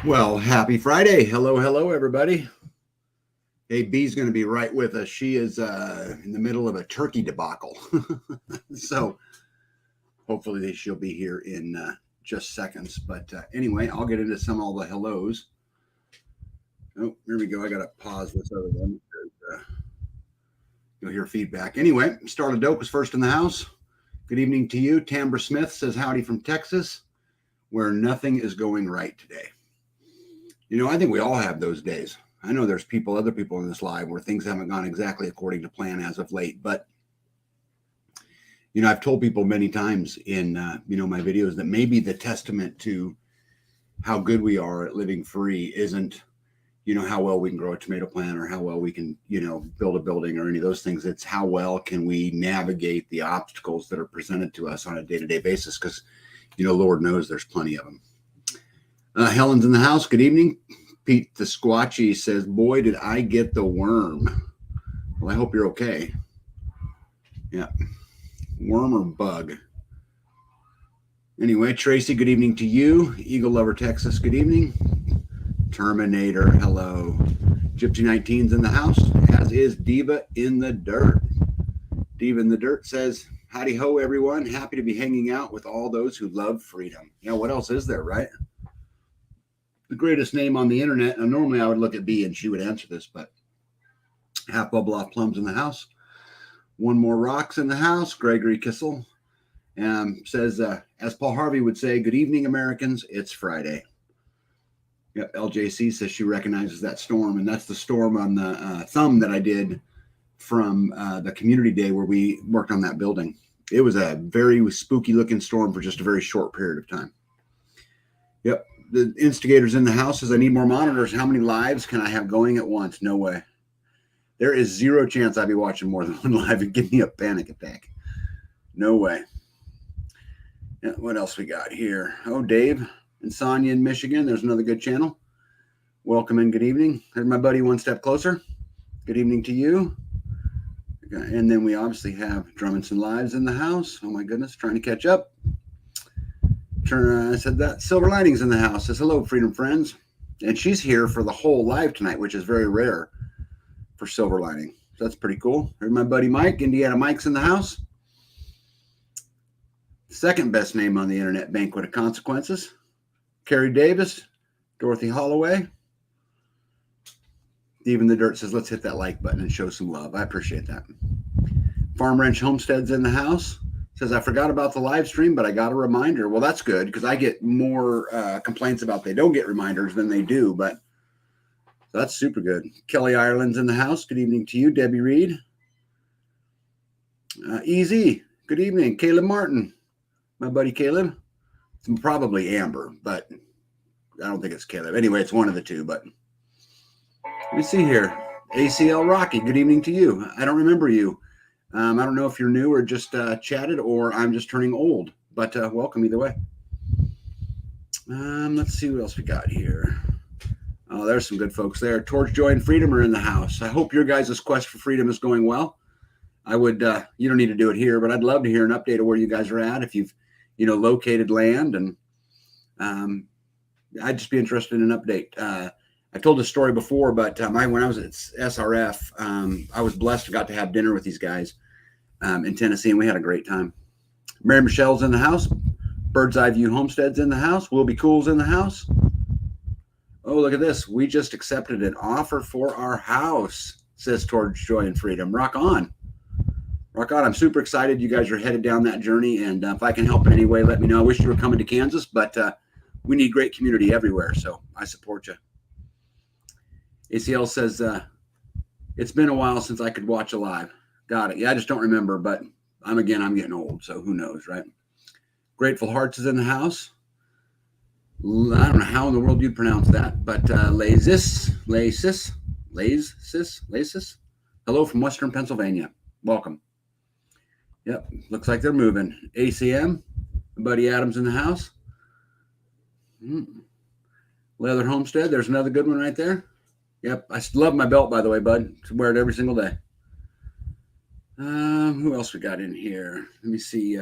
Well, happy Friday. Hello, hello, everybody. Hey, B's going to be right with us. She is in the middle of a turkey debacle. So hopefully she'll be here in just seconds. But anyway, I'll get into all the hellos. Oh, here we go. I got to pause this other one. You'll hear feedback. Anyway, Starla Dope was first in the house. Good evening to you. Tambra Smith says howdy from Texas, where nothing is going right today. You know, I think we all have those days. I know there's other people in this live where things haven't gone exactly according to plan as of late. But, you know, I've told people many times in, my videos that maybe the testament to how good we are at living free isn't, how well we can grow a tomato plant or how well we can, build a building or any of those things. It's how well can we navigate the obstacles that are presented to us on a day-to-day basis. Because, Lord knows there's plenty of them. Helen's in the house. Good evening. Pete the Squatchy says, boy, did I get the worm. Well, I hope you're okay. Yeah. Worm or bug. Anyway, Tracy, good evening to you. Eagle Lover, Texas, good evening. Terminator, hello. Gypsy 19's in the house, as is Diva in the Dirt. Diva in the Dirt says, howdy ho, everyone. Happy to be hanging out with all those who love freedom. What else is there, right? The greatest name on the internet. And normally I would look at B and she would answer this, but half bubble off plums in the house. One more rocks in the house. Gregory Kissel says, as Paul Harvey would say, good evening, Americans. It's Friday. Yep, LJC says she recognizes that storm, and that's the storm on the thumb that I did from the community day where we worked on that building. It was a very spooky looking storm for just a very short period of time. Yep. The instigator's in the house says, I need more monitors. How many lives can I have going at once? No way. There is zero chance I'd be watching more than one live and give me a panic attack. No way. Yeah, what else we got here? Oh, Dave and Sonia in Michigan. There's another good channel. Welcome and good evening. There's my buddy One Step Closer. Good evening to you. And then we obviously have Drummondson Lives in the house. Oh my goodness, trying to catch up. I said that. Silver Linings in the house says, hello, Freedom Friends. And she's here for the whole live tonight, which is very rare for Silver Lining. So that's pretty cool. Here's my buddy Mike. Indiana Mike's in the house. Second best name on the internet, Banquet of Consequences. Carrie Davis, Dorothy Holloway. Even the Dirt says, let's hit that like button and show some love. I appreciate that. Farm Ranch Homestead's in the house. Says, I forgot about the live stream, but I got a reminder. Well, that's good because I get more complaints about they don't get reminders than they do, but that's super good. Kelly Ireland's in the house. Good evening to you. Debbie Reed. Easy. Good evening. Caleb Martin. My buddy Caleb. It's probably Amber, but I don't think it's Caleb. Anyway, it's one of the two, but let me see here. ACL Rocky. Good evening to you. I don't remember you. I don't know if you're new or just chatted or I'm just turning old, but welcome either way. Let's see what else we got here. Oh, there's some good folks there. Torch, Joy, and Freedom are in the house. I hope your guys' quest for freedom is going well. I would, you don't need to do it here, but I'd love to hear an update of where you guys are at. If you've, located land, and I'd just be interested in an update. I've told this story before, but when I was at SRF, I was blessed to got to have dinner with these guys in Tennessee, and we had a great time. Mary Michelle's in the house. Bird's Eye View Homestead's in the house. Will Be Cool's in the house. Oh, look at this. We just accepted an offer for our house, says Towards Joy and Freedom. Rock on. Rock on. I'm super excited. You guys are headed down that journey, and if I can help in any way, let me know. I wish you were coming to Kansas, but we need great community everywhere, so I support you. ACL says, it's been a while since I could watch a live. Got it. Yeah, I just don't remember, but I'm getting old, so who knows, right? Grateful Hearts is in the house. I don't know how in the world you'd pronounce that, but Lazis. Hello from Western Pennsylvania. Welcome. Yep, looks like they're moving. ACM, Buddy Adams in the house. Leather Homestead, there's another good one right there. Yep, I love my belt, by the way, bud. I wear it every single day. Who else we got in here? Let me see.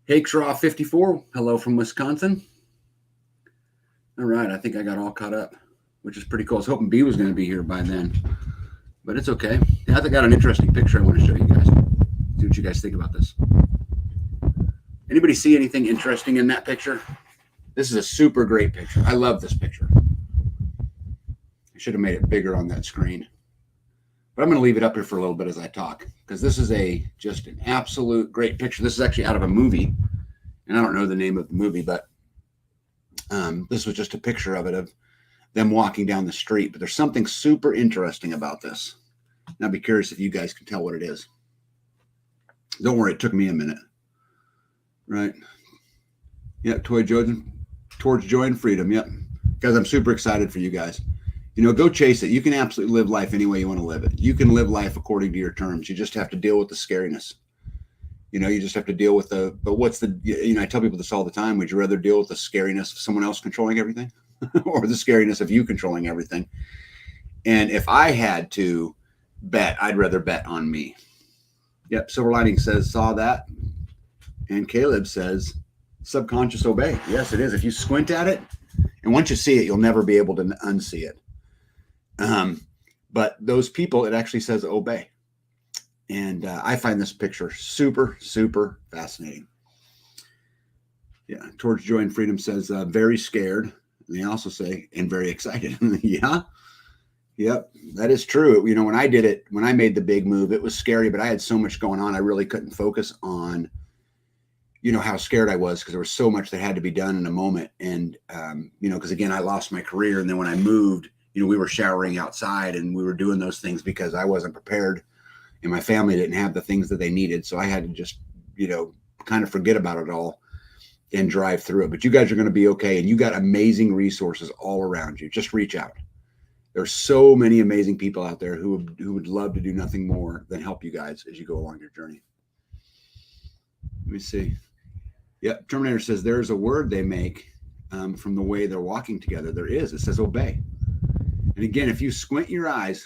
Hakesraw 54. Hello from Wisconsin. All right, I think I got all caught up, which is pretty cool. I was hoping B was going to be here by then, but it's okay. Yeah, I think I got an interesting picture I want to show you guys. See what you guys think about this. Anybody see anything interesting in that picture? This is a super great picture. I love this picture. I should have made it bigger on that screen. But I'm going to leave it up here for a little bit as I talk, because this is just an absolute great picture. This is actually out of a movie, and I don't know the name of the movie, but this was just a picture of it, of them walking down the street. But there's something super interesting about this. And I'll be curious if you guys can tell what it is. Don't worry, it took me a minute. Right? Yep, towards joy and freedom. Yep. Guys, I'm super excited for you guys. Go chase it. You can absolutely live life any way you want to live it. You can live life according to your terms. You just have to deal with the scariness. You just have to deal with I tell people this all the time. Would you rather deal with the scariness of someone else controlling everything or the scariness of you controlling everything? And if I had to bet, I'd rather bet on me. Yep. Silver Lining says, saw that. And Caleb says, subconscious obey. Yes, it is. If you squint at it, and once you see it, you'll never be able to unsee it. But those people, it actually says obey. And I find this picture super, super fascinating. Yeah. Towards Joy and Freedom says, very scared. And they also say, and very excited. Yeah. Yep. That is true. When I did it, when I made the big move, it was scary, but I had so much going on. I really couldn't focus on, how scared I was, because there was so much that had to be done in a moment. And, because again, I lost my career. And then when I moved, we were showering outside and we were doing those things because I wasn't prepared and my family didn't have the things that they needed. So I had to just, kind of forget about it all and drive through it. But you guys are going to be okay. And you got amazing resources all around you. Just reach out. There's so many amazing people out there who would love to do nothing more than help you guys as you go along your journey. Let me see. Yep. Terminator says there's a word they make from the way they're walking together. There is. It says obey. And again, if you squint your eyes,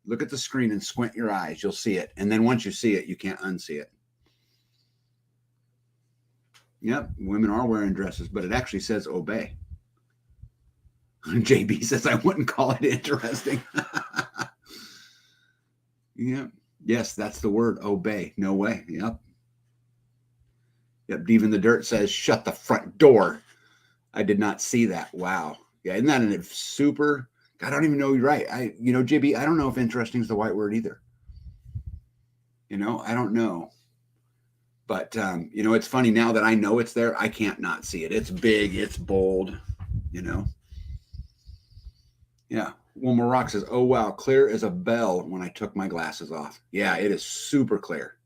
look at the screen and squint your eyes, you'll see it. And then once you see it, you can't unsee it. Yep. Women are wearing dresses, but it actually says obey. JB says, I wouldn't call it interesting. Yep. Yes, that's the word, obey. No way. Yep. Yep. Deep in the Dirt says, shut the front door. I did not see that. Wow. Yeah. Isn't that a super... I don't even know. You're right. JB, I don't know if interesting is the right word either. I don't know. But, it's funny now that I know it's there. I can't not see it. It's big. It's bold, Yeah. Well, Maroc says, oh, wow. Clear as a bell when I took my glasses off. Yeah, it is super clear.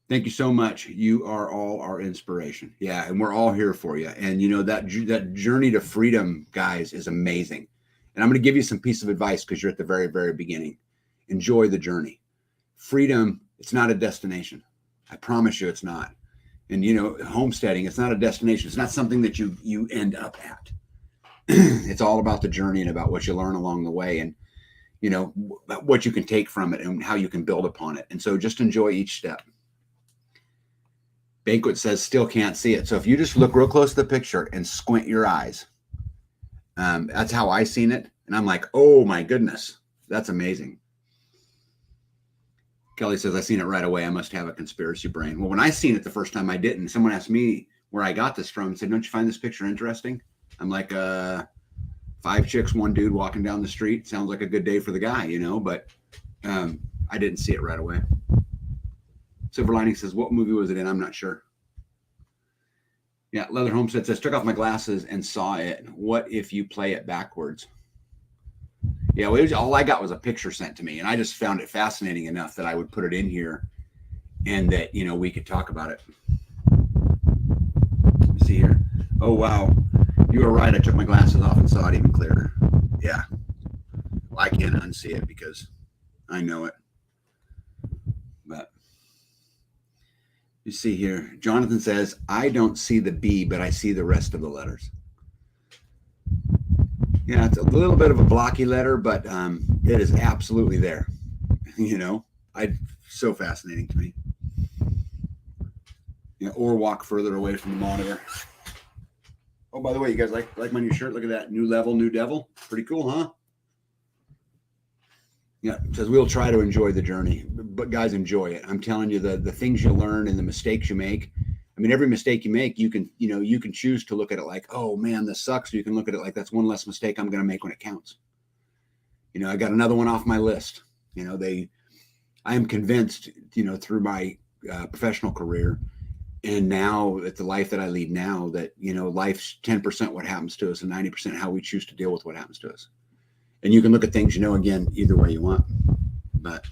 Thank you so much. You are all our inspiration. Yeah, and we're all here for you. And that journey to freedom, guys, is amazing. And I'm going to give you some piece of advice because you're at the very, very beginning. Enjoy the journey. Freedom, it's not a destination. I promise you it's not. And homesteading, it's not a destination. It's not something that you end up at. It's all about the journey and about what you learn along the way and what you can take from it and how you can build upon it. And so just enjoy each step. Banquet says still can't see it. So if you just look real close to the picture and squint your eyes, that's how I seen it. And I'm like, oh my goodness, that's amazing. Kelly says, I seen it right away. I must have a conspiracy brain. Well, when I seen it the first time, I didn't. Someone asked me where I got this from and said, don't you find this picture interesting? I'm like, 5 chicks, 1 dude walking down the street. Sounds like a good day for the guy, but I didn't see it right away. Silver Lining says, what movie was it in? I'm not sure. Yeah, Leather Homestead says, took off my glasses and saw it. What if you play it backwards? Yeah, well, all I got was a picture sent to me, and I just found it fascinating enough that I would put it in here and that, we could talk about it. Let's see here. Oh, wow. You were right. I took my glasses off and saw it even clearer. Yeah. Well, I can't unsee it because I know it. But you see here, Jonathan says, I don't see the B, but I see the rest of the letters. Yeah, it's a little bit of a blocky letter, but it is absolutely there. So fascinating to me. Or walk further away from the monitor. Oh, by the way, you guys like my new shirt? Look at that. New level, new devil. Pretty cool, huh? Yeah, it says we'll try to enjoy the journey, but guys, enjoy it. I'm telling you, the things you learn and the mistakes you make. I mean, every mistake you make, you can choose to look at it like, oh man, this sucks. Or you can look at it like that's one less mistake I'm going to make when it counts. I got another one off my list. I am convinced, through my professional career, and now at the life that I lead now, that life's 10% what happens to us and 90% how we choose to deal with what happens to us. And you can look at things, again, either way you want. But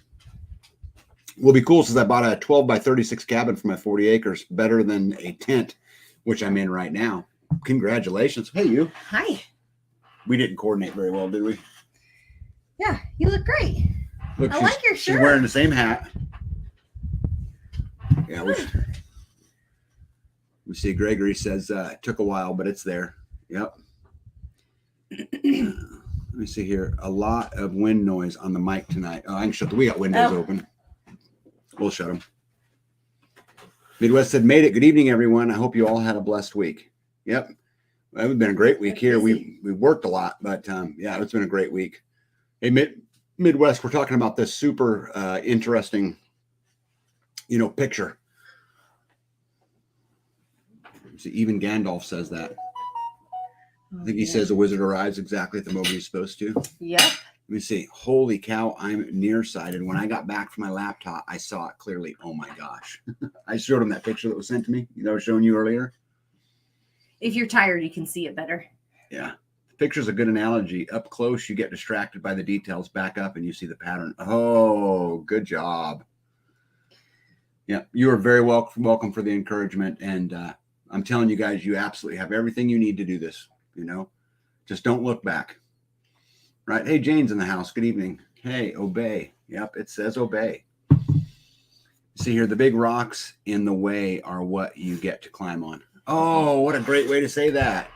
will be cool since I bought a 12 by 36 cabin for my 40 acres, better than a tent, which I'm in right now. Congratulations. Hey, you. Hi. We didn't coordinate very well, did we? Yeah, you look great. Look, I like your shirt. She's wearing the same hat. Yeah, we see Gregory says it took a while, but it's there. Yep. Let me see here. A lot of wind noise on the mic tonight. Oh, I can shut we got windows open. We'll shut them. Midwest said, made it. Good evening, everyone. I hope you all had a blessed week. Yep. Well, it's been a great week here. We worked a lot, but yeah, it's been a great week. Hey, Midwest, we're talking about this super interesting, picture. See, even Gandalf says that. I think he says a wizard arrives exactly at the moment he's supposed to. Yep. Let me see. Holy cow, I'm nearsighted. When I got back from my laptop, I saw it clearly. Oh my gosh. I showed him that picture that was sent to me. I was showing you earlier. If you're tired, you can see it better. Yeah. The picture's a good analogy. Up close, you get distracted by the details. Back up and you see the pattern. Oh, good job. Yeah. You are very welcome for the encouragement. And I'm telling you guys, you absolutely have everything you need to do this. Just don't look back. Right. Hey, Jane's in the house. Good evening. Hey, obey. Yep. It says obey. See here, the big rocks in the way are what you get to climb on. Oh, what a great way to say that.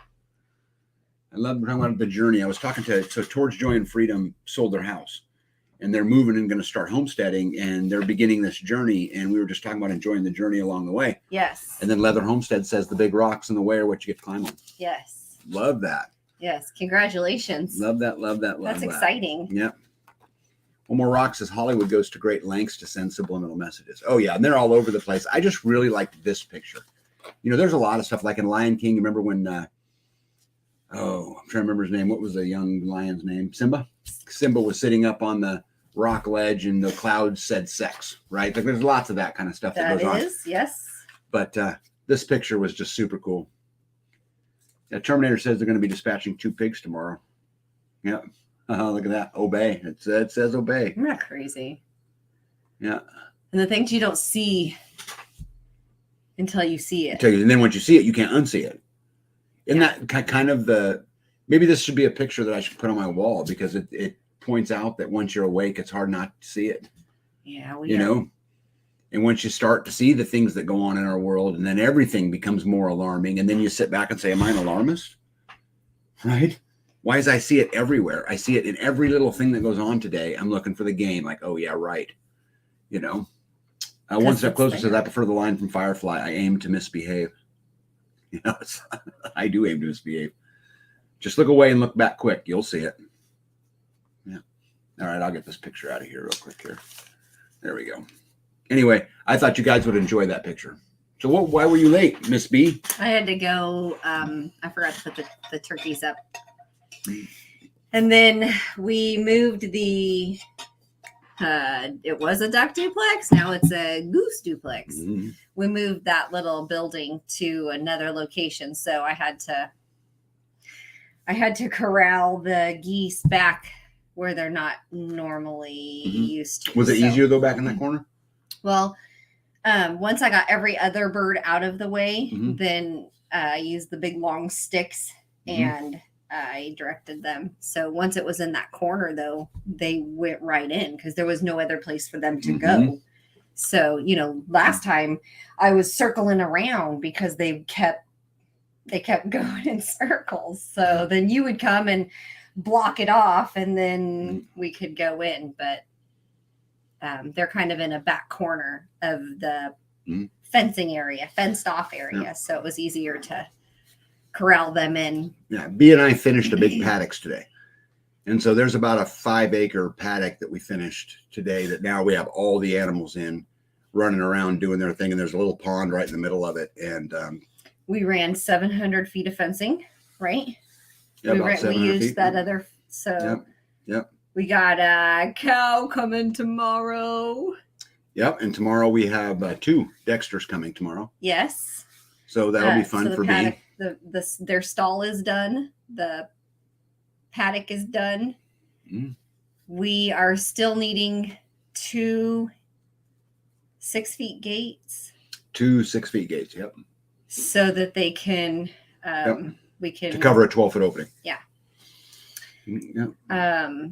I love talking about the journey. I was talking so Towards Joy and Freedom sold their house and they're moving and going to start homesteading and they're beginning this journey. And we were just talking about enjoying the journey along the way. Yes. And then Leather Homestead says the big rocks in the way are what you get to climb on. Yes. Love that. Yes. Congratulations. Love that. Love that. Love That's exciting. Yep. One more rock says Hollywood goes to great lengths to send subliminal messages. Oh yeah. And they're all over the place. I just really like this picture. There's a lot of stuff like in Lion King. You remember when, I'm trying to remember his name. What was the young lion's name? Simba? Simba was sitting up on the rock ledge and the clouds said sex, right? Like there's lots of that kind of stuff that goes on. Yes. But this picture was just super cool. Yeah, Terminator says they're going to be dispatching 2 pigs tomorrow. Yeah. Look at that. Obey. It says obey. I'm not crazy. Yeah. And the things you don't see until you see it. And then once you see it, you can't unsee it. Isn't that kind of maybe this should be a picture that I should put on my wall because it points out that once you're awake, it's hard not to see it. Yeah. And once you start to see the things that go on in our world, and then everything becomes more alarming, and then you sit back and say, am I an alarmist? Right? Why does I see it everywhere? I see it in every little thing that goes on today. I'm looking for the game. Like, oh yeah, right. One step closer says, I prefer the line from Firefly. I aim to misbehave. I do aim to misbehave. Just look away and look back quick. You'll see it. Yeah. All right. I'll get this picture out of here real quick here. There we go. Anyway, I thought you guys would enjoy that picture. So why were you late, Miss B? I had to go. I forgot to put the turkeys up. And then we moved it was a duck duplex. Now it's a goose duplex. Mm-hmm. We moved that little building to another location. So I had to corral the geese back where they're not normally used to. Was it easier though back in that corner? Well, once I got every other bird out of the way, then I used the big long sticks and I directed them. So once it was in that corner, though, they went right in because there was no other place for them to go. So, last time I was circling around because they kept going in circles. So then you would come and block it off and then we could go in. But they're kind of in a back corner of the fenced off area. Yeah. So it was easier to corral them in. Yeah, B and I finished a big paddocks today. And so there's about a 5-acre paddock that we finished today that now we have all the animals in running around doing their thing. And there's a little pond right in the middle of it. And we ran 700 feet of fencing, right? Yeah, we used feet. That other, so yep. We got a cow coming tomorrow. Yep, and tomorrow we have 2 Dexters coming tomorrow. Yes. So that'll be fun for paddock, me. Their stall is done. The paddock is done. Mm. We are still needing 2 6-foot gates. 2 6-foot gates, yep. So that they can, we can. To cover a 12-foot opening. Yeah. Yep. I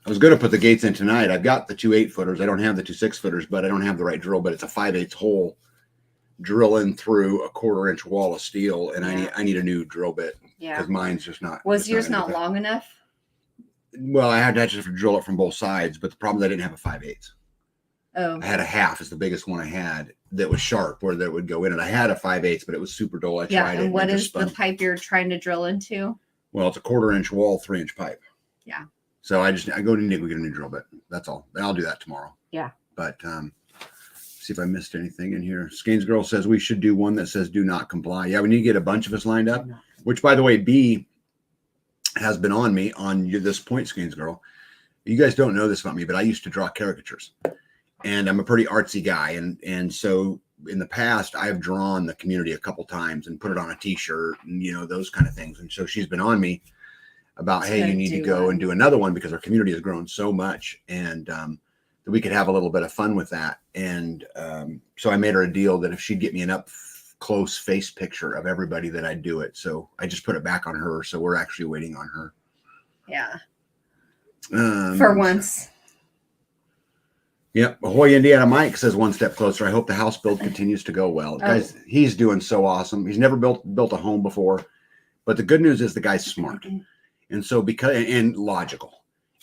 was going to put the gates in tonight. I've got the 2 8-footers. I don't have the 2 6-footers, but I don't have the right drill. But it's a 5/8 hole drilling through a 1/4-inch wall of steel, and I need a new drill bit. Yeah, because mine's just not. Was yours not long enough? Well, I had to actually drill it from both sides, but the problem is I didn't have a 5/8. Oh, I had a half is the biggest one I had that was sharp where that would go in it. I had a 5/8, but it was super dull. I tried it. And what is the pipe you're trying to drill into? Well, it's a 1/4-inch wall, 3-inch pipe. Yeah. So I go to Nick, we get a new drill bit. That's all. I'll do that tomorrow. Yeah. But see if I missed anything in here. Skane's girl says we should do one that says do not comply. Yeah, we need to get a bunch of us lined up. Which, by the way, B has been on me on this point, Skane's girl. You guys don't know this about me, but I used to draw caricatures, and I'm a pretty artsy guy, and so in the past I've drawn the community a couple times and put it on a T-shirt and those kind of things. And so she's been on me about, hey, you need to go and do another one because our community has grown so much, and that we could have a little bit of fun with that. And so I made her a deal that if she'd get me an up close face picture of everybody that I'd do it. So I just put it back on her. So we're actually waiting on her. Yeah. For once. Yep. Ahoy, Indiana Mike says one step closer. I hope the house build continues to go well. Guys, he's doing so awesome. He's never built a home before, but the good news is the guy's smart. And so and logical.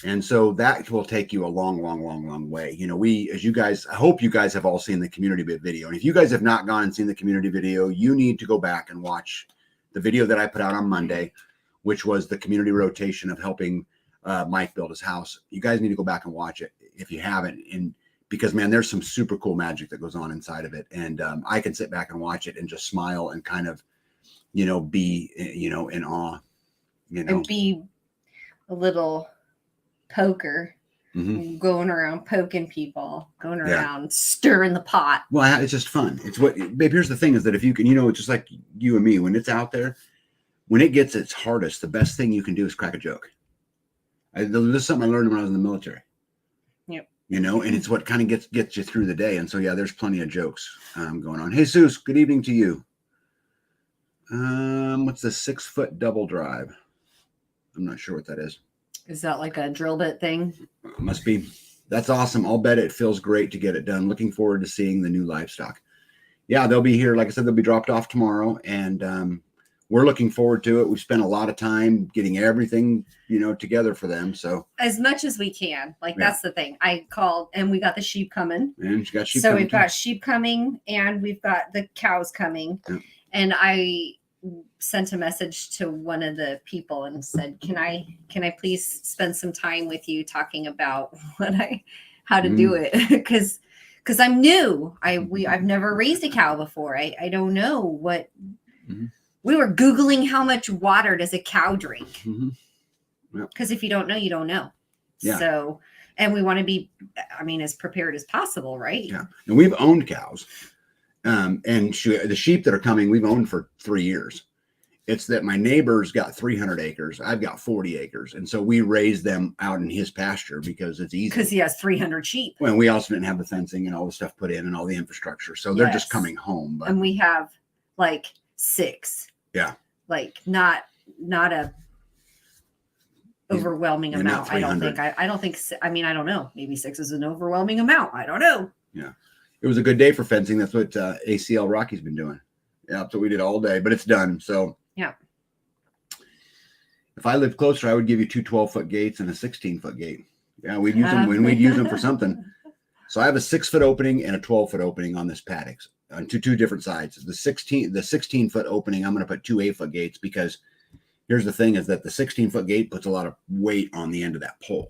And so that will take you a long, long, long, long way. I hope you guys have all seen the community video. And if you guys have not gone and seen the community video, you need to go back and watch the video that I put out on Monday, which was the community rotation of helping Mike build his house. You guys need to go back and watch it if you haven't. And because, man, there's some super cool magic that goes on inside of it. And I can sit back and watch it and just smile and kind of, be, in awe. And be a little poker, going around poking people, going around stirring the pot. Well, it's just fun. It's babe, here's the thing is that if you can, it's just like you and me, when it's out there, when it gets its hardest, the best thing you can do is crack a joke. This is something I learned when I was in the military. Yep. And it's what kind of gets you through the day. And so, yeah, there's plenty of jokes going on. Hey, Jesus, good evening to you. What's the 6-foot double drive? I'm not sure what that is. Is that like a drill bit thing? Must be. That's awesome. I'll bet it feels great to get it done. Looking forward to seeing the new livestock. Yeah, they'll be here. Like I said, they'll be dropped off tomorrow. And we're looking forward to it. We've spent a lot of time getting everything, together for them. So as much as we can. That's the thing. I called and we got the sheep coming. And she got sheep coming. So we've got sheep coming and we've got the cows coming. Yeah. And I sent a message to one of the people and said, can I please spend some time with you talking about how to do it? Because I'm new. I've never raised a cow before. I don't know what we were Googling how much water does a cow drink? Because if you don't know, you don't know. Yeah. So, and we want to be, as prepared as possible, right? Yeah. And we've owned cows. And the sheep that are coming, we've owned for 3 years. It's that my neighbor's got 300 acres. I've got 40 acres. And so we raise them out in his pasture because it's easy. Because he has 300 sheep. Well, we also didn't have the fencing and all the stuff put in and all the infrastructure. So they're just coming home. And we have 6. Yeah. Not a overwhelming amount. I don't think. I don't know. Maybe 6 is an overwhelming amount. I don't know. Yeah. It was a good day for fencing. That's what ACL Rocky's been doing. Yeah, that's what we did all day, but it's done. So yeah. If I lived closer, I would give you 2 12-foot gates and a 16-foot gate. Yeah, we'd use them when we'd use them for something. So I have a 6-foot opening and a 12-foot opening on this paddock. on two different sides. The 16-foot opening, I'm going to put 2 8-foot gates, because here's the thing is that the 16-foot gate puts a lot of weight on the end of that pole.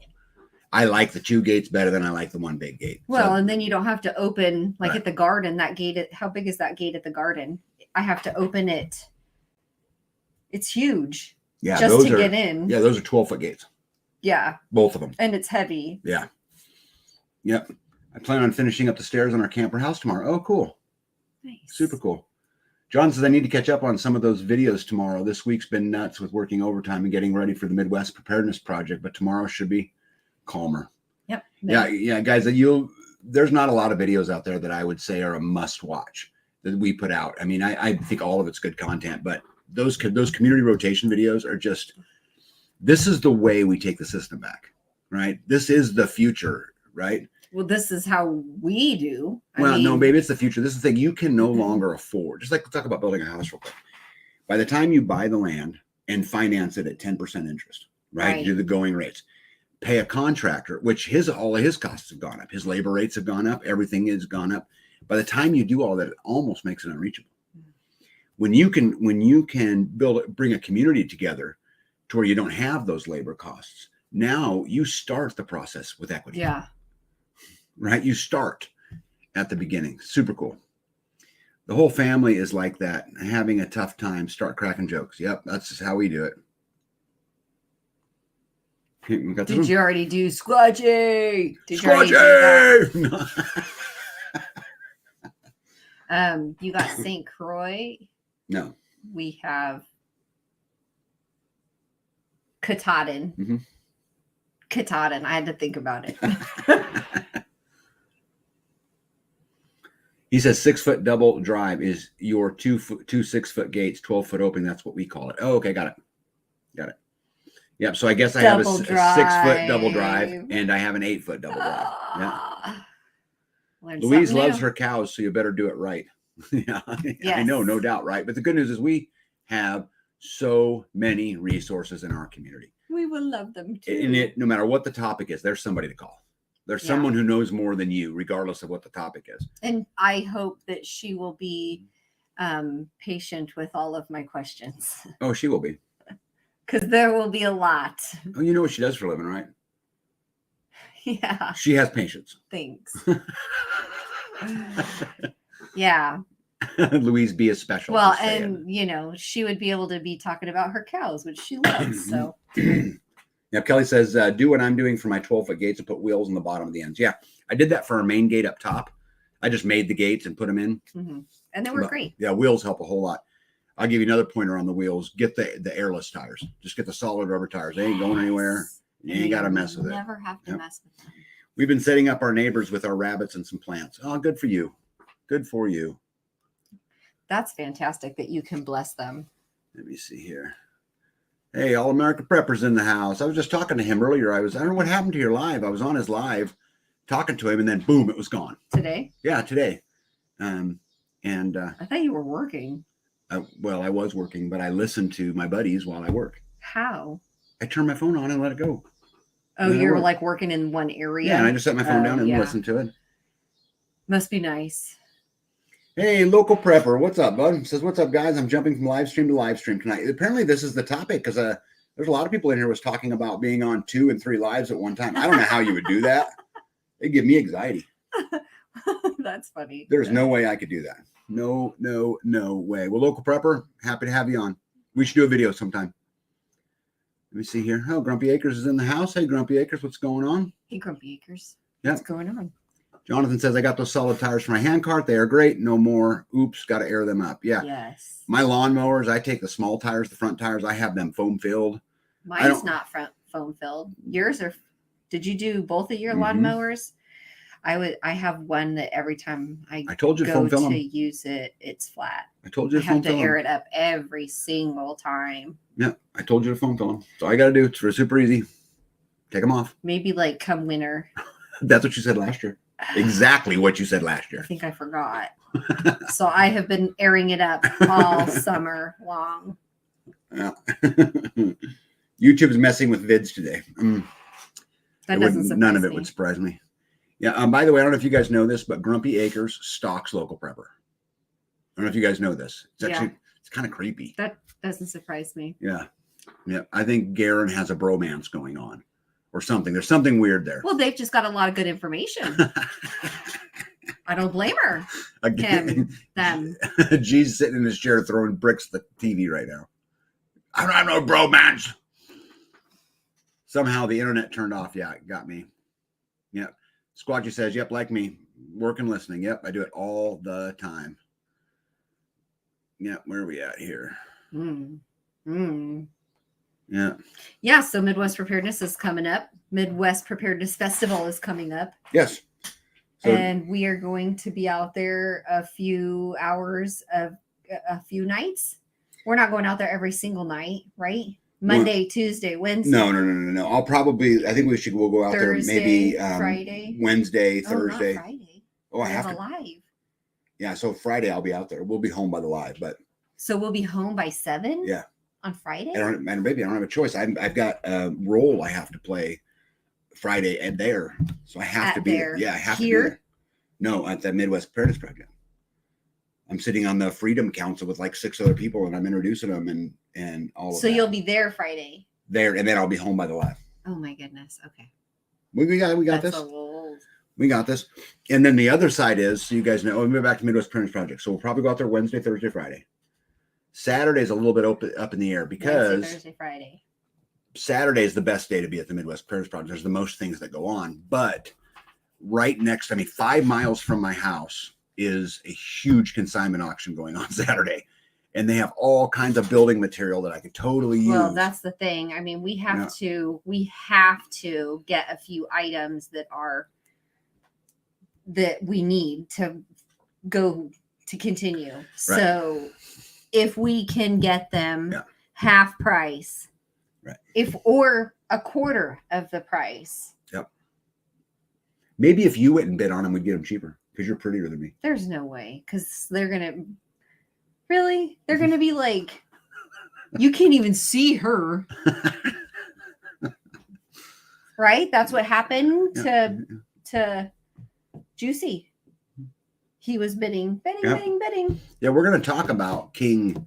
I like the 2 gates better than I like the 1 big gate. Well, So, and then you don't have to open, like right. at the garden, that gate. How big is that gate at the garden? I have to open it. It's huge. Yeah, just those to are, get in. Yeah, those are 12-foot gates. Yeah. Both of them. And it's heavy. Yeah. Yep. I plan on finishing up the stairs on our camper house tomorrow. Oh, cool. Nice. Super cool. John says I need to catch up on some of those videos tomorrow. This week's been nuts with working overtime and getting ready for the Midwest Preparedness Project, but tomorrow should be calmer. Yep. Yeah, guys, there's not a lot of videos out there that I would say are a must watch that we put out. I mean, I think all of it's good content, but those community rotation videos are just, this is the way we take the system back, right? This is the future, right? Well, this is how we do. No, baby, it's the future. This is the thing you can no longer afford. Just like, let's talk about building a house real quick. By the time you buy the land and finance it at 10% interest, right? Do the going rates. Pay a contractor, which all of his costs have gone up. His labor rates have gone up. Everything has gone up. By the time you do all that, it almost makes it unreachable. When you can bring a community together to where you don't have those labor costs, now you start the process with equity. Yeah. Right? You start at the beginning. Super cool. The whole family is like that. Having a tough time, start cracking jokes. Yep, that's just how we do it. Did you already do squatchy? You got St. Croix. No. We have Katahdin. Mm-hmm. Katahdin. I had to think about it. He says 6-foot double drive is your two 6-foot gates, 12-foot opening. That's what we call it. Oh, okay. Got it. Yep. So I guess I have a 6-foot double drive and I have an 8-foot double drive. Yeah. Louise loves her cows, so you better do it right. Yeah. Yes. I know, no doubt. Right. But the good news is we have so many resources in our community. We will love them too. And no matter what the topic is, there's somebody to call. There's someone who knows more than you, regardless of what the topic is. And I hope that she will be patient with all of my questions. Oh, she will be. Because there will be a lot. Oh, you know what she does for a living, right? Yeah. She has patience. Thanks. Yeah. Louise B is special. Well, and she would be able to be talking about her cows, which she loves. So. Yeah, Kelly says, do what I'm doing for my 12-foot gates and put wheels in the bottom of the ends. Yeah, I did that for our main gate up top. I just made the gates and put them in. Mm-hmm. And they were great. Yeah, wheels help a whole lot. I'll give you another pointer on the wheels. Get the airless tires. Just get the solid rubber tires. They ain't going anywhere. You ain't got to mess with it. Never have to mess with them. We've been setting up our neighbors with our rabbits and some plants. Oh, good for you. Good for you. That's fantastic that you can bless them. Let me see here. Hey, All American Prepper's in the house. I was just talking to him earlier. I don't know what happened to your live. I was on his live talking to him, and then boom, it was gone. Today? Yeah, today. I thought you were working. Well, I was working, but I listened to my buddies while I work. How? I turned my phone on and let it go. Oh, you were like working in one area? Yeah, and I just set my phone down and listened to it. Must be nice. Hey, local prepper, what's up, bud? Says, what's up, guys? I'm jumping from live stream to live stream tonight. Apparently, this is the topic because there's a lot of people in here was talking about being on 2 and 3 lives at one time. I don't know how you would do that. It'd give me anxiety. That's funny. There's no way I could do that. No way. Well, local prepper, happy to have you on. We should do a video sometime. Let me see here. Oh, Grumpy Acres is in the house. Hey, Grumpy Acres, what's going on? Hey, Grumpy Acres. Yeah. What's going on? Jonathan says, I got those solid tires for my hand cart. They are great. No more. Oops, got to air them up. Yeah. Yes. My lawnmowers, I take the small tires, the front tires. I have them foam filled. Mine's not foam filled. Yours are. Did you do both of your lawnmowers? I have one that every time I told you go to use it, it's flat. I told you I have to air it up every single time. Yeah, I told you to foam fill them. That's all I got to do. It's super easy. Take them off. Maybe like come winter. That's what you said last year. Exactly what you said last year. I think I forgot. So I have been airing it up all summer long. Yeah. YouTube is messing with vids today. That doesn't surprise none of it me. would surprise me. Yeah. By the way, I don't know if you guys know this, but Grumpy Acres stocks local prepper. don't know if you guys know this. It's Yeah. actually, it's kind of creepy. That doesn't surprise me. Yeah. Yeah. I think Garen has a bromance going on or something. There's something weird there. Well, they've just got a lot of good information. I don't blame her. Again, Them. G's sitting in his chair throwing bricks at the TV right now. I don't have no bromance. Somehow the internet turned off. Yeah, it got me. Yep. Squatchy says, yep, like me. Work and listening. Yep, I do it all the time. Yep, where are we at here? Yeah. Yeah, so Midwest Preparedness is coming up. Midwest Preparedness Festival is coming up. Yes. So, And we are going to be out there a few hours of a few nights. We're not going out there every single night, right? Monday, Tuesday, Wednesday. No. I think we'll go out Thursday, there maybe Friday. Wednesday, Not Thursday. Friday. Oh, I We have a to. live. Yeah, so Friday I'll be out there. We'll be home by the live, but So we'll be home by 7? Yeah. On Friday? and maybe I don't have a choice. I've got a role I have to play Friday and there. So I have At to be there. there. Yeah, I have Here? to be there. No, at the Midwest Preparedness Project. I'm sitting on the Freedom Council with like 6 other people and I'm introducing them and all of that. So you'll be there Friday. There, and then I'll be home by the live. Oh my goodness. Okay. We got That's this. a little... We got this. And then the other side is, so you guys know, we'll be back to Midwest Preparedness Project. So we'll probably go out there Wednesday, Thursday, Friday. Saturday's a little bit up in the air because Wednesday, Thursday, Friday. Saturday is the best day to be at the Midwest Preparedness Project. There's the most things that go on. But right next, 5 miles from my house is a huge consignment auction going on Saturday. And they have all kinds of building material that I could totally use. Well, that's the thing. I mean, we have to get a few items that we need to go to continue. Right. So if we can get them half price, right? Or a quarter of the price. Yep. Maybe if you went and bid on them, we'd get them cheaper because you're prettier than me. There's no way, because they're gonna be like, you can't even see her. Right? That's what happened to Juicy. He was bidding. Yeah, we're going to talk about King,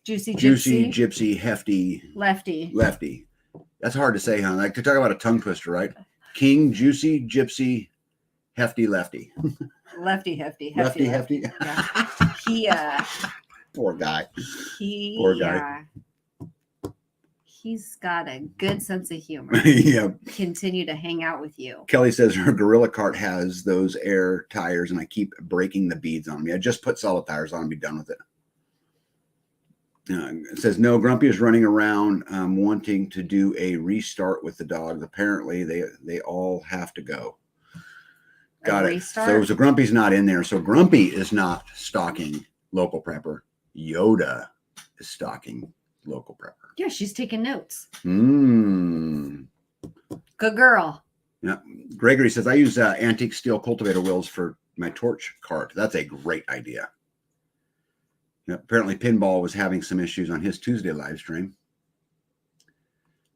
Juicy, Gypsy, Hefty, Lefty. That's hard to say, huh? Like to talk about a tongue twister, right? King, Juicy, Gypsy, Hefty, Lefty. Lefty. Yeah. Poor guy. Poor guy. He's got a good sense of humor. Yeah. Continue to hang out with you. Kelly says her Gorilla Cart has those air tires and I keep breaking the beads on me. I just put solid tires on and be done with it. It says, no, Grumpy is running around wanting to do a restart with the dogs. Apparently, they all have to go. Got it. So Grumpy's not in there. So Grumpy is not stalking local prepper. Yoda is stalking local prepper. Yeah, she's taking notes. Good girl. Yeah. Gregory says, I use antique steel cultivator wheels for my torch cart. That's a great idea. Yeah, apparently Pinball was having some issues on his Tuesday live stream.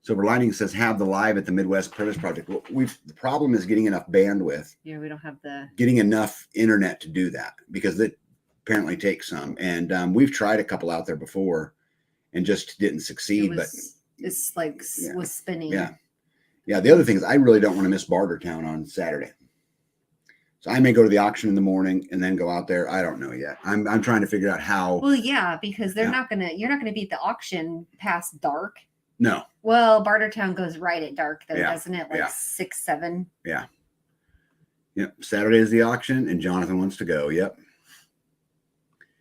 Silver Lining says, have the live at the Midwest Preparedness Project. Well, the problem is getting enough bandwidth. Yeah, we don't have getting enough internet to do that because it apparently takes some. And we've tried a couple out there before and just didn't succeed. Was spinning. Yeah. Yeah. The other thing is I really don't want to miss Bartertown on Saturday. So I may go to the auction in the morning and then go out there. I don't know yet. I'm trying to figure out how. Well, yeah, because you're not gonna be at the auction past dark. No. Well, Bartertown goes right at dark though, doesn't it? Like 6, 7. Yeah. Yep. Saturday is the auction and Jonathan wants to go. Yep.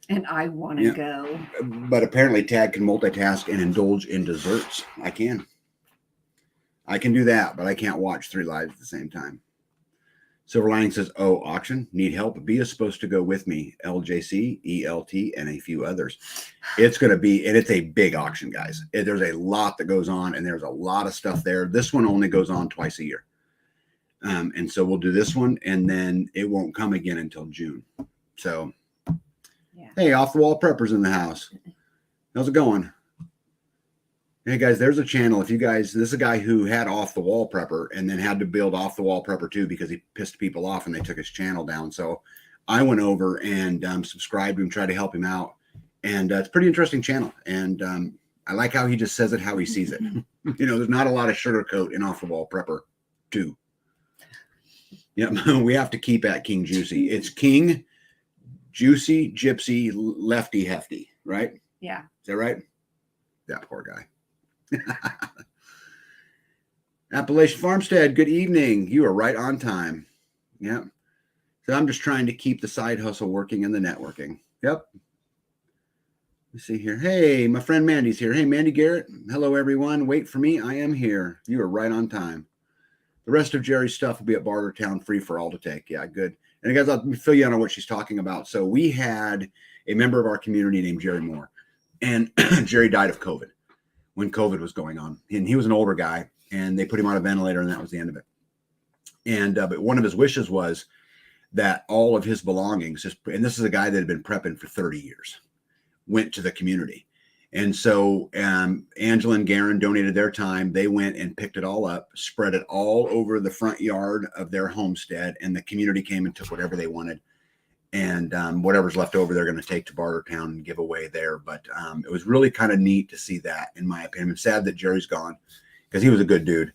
And I want to go. But apparently Tad can multitask and indulge in desserts. I can do that, but I can't watch 3 lives at the same time. Silver Lining says, oh, auction, need help. B is supposed to go with me. LJC, ELT, and a few others. It's going to be, and it's a big auction, guys. There's a lot that goes on, and there's a lot of stuff there. This one only goes on twice a year. And so we'll do this one, and then it won't come again until June. So, hey, Off the Wall Preppers in the house. How's it going? Hey guys, there's a channel. If you guys, this is a guy who had Off the Wall Prepper and then had to build Off the Wall Prepper 2 because he pissed people off and they took his channel down. So I went over and subscribed to him, tried to help him out. And it's a pretty interesting channel. And I like how he just says it how he sees it. There's not a lot of sugarcoat in Off the Wall Prepper 2. Yep, we have to keep at King Juicy. It's King Juicy, Gypsy, Lefty, Hefty, right? Yeah. Is that right? That poor guy. Appalachian Farmstead, good evening. You are right on time. Yep. So I'm just trying to keep the side hustle working and the networking. Yep. Let's see here. Hey, my friend Mandy's here. Hey, Mandy Garrett. Hello, everyone. Wait for me. I am here. You are right on time. The rest of Jerry's stuff will be at Bartertown, free for all to take. Yeah, good. And guys, I'll fill you in on what she's talking about. So we had a member of our community named Jerry Moore, and Jerry died of COVID when COVID was going on. And he was an older guy, and they put him on a ventilator, and that was the end of it. And but one of his wishes was that all of his belongings, and this is a guy that had been prepping for 30 years, went to the community. And so Angela and Garen donated their time. They went and picked it all up, spread it all over the front yard of their homestead, and the community came and took whatever they wanted. And whatever's left over, they're going to take to Bartertown and give away there. But it was really kind of neat to see that, in my opinion. I'm sad that Jerry's gone because he was a good dude.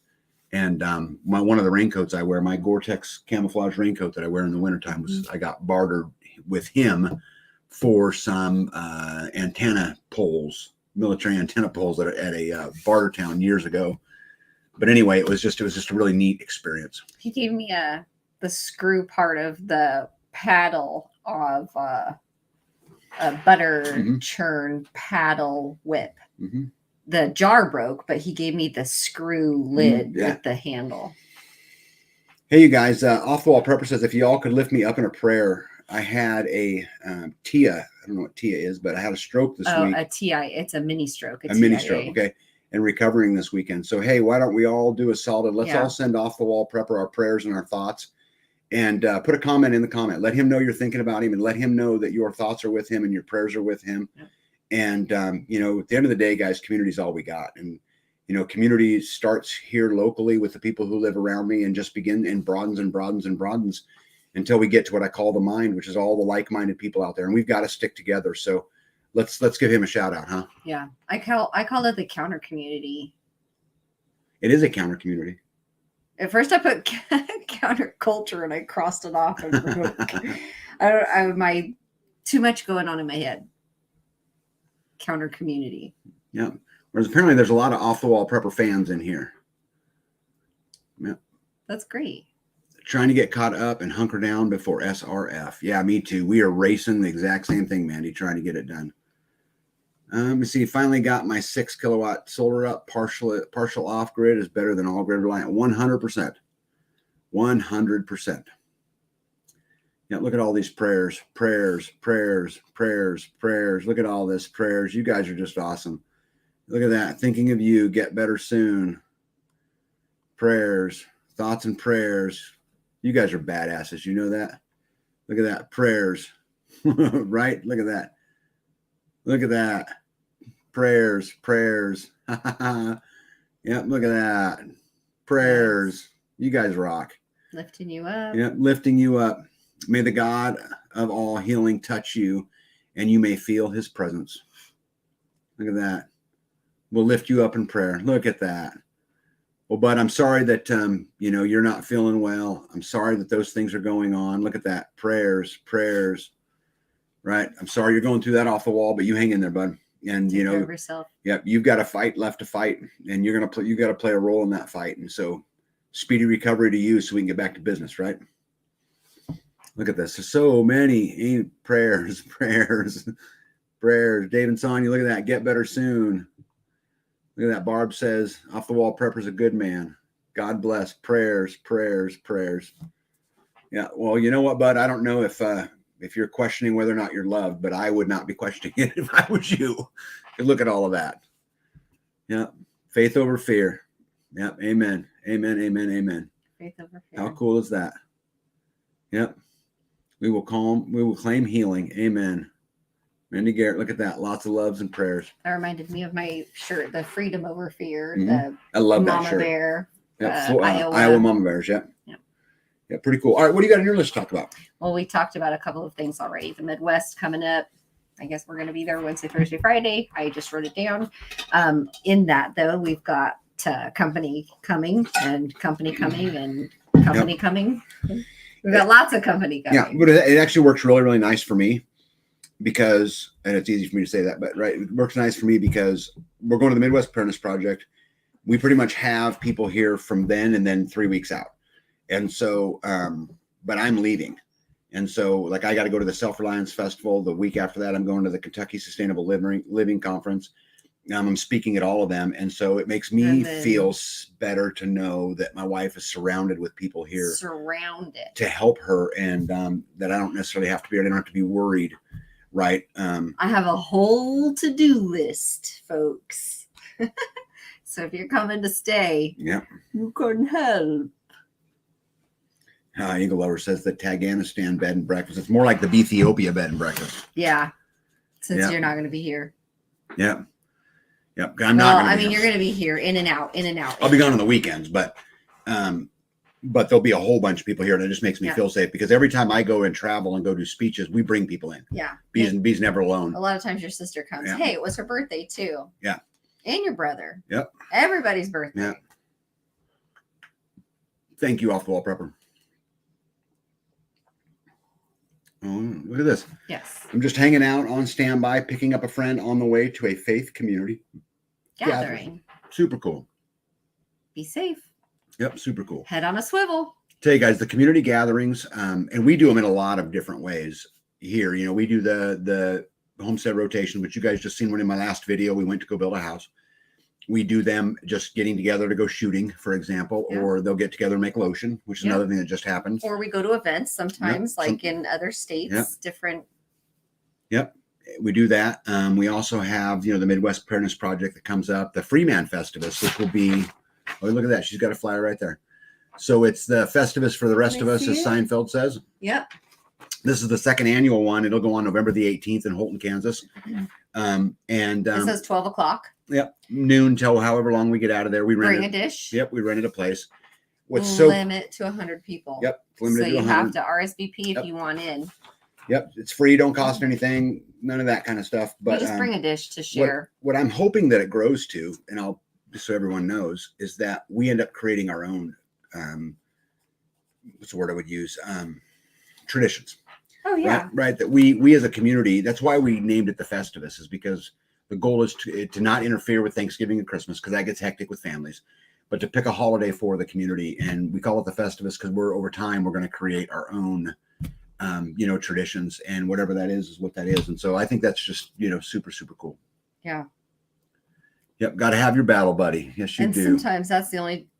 And one of the raincoats I wear, my Gore-Tex camouflage raincoat that I wear in the wintertime, I got bartered with him for some antenna poles, military antenna poles at a Bartertown years ago. But anyway, it was just a really neat experience. He gave me the screw part of the paddle of a butter churn paddle whip. Mm-hmm. The jar broke, but he gave me the screw lid with the handle. Hey, you guys, Off the Wall Prepper says, if you all could lift me up in a prayer. I had a TIA. I don't know what TIA is, but I had a stroke this week. Oh, a TIA. It's a mini stroke. A mini stroke, okay. And recovering this weekend. So, hey, why don't we all do a solid? Let's all send Off the Wall Prepper our prayers and our thoughts. And put a comment in the comment. Let him know you're thinking about him, and let him know that your thoughts are with him and your prayers are with him. Yeah. And, at the end of the day, guys, community is all we got. And, community starts here locally with the people who live around me and just begin and broadens and broadens and broadens until we get to what I call the mind, which is all the like-minded people out there. And we've got to stick together. So let's give him a shout out, huh? Yeah. I call it the counter community. It is a counter community. At first I put counter culture and I crossed it off. I too much going on in my head. Counter community. Yeah. Whereas apparently there's a lot of Off the Wall Prepper fans in here. Yeah. That's great. Trying to get caught up and hunker down before SRF. Yeah, me too. We are racing the exact same thing, Mandy, trying to get it done. Let me see. Finally got my 6 kilowatt solar up. Partial off grid is better than all grid reliant. 100%. 100%. Yeah, look at all these prayers. Look at all this prayers. You guys are just awesome. Look at that. Thinking of you. Get better soon. Prayers. Thoughts and prayers. You guys are badasses. You know that? Look at that. Prayers. Right? Look at that. Look at that. Prayers. Yep, look at that. Prayers. You guys rock. Lifting you up. Yep, lifting you up. May the God of all healing touch you, and you may feel his presence. Look at that. We'll lift you up in prayer. Look at that. Well, but I'm sorry that, you're not feeling well. I'm sorry that those things are going on. Look at that. Prayers, right? I'm sorry you're going through that off the wall, but you hang in there, bud. And, Take care of yourself. Yep, you've got a fight left to fight, and you got to play a role in that fight. And so speedy recovery to you so we can get back to business, right? Look at this. So many prayers. Dave and Sonia, look at that. Get better soon. Look at that. Barb says, Off the Wall Prepper's a good man. God bless. Prayers. Yeah. Well, you know what, bud? I don't know if you're questioning whether or not you're loved, but I would not be questioning it if I was you. Look at all of that. Yeah. Faith over fear. Yep. Amen. Faith over fear. How cool is that? Yep. We will claim healing. Amen. Mandy Garrett, look at that. Lots of loves and prayers. That reminded me of my shirt, the Freedom Over Fear. I love that Mama shirt. Bear. Yep. Iowa Mama Bears. Yep. Yeah, pretty cool. All right, what do you got on your list to talk about? Well, we talked about a couple of things already. The Midwest coming up. I guess we're going to be there Wednesday, Thursday, Friday. I just wrote it down. In that, though, we've got company coming and company coming and company coming. We've got lots of company coming. Yeah, but it actually works really, really nice for me because, and it's easy for me to say that, but right, it works nice for me because we're going to the Midwest Preparedness Project. We pretty much have people here from then and then 3 weeks out. And so, but I'm leaving. And so, like, I got to go to the Self-Reliance Festival. The week after that, I'm going to the Kentucky Sustainable Living Conference. I'm speaking at all of them. And so it makes me feel better to know that my wife is surrounded with people here. Surrounded. To help her, and that I don't necessarily have to be, I don't have to be worried, right? I have a whole to-do list, folks. So if you're coming to stay, you can help. Eagle Lover says the Taganistan bed and breakfast. It's more like the Ethiopia bed and breakfast. Yeah. Since you're not going to be here. Yeah. Yep. I'm not. I mean, you're going to be here in and out. I'll be gone on the weekends, but there'll be a whole bunch of people here, and it just makes me feel safe because every time I go and travel and go do speeches, we bring people in. Yeah. Bee's never alone. A lot of times your sister comes. Yeah. Hey, it was her birthday too. Yeah. And your brother. Yep. Everybody's birthday. Yeah. Thank you, Off the Wall Prepper. Oh, look at this. Yes. I'm just hanging out on standby, picking up a friend on the way to a faith community gathering. Super cool. Be safe. Yep, super cool. Head on a swivel. Tell you guys, the community gatherings, and we do them in a lot of different ways here. You know, we do the homestead rotation, which you guys just seen one in my last video. We went to go build a house. We do them just getting together to go shooting, for example, or they'll get together and make lotion, which is another thing that just happened. Or we go to events sometimes, in other states, different. Yep. We do that. We also have, the Midwest Preparedness Project that comes up, the Freeman Festivus, which will be, oh, look at that. She's got a flyer right there. So it's the Festivus for the rest of us, as Seinfeld says. Yep. This is the second annual one. It'll go on November the 18th in Holton, Kansas. It says 12 o'clock. Yep. Noon till however long we get out of there. We bring a dish. Yep. We rented a place. Limit to 100 people. Yep. So you have to RSVP if you want in. Yep. It's free. Don't cost anything. None of that kind of stuff. But you just bring a dish to share. What I'm hoping that it grows to, and I'll just so everyone knows, is that we end up creating our own, what's the word I would use? Traditions. Oh yeah. Right. That we as a community, that's why we named it the Festivus, is because the goal is to not interfere with Thanksgiving and Christmas, because that gets hectic with families, but to pick a holiday for the community. And we call it the Festivus because over time, we're going to create our own, traditions, and whatever that is what that is. And so I think that's just, super, super cool. Yeah. Yep. Got to have your battle buddy. Yes, you do. And sometimes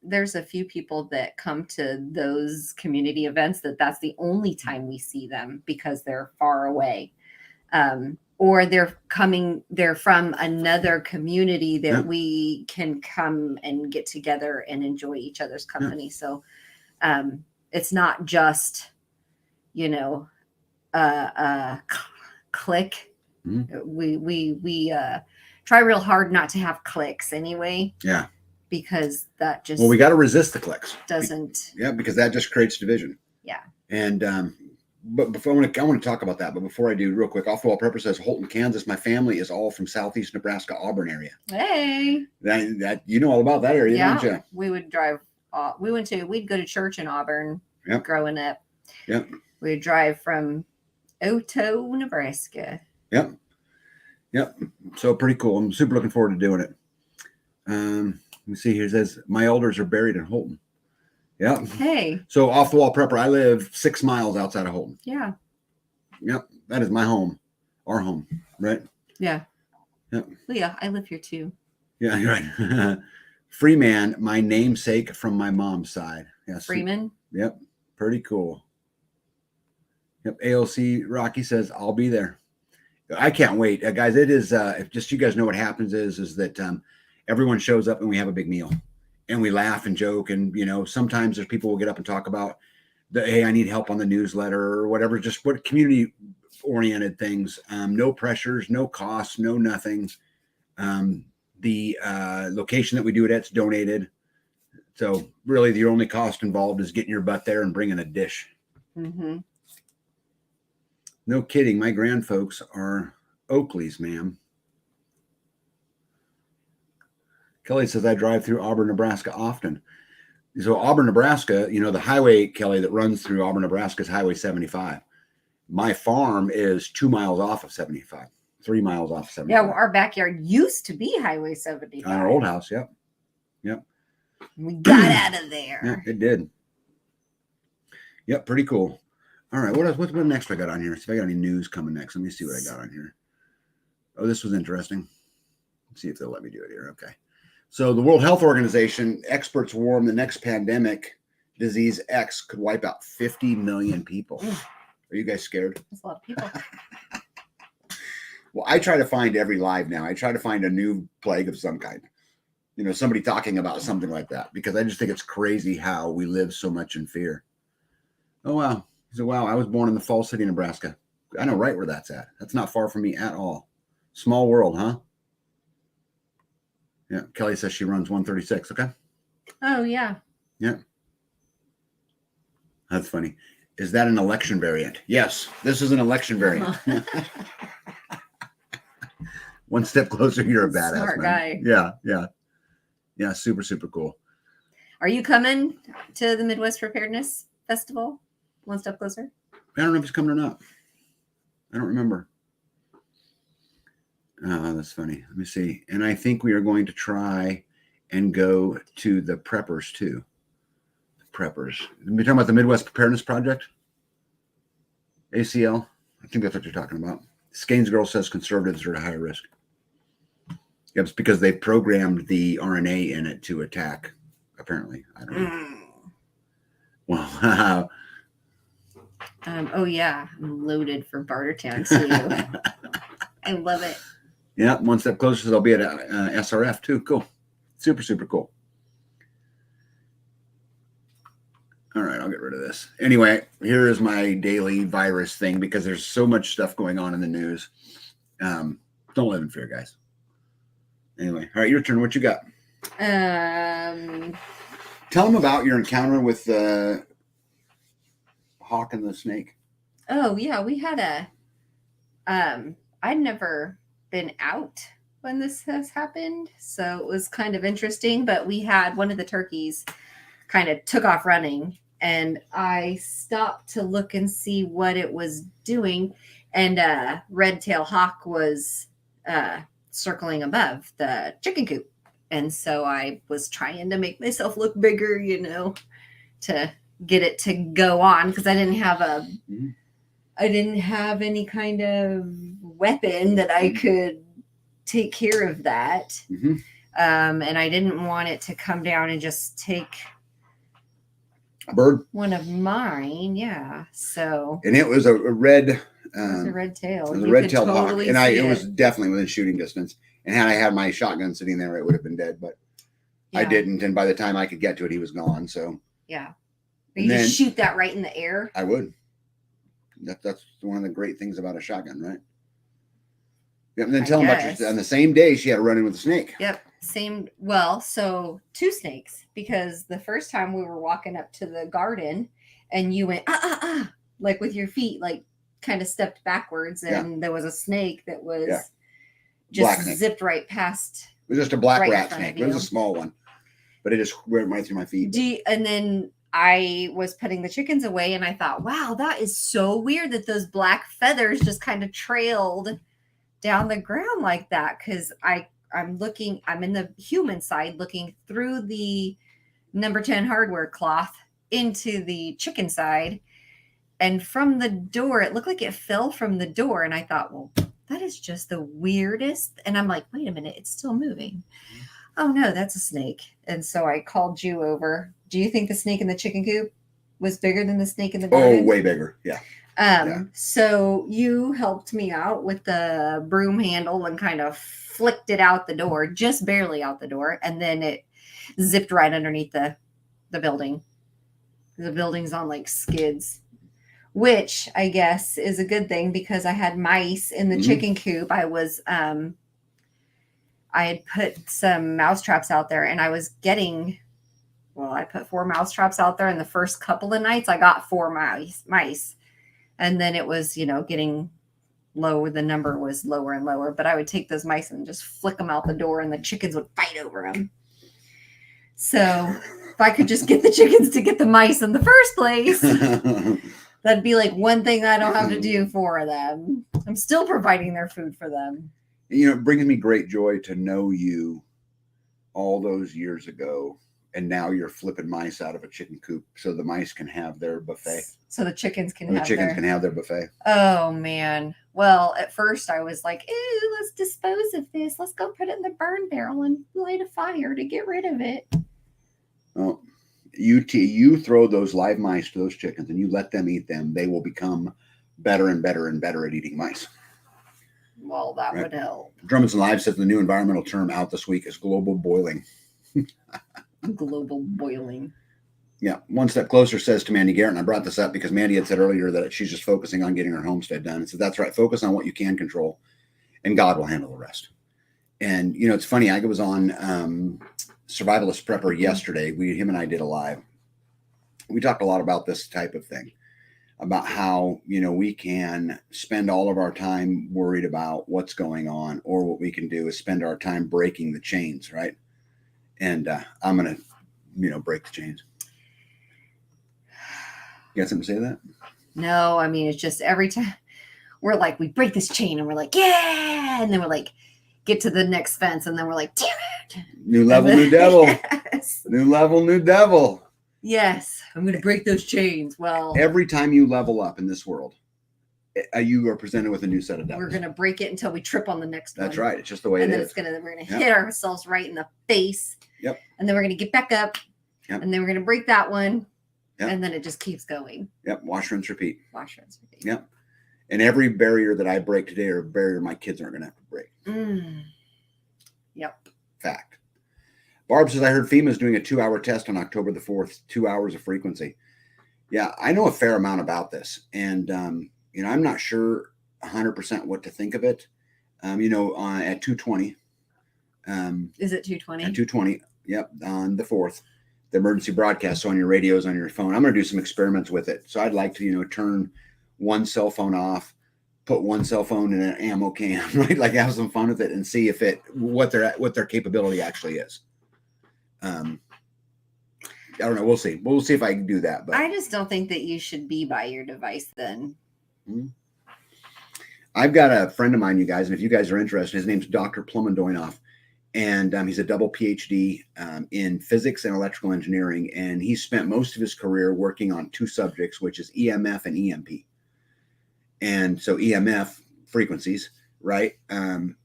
there's a few people that come to those community events that's the only time we see them because they're far away. Or they're from another community that we can come and get together and enjoy each other's company. Yeah. So it's not just, click. Mm-hmm. We try real hard not to have clicks anyway. Yeah. Because that just... Well, we got to resist the clicks. Doesn't... Yeah, because that just creates division. Yeah. And... But before I want to talk about that, but before I do, real quick, Off the Wall Prepper says Holton, Kansas. My family is all from Southeast Nebraska, Auburn area. Hey, that you know all about that area, don't you? We would drive. We'd go to church in Auburn. Yep. Growing up. Yep. We'd drive from Oto, Nebraska. Yep. So pretty cool. I'm super looking forward to doing it. Let me see here. It says my elders are buried in Holton. Yeah. Hey. So Off the Wall Prepper, I live 6 miles outside of Holton. Yeah. Yep. That is my home. Our home. Right? Yeah. Yep. Well, yeah, I live here too. Yeah, you're right. Freeman, my namesake from my mom's side. Yes. Freeman? Yep. Pretty cool. Yep. AOC Rocky says, I'll be there. I can't wait. Guys, it is, if just you guys know what happens is that everyone shows up and we have a big meal. And we laugh and joke, and sometimes there's people will get up and talk about hey, I need help on the newsletter or whatever, just what community oriented things. No pressures, no costs, no nothing. The location that we do it at's donated. So really the only cost involved is getting your butt there and bringing a dish. Mm-hmm. No kidding. My grandfolks are Oakleys, ma'am. Kelly says, I drive through Auburn, Nebraska often. So Auburn, Nebraska, the highway, Kelly, that runs through Auburn, Nebraska is Highway 75. My farm is 2 miles off of 75, 3 miles off of 75. Yeah, well, our backyard used to be Highway 75. On our old house, yep. We got out of there. Yeah, it did. Yep, pretty cool. All right, what else? What next I got on here? See if I got any news coming next. Let me see what I got on here. Oh, this was interesting. Let's see if they'll let me do it here. Okay. So the World Health Organization experts warn the next pandemic, disease X, could wipe out 50 million people. Are you guys scared? That's a lot of people. Well, I try to find every live now. I try to find a new plague of some kind. Somebody talking about something like that, because I just think it's crazy how we live so much in fear. Oh, wow. He said, wow, I was born in the Falls City, Nebraska. I know right where that's at. That's not far from me at all. Small world, huh? Yeah. Kelly says she runs 136. Okay. Oh, yeah. Yeah. That's funny. Is that an election variant? Yes, this is an election variant. One step closer, you're a badass, Smart man. guy. Yeah. Super, super cool. Are you coming to the Midwest Preparedness Festival? One step closer? I don't know if he's coming or not. I don't remember. Oh, that's funny. Let me see. And I think we are going to try and go to the preppers too. The preppers. Are we talking about the Midwest Preparedness Project? ACL? I think that's what you're talking about. Skane's girl says conservatives are at a higher risk. Yep, it's because they programmed the RNA in it to attack, apparently. I don't know. Well, oh, yeah. I'm loaded for Bartertown, too. I love it. Yeah, one step closer, so they'll be at SRF, too. Cool. Super, super cool. All right, I'll get rid of this. Anyway, here is my daily virus thing, because there's so much stuff going on in the news. Don't live in fear, guys. Anyway, all right, your turn. What you got? Tell them about your encounter with the hawk and the snake. Oh, yeah, we had I'd never been out when this has happened, so it was kind of interesting, but we had one of the turkeys kind of took off running, and I stopped to look and see what it was doing, and red-tailed hawk was circling above the chicken coop, and so I was trying to make myself look bigger, to get it to go on, because I didn't have any kind of weapon that I could take care of that. Mm-hmm. And I didn't want it to come down and just take a bird, one of mine. Yeah. So, and it was a red. It was a red tail. It was a red-tailed hawk, and it was definitely within shooting distance. And had I had my shotgun sitting there, it would have been dead. But I didn't, and by the time I could get to it, he was gone. So yeah, but you just shoot that right in the air. I would. That's one of the great things about a shotgun, right? Yep. And then tell them about on the same day she had to run in with a snake. Yep. Same. Well, so 2 snakes, because the first time we were walking up to the garden and you went, like with your feet, like kind of stepped backwards, and there was a snake that was just zipped right past. It was just a black rat snake. It was a small one, but it just went right through my feet. And then I was putting the chickens away, and I thought, wow, that is so weird that those black feathers just kind of trailed down the ground like that. Because I'm in the human side looking through the number 10 hardware cloth into the chicken side. And from the door, it looked like it fell from the door. And I thought, well, that is just the weirdest. And I'm like, wait a minute, it's still moving. Oh no, that's a snake. And so I called you over. Do you think the snake in the chicken coop was bigger than the snake in the garden? Oh, way bigger. Yeah. So you helped me out with the broom handle and kind of flicked it out the door, just barely out the door. And then it zipped right underneath the building. The building's on like skids, which I guess is a good thing, because I had mice in the chicken coop. I had put some mouse traps out there, and I was getting Well, I put 4 mouse traps out there, and the first couple of nights I got 4 mice. And then it was, getting low. The number was lower and lower, but I would take those mice and just flick them out the door, and the chickens would fight over them. So if I could just get the chickens to get the mice in the first place, that'd be like one thing I don't have to do for them. I'm still providing their food for them. It brings me great joy to know you all those years ago, and now you're flipping mice out of a chicken coop so the mice can have their buffet. So the chickens can have their buffet. Oh man. Well, at first I was like, "Ooh, let's dispose of this. Let's go put it in the burn barrel and light a fire to get rid of it." Well, you throw those live mice to those chickens and you let them eat them, they will become better and better and better at eating mice. Well, that would help. Drummond's Live says the new environmental term out this week is global boiling. Global boiling. Yeah. One Step Closer says to Mandy Garrett, and I brought this up because Mandy had said earlier that she's just focusing on getting her homestead done. And so that's right. Focus on what you can control, and God will handle the rest. And, it's funny. I was on Survivalist Prepper yesterday. Him and I did a live. We talked a lot about this type of thing, about how, we can spend all of our time worried about what's going on, or what we can do is spend our time breaking the chains, right? And I'm going to, break the chains. You got something to say to that? No, I mean, it's just every time we're like, we break this chain and we're like, yeah. And then we're like, get to the next fence. And then we're like, damn it. New level, new devil. Yes. New level, new devil. Yes. I'm going to break those chains. Well, every time you level up in this world, you are presented with a new set of devils. We're going to break it until we trip on the next one. That's right. It's just the way it is. And then we're going to hit ourselves right in the face. Yep. And then we're going to get back up. Yep. And then we're going to break that one. Yep. And then it just keeps going. Yep. Wash, rinse, repeat. Wash, rinse, repeat. Yep. And every barrier that I break today or a barrier my kids aren't going to have to break. Yep. Fact. Barb says, I heard FEMA is doing a 2-hour test on October the 4th, 2 hours of frequency. Yeah, I know a fair amount about this. And, I'm not sure 100% what to think of it. At 2:20. Is it 2:20? At 2:20. Yep. On the 4th. The emergency broadcast on your radios, on your phone. I'm going to do some experiments with it. So I'd like to, turn one cell phone off, put one cell phone in an ammo can, right? Like have some fun with it and see if what their capability actually is. I don't know. We'll see. We'll see if I can do that. But I just don't think that you should be by your device then. I've got a friend of mine, you guys, and if you guys are interested, his name's Dr. Plumendoinoff. And he's a double PhD in physics and electrical engineering. And he spent most of his career working on 2 subjects, which is EMF and EMP. And so EMF frequencies, right?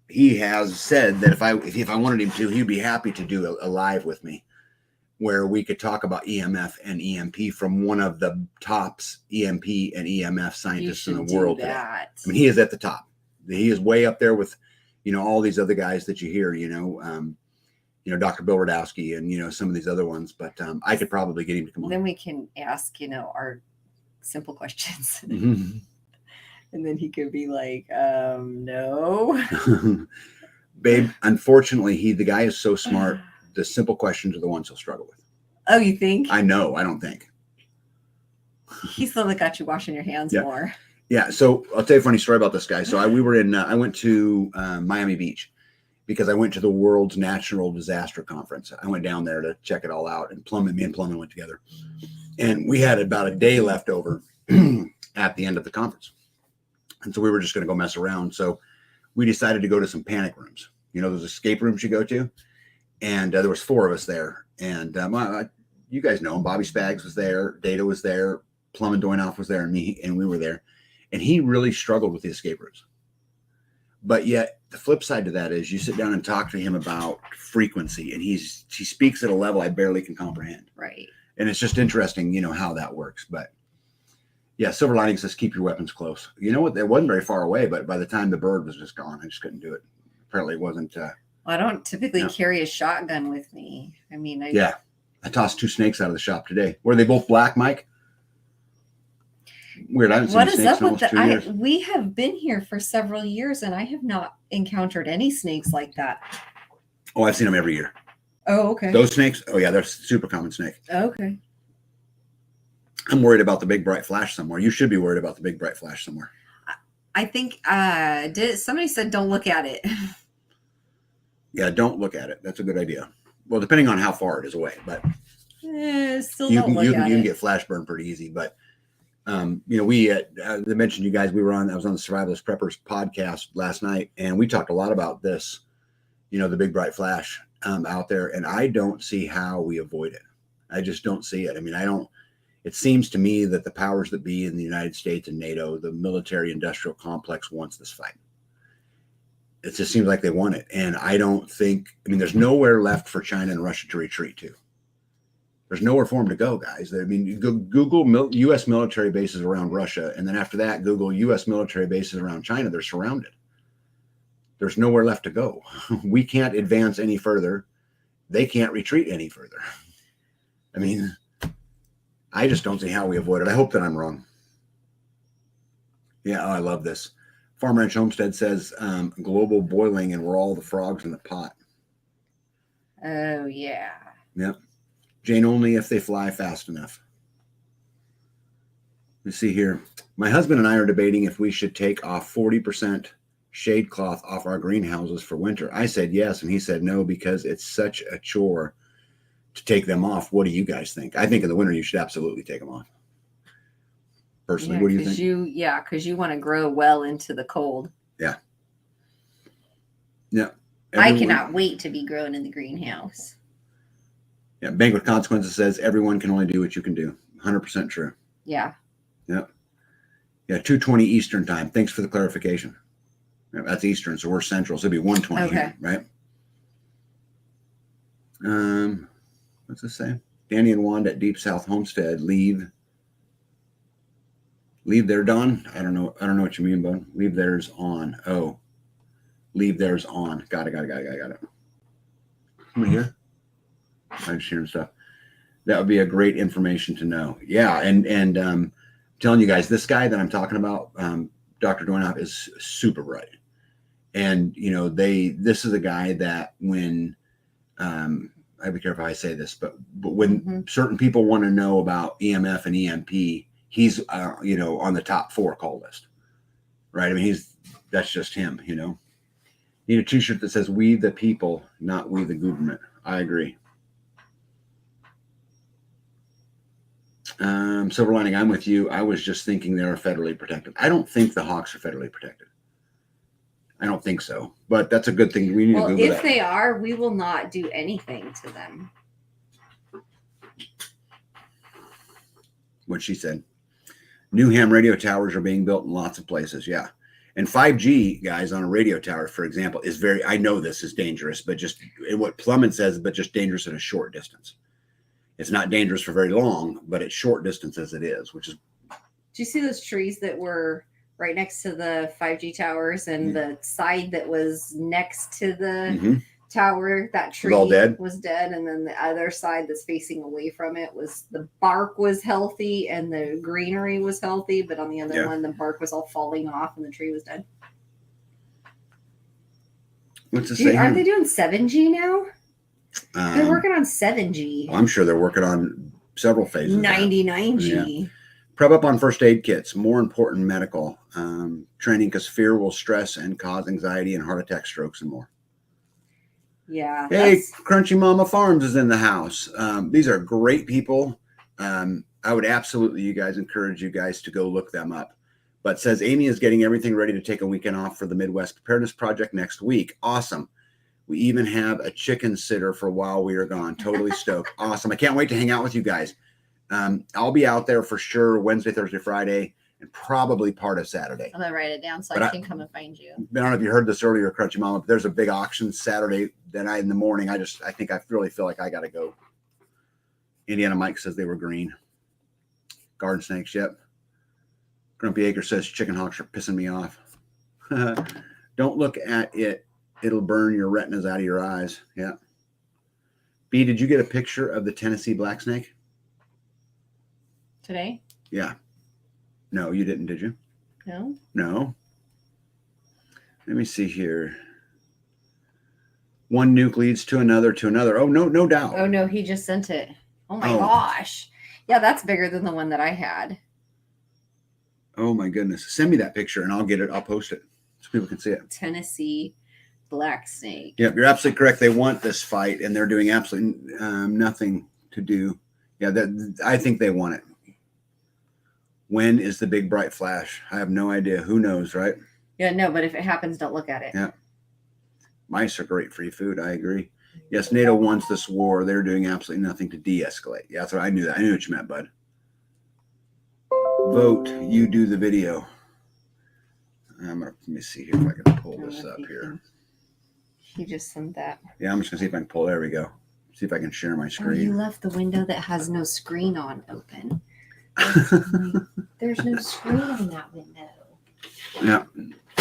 He has said that if I wanted him to, he'd be happy to do a live with me where we could talk about EMF and EMP from one of the tops EMP and EMF scientists in the world today. I mean, he is at the top. He is way up there with all these other guys that you hear, Dr. Bill Radowski and, some of these other ones, but I could probably get him to come on. Then we can ask, our simple questions. Mm-hmm. And then he could be like, no. Babe, unfortunately, the guy is so smart. The simple questions are the ones he'll struggle with. Oh, you think? I know. I don't think. He's the one that got you washing your hands more. Yeah, so I'll tell you a funny story about this guy. So I went to Miami Beach because I went to the World's Natural Disaster Conference. I went down there to check it all out, and me and Plumman went together. And we had about a day left over at the end of the conference. And so we were just going to go mess around. So we decided to go to some panic rooms. Those escape rooms you go to. And there was 4 of us there. And you guys know him. Bobby Spags was there. Data was there. Plumendoinoff was there, and me, and we were there. And he really struggled with the escape rooms. But yet the flip side to that is you sit down and talk to him about frequency, and he speaks at a level I barely can comprehend. Right. And it's just interesting, how that works. But yeah, Silver Lining says keep your weapons close. You know what? It wasn't very far away, but by the time the bird was just gone, I just couldn't do it. Apparently it wasn't. I don't typically carry a shotgun with me. I mean, I tossed 2 snakes out of the shop today. Were they both black, Mike? Weird. I haven't seen snakes in almost 2 years. We have been here for several years, and I have not encountered any snakes like that. Oh, I've seen them every year. Oh, okay. Those snakes, oh yeah, they're super common snake. Okay. I'm worried about the big bright flash somewhere. You should be worried about the big bright flash somewhere. I think somebody said don't look at it. Yeah, don't look at it. That's a good idea. Well, depending on how far it is away, but Still you don't can look you at can it. get flash burn pretty easy. But we I mentioned you guys. I was on the Survivalist Preppers podcast last night, and we talked a lot about this. The big bright flash out there, and I don't see how we avoid it. I just don't see it. I mean, I don't. It seems to me that the powers that be in the United States and NATO, the military-industrial complex, wants this fight. It just seems like they want it. And I don't think, there's nowhere left for China and Russia to retreat to. There's nowhere for them to go, guys. I mean, you go Google U.S. military bases around Russia, and then after that, Google U.S. military bases around China. They're surrounded. There's nowhere left to go. We can't advance any further. They can't retreat any further. I mean, I just don't see how we avoid it. I hope that I'm wrong. Yeah, I love this. Farm Ranch Homestead says global boiling, and we're all the frogs in the pot. Oh, yeah. Yep. Jane, only if they fly fast enough. Let's see here. My husband and I are debating if we should take off 40% shade cloth off our greenhouses for winter. I said yes, and he said no because it's such a chore to take them off. What do you guys think? I think in the winter you should absolutely take them off. Personally, what do you think? Because you want to grow well into the cold. Yeah. Yeah. I cannot wait to be growing in the greenhouse. Yeah. Bank with Consequences says everyone can only do what you can do. 100% true. Yeah. Yeah. Yeah. 2:20 Eastern time. Thanks for the clarification. Yeah, that's Eastern, so we're Central. So it'd be 1:20 here, right? What's this say? Danny and Wanda at Deep South Homestead leave their Dawn. I don't know what you mean, bud. Leave theirs on. Oh, leave theirs on. Got it. Come here. I'm just hearing stuff. That would be a great information to know. Yeah, and telling you guys, this guy that I'm talking about, Dr. Doinop, is super bright. And this is a guy that when I be careful how I say this, but when certain people want to know about EMF and EMP, he's on the top 4 call list, right? I mean, that's just him. Need a t-shirt that says "We the people, not we the government." I agree. Silver Lining, I'm with you. I was just thinking they're federally protected. I don't think the hawks are federally protected. I don't think so, but that's a good thing. We need to Google that. If they are, we will not do anything to them. What she said. New ham radio towers are being built in lots of places. Yeah. And 5G, guys, on a radio tower, for example, is I know this is dangerous, but just what Plummet says, but just dangerous at a short distance. It's not dangerous for very long, but at short distance as it is, which is. Do you see those trees that were right next to the 5G towers and the side that was next to the tower, that tree was dead. And then the other side that's facing away from it the bark was healthy and the greenery was healthy. But on the other one, the bark was all falling off and the tree was dead. What's it say? Aren't they doing 7G now? They're working on 7G. I'm sure they're working on several phases. 99G. Yeah. Prep up on first aid kits. More important medical training, because fear will stress and cause anxiety and heart attack, strokes, and more. Yeah. Hey, Crunchy Mama Farms is in the house. These are great people. I would absolutely, encourage you guys to go look them up. But says Amy is getting everything ready to take a weekend off for the Midwest Preparedness Project next week. Awesome. We even have a chicken sitter for while we are gone. Totally stoked. Awesome. I can't wait to hang out with you guys. I'll be out there for sure Wednesday, Thursday, Friday, and probably part of Saturday. I'm going to write it down so I can come and find you. I don't know if you heard this earlier, Crunchy Mama, but there's a big auction Saturday night in the morning. I really feel like I got to go. Indiana Mike says they were green. Garden snakes, yep. Grumpy Acre says chicken hawks are pissing me off. Don't look at it. It'll burn your retinas out of your eyes. Yeah. B, did you get a picture of the Tennessee black snake? Today? Yeah. No, you didn't, did you? No. No. Let me see here. One nuke leads to another. Oh, no doubt. Oh no, he just sent it. Oh my Oh. gosh. Yeah, that's bigger than the one that I had. Oh my goodness. Send me that picture and I'll get it. I'll post it so people can see it. Tennessee black snake. Yep, you're absolutely correct. They want this fight and they're doing absolutely nothing to do. Yeah, I think they want it. When is the big bright flash? I have no idea. Who knows, right? Yeah, no, but if it happens, don't look at it. Yeah. Mice are great free food. I agree. Yes, NATO wants this war. They're doing absolutely nothing to de-escalate. Yeah, that's what I knew. That I knew what you meant, bud. Vote. You do the video. Let me see here if I can pull this up here. He just sent that. Yeah, I'm just gonna see if I can pull. There we go. See if I can share my Oh, screen. you left the window that has no screen on open. There's no screen on that window. Yeah.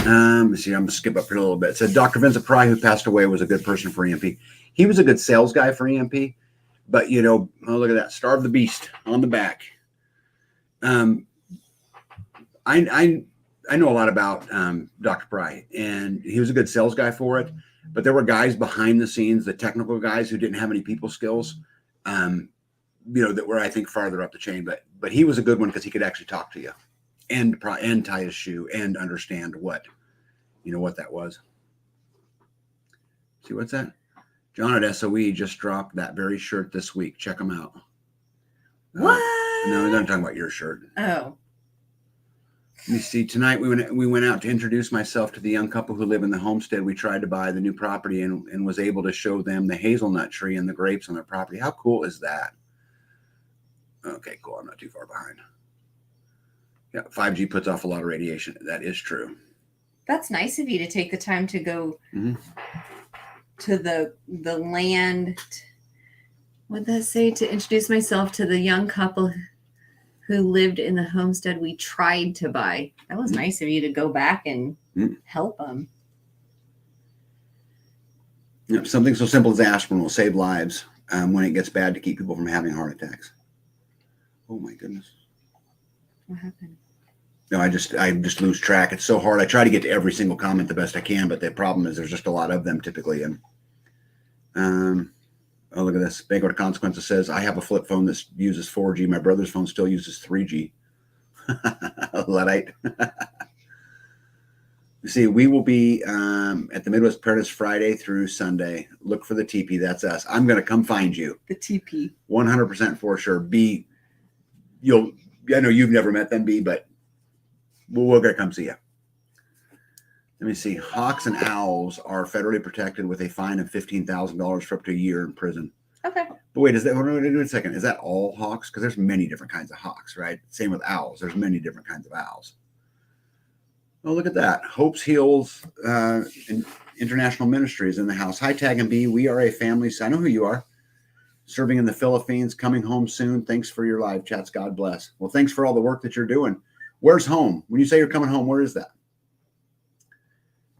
Let's see, I'm gonna skip up here a little bit. It said Dr. Vincent Pry, who passed away, was a good person for EMP. He was a good sales guy for EMP, but oh, look at that, Star of the Beast on the back. I know a lot about Dr. Pry, and he was a good sales guy for it. But there were guys behind the scenes, the technical guys who didn't have any people skills, that were, I think, farther up the chain. But he was a good one because he could actually talk to you and tie his shoe and understand what that was. See, what's that? John at SOE just dropped that very shirt this week. Check them out. What? No, I'm not talking about your shirt. Oh. Let me see. Tonight we went out to introduce myself to the young couple who live in the homestead. We tried to buy the new property and was able to show them the hazelnut tree and the grapes on their property. How cool is that? Okay, cool. I'm not too far behind. Yeah, 5G puts off a lot of radiation. That is true. That's nice of you to take the time to go to the land. What did that say? To introduce myself to the young couple who lived in the homestead we tried to buy. That was nice of you to go back and help them. Yeah, something so simple as aspirin will save lives when it gets bad, to keep people from having heart attacks. Oh my goodness. What happened? No, I just lose track. It's so hard. I try to get to every single comment the best I can, but the problem is there's just a lot of them typically. And oh, look at this. Banquet of Consequences says, I have a flip phone that uses 4G. My brother's phone still uses 3G. Luddite. You see, we will be at the Midwest Preparedness Friday through Sunday. Look for the TP. That's us. I'm going to come find you. The TP. 100% for sure. B, I know you've never met them, B, but we're going to come see you. Let me see. Hawks and owls are federally protected with a fine of $15,000 for up to a year in prison. Okay. But wait, wait a second. Is that all hawks? Because there's many different kinds of hawks, right? Same with owls. There's many different kinds of owls. Oh, look at that. Hope's Heels International Ministries in the house. Hi, Tag and B. We are a family. I know who you are. Serving in the Philippines, coming home soon. Thanks for your live chats. God bless. Well, thanks for all the work that you're doing. Where's home? When you say you're coming home, where is that?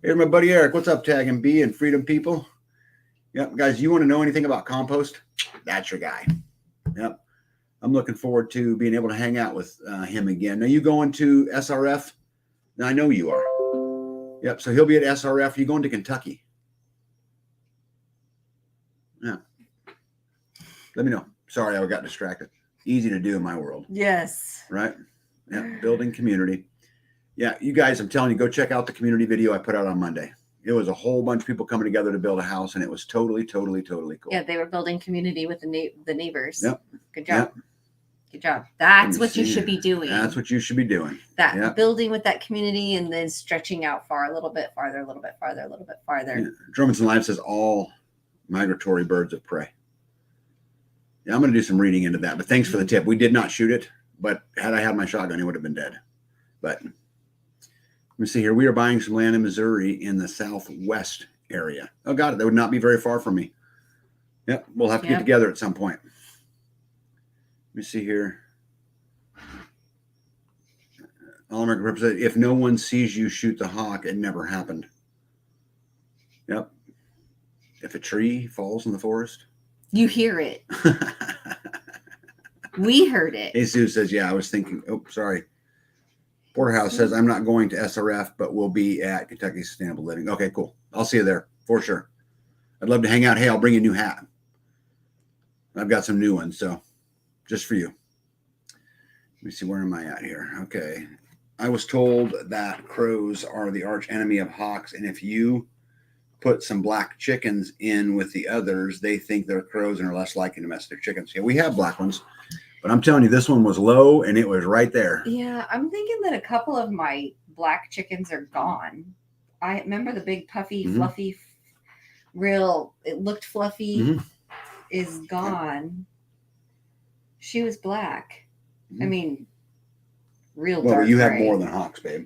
Here's my buddy Eric. What's up, Tag and B and Freedom People? Yep, guys, you want to know anything about compost? That's your guy. Yep. I'm looking forward to being able to hang out with him again. Now, you going to SRF? I know you are. Yep, so he'll be at SRF. You going to Kentucky? Yeah. Let me know. Sorry, I got distracted. Easy to do in my world. Yes. Right? Yeah, building community. Yeah, you guys, I'm telling you, go check out the community video I put out on Monday. It was a whole bunch of people coming together to build a house, and it was totally cool. Yeah, they were building community with the neighbors. Yep. Good job. Yep. Good job. That's what you should be doing. That's what you should be doing. That building with that community and then stretching out far, a little bit farther, a little bit farther, a little bit farther. Yeah. Drummondson Live says all migratory birds of prey. Yeah, I'm going to do some reading into that, but thanks for the tip. We did not shoot it, but had I had my shotgun, it would have been dead. But let me see here. We are buying some land in Missouri in the southwest area. Oh, got it. That would not be very far from me. Yep. We'll have to get together at some point. Let me see here. All American representative, if no one sees you shoot the hawk, it never happened. Yep. If a tree falls in the forest, you hear it. We heard it. Jesus says, yeah, I was thinking, oh, sorry. Porterhouse says, I'm not going to SRF, but we'll be at Kentucky Sustainable Living. Okay, cool. I'll see you there for sure. I'd love to hang out. Hey, I'll bring you a new hat. I've got some new ones, so just for you. Let me see, where am I at here? Okay. I was told that crows are the arch enemy of hawks, and if you put some black chickens in with the others, they think they're crows and are less likely to mess with their chickens. Yeah, we have black ones, but I'm telling you, this one was low and it was right there. Yeah, I'm thinking that a couple of my black chickens are gone. I remember the big puffy, fluffy, it looked fluffy, is gone. She was black. I mean, real dark. Well, you have more than hawks, babe.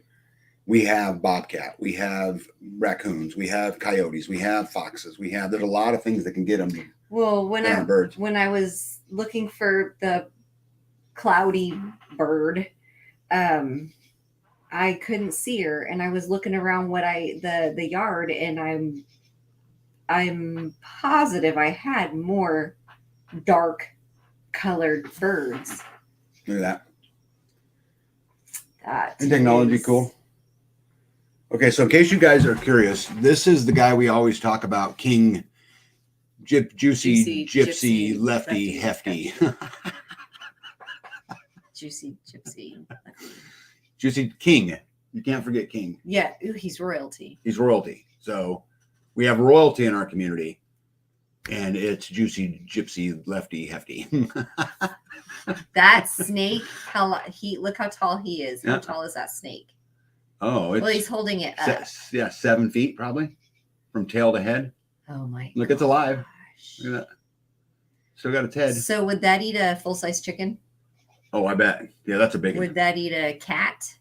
We have bobcat, we have raccoons, we have coyotes, we have foxes, there's a lot of things that can get them. Well, when I was looking for the cloudy bird, I couldn't see her, and I was looking around the yard, and I'm positive I had more dark colored birds. Look at that. Isn't technology cool? Okay, so in case you guys are curious, this is the guy we always talk about, King Juicy Gypsy Lefty Hefty. Juicy Gypsy. Juicy King. You can't forget King. Yeah, he's royalty. He's royalty. So we have royalty in our community, and it's Juicy Gypsy Lefty Hefty. That snake, look how tall he is. How tall is that snake? Oh, well, he's holding it up. 7 feet probably from tail to head. Oh my! Look, it's alive. Look at that. Still got its head. So would that eat a full-size chicken? Oh, I bet. Yeah, that's a big one. Would that eat a cat?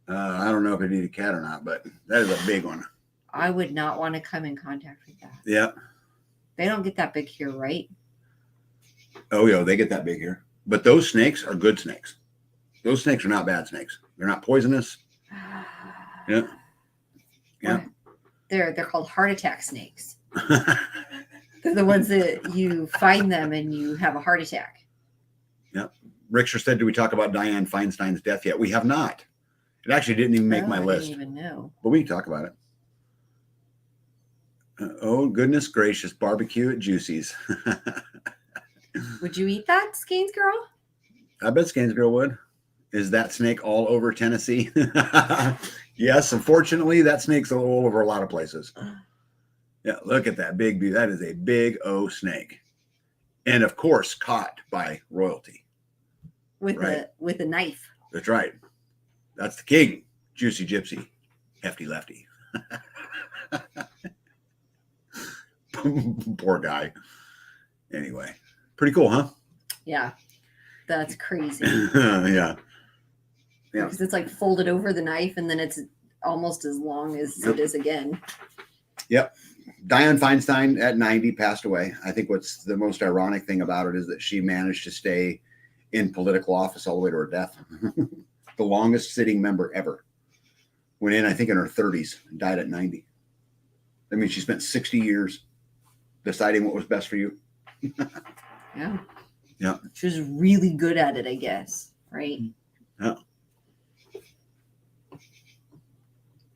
I don't know if it'd eat a cat or not, but that is a big one. I would not want to come in contact with that. Yeah. They don't get that big here, right? Oh, yeah, they get that big here. But those snakes are good snakes. Those snakes are not bad snakes. They're not poisonous. Yeah. Yeah. They're called heart attack snakes. They're the ones that you find them and you have a heart attack. Yeah. Richter said, do we talk about Dianne Feinstein's death yet? We have not. It actually didn't even make my list. I didn't even know. But we can talk about it. Oh, goodness gracious. Barbecue at Juicy's. Would you eat that, Skane's girl? I bet Skane's girl would. Is that snake all over Tennessee? Yes, unfortunately, that snake's all over a lot of places. Yeah, look at that big beauty. That is a big O snake. And of course, caught by royalty. With a knife. That's right. That's the king, Juicy Gypsy, Hefty Lefty. Poor guy. Anyway, pretty cool, huh? Yeah, that's crazy. Yeah. Because it's like folded over the knife, and then it's almost as long as it is again. Yep. Dianne Feinstein at 90 passed away. I think what's the most ironic thing about it is that she managed to stay in political office all the way to her death. The longest sitting member ever. Went in, I think, in her 30s and died at 90. I mean, she spent 60 years deciding what was best for you. Yeah. Yeah. She was really good at it, I guess. Right? Yeah.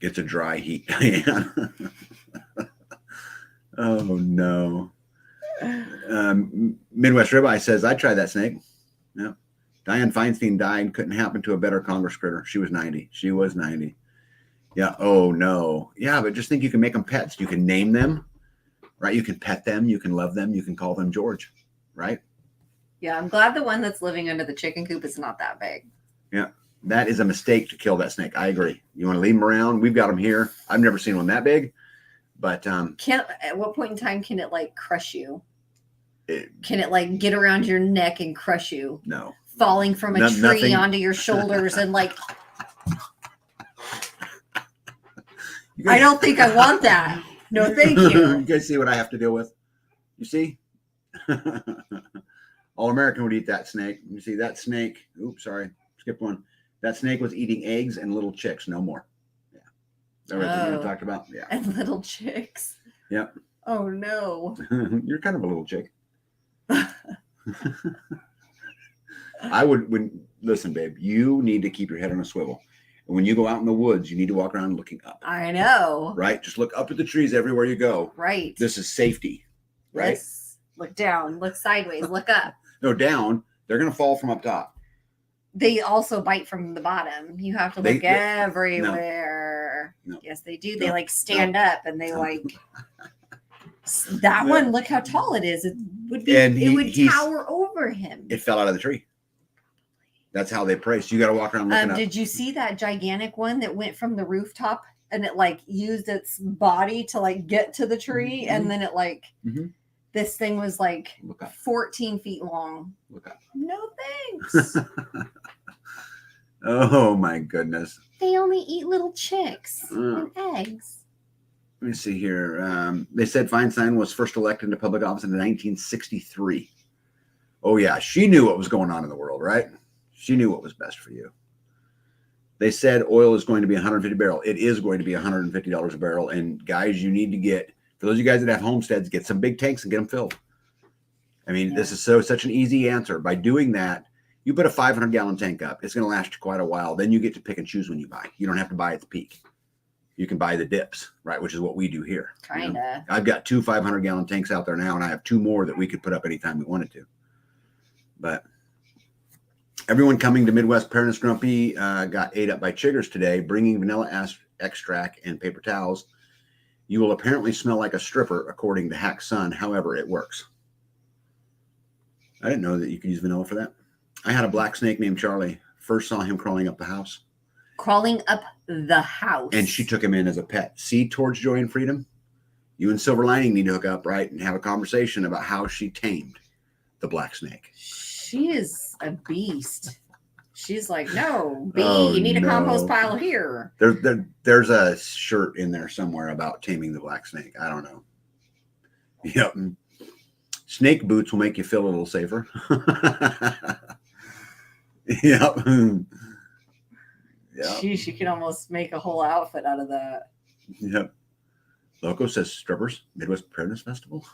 It's a dry heat, Diane. Oh, no. Midwest Ribeye says, I tried that snake. Yeah. Dianne Feinstein died. Couldn't happen to a better Congress critter. She was 90. She was 90. Yeah. Oh, no. Yeah, but just think you can make them pets. You can name them, right? You can pet them. You can love them. You can call them George, right? Yeah, I'm glad the one that's living under the chicken coop is not that big. Yeah. That is a mistake to kill that snake. I agree. You want to leave them around? We've got them here. I've never seen one that big, but at what point in time can it like crush you? Can it like get around your neck and crush you? No. Falling from a tree onto your shoulders and like. I don't think I want that. No, thank you. You guys see what I have to deal with? You see? All American would eat that snake. You see that snake? Oops, sorry. Skip one. That snake was eating eggs and little chicks, no more. Yeah. Everything we talked about. Yeah. And little chicks. Yep. Oh no. You're kind of a little chick. I would listen, babe, you need to keep your head on a swivel. When you go out in the woods, you need to walk around looking up. I know. Right? Just look up at the trees everywhere you go. Right. This is safety. Right? Yes. Look down, look sideways, look up. No, down. They're going to fall from up top. They also bite from the bottom. You have to look everywhere. No. Yes, they do. They like stand up and they like that one. Look how tall it is. It would be. And it would tower over him. It fell out of the tree. That's how they prey. So you got to walk around looking up. Did you see that gigantic one that went from the rooftop and it like used its body to like get to the tree, and then it like this thing was like 14 feet long. Look up. No thanks. Oh my goodness. They only eat little chicks and eggs. Let me see here. They said Feinstein was first elected into public office in 1963. Oh yeah, she knew what was going on in the world, right? She knew what was best for you. They said oil is going to be $150 a barrel. It is going to be $150 a barrel. And guys, you need to get, for those of you guys that have homesteads, get some big tanks and get them filled. I mean, this is such an easy answer. By doing that, you put a 500-gallon tank up. It's going to last you quite a while. Then you get to pick and choose when you buy. You don't have to buy at the peak. You can buy the dips, right? Which is what we do here. Kind of. You know? I've got 2 500-gallon tanks out there now, and I have 2 more that we could put up anytime we wanted to. But everyone coming to Midwest Preparedness Grumpy got ate up by chiggers today, bringing vanilla extract and paper towels. You will apparently smell like a stripper, according to Hack Sun. However, it works. I didn't know that you could use vanilla for that. I had a black snake named Charlie. First saw him crawling up the house. Crawling up the house. And she took him in as a pet. See, towards joy and freedom, you and Silver Lining need to hook up, right? And have a conversation about how she tamed the black snake. She is a beast. She's like, no, B, you need a compost pile here. There's a shirt in there somewhere about taming the black snake. I don't know. Yep. Snake boots will make you feel a little safer. Yep. Geez, you can almost make a whole outfit out of that. Yep. Loco says strippers, Midwest Preparedness Festival.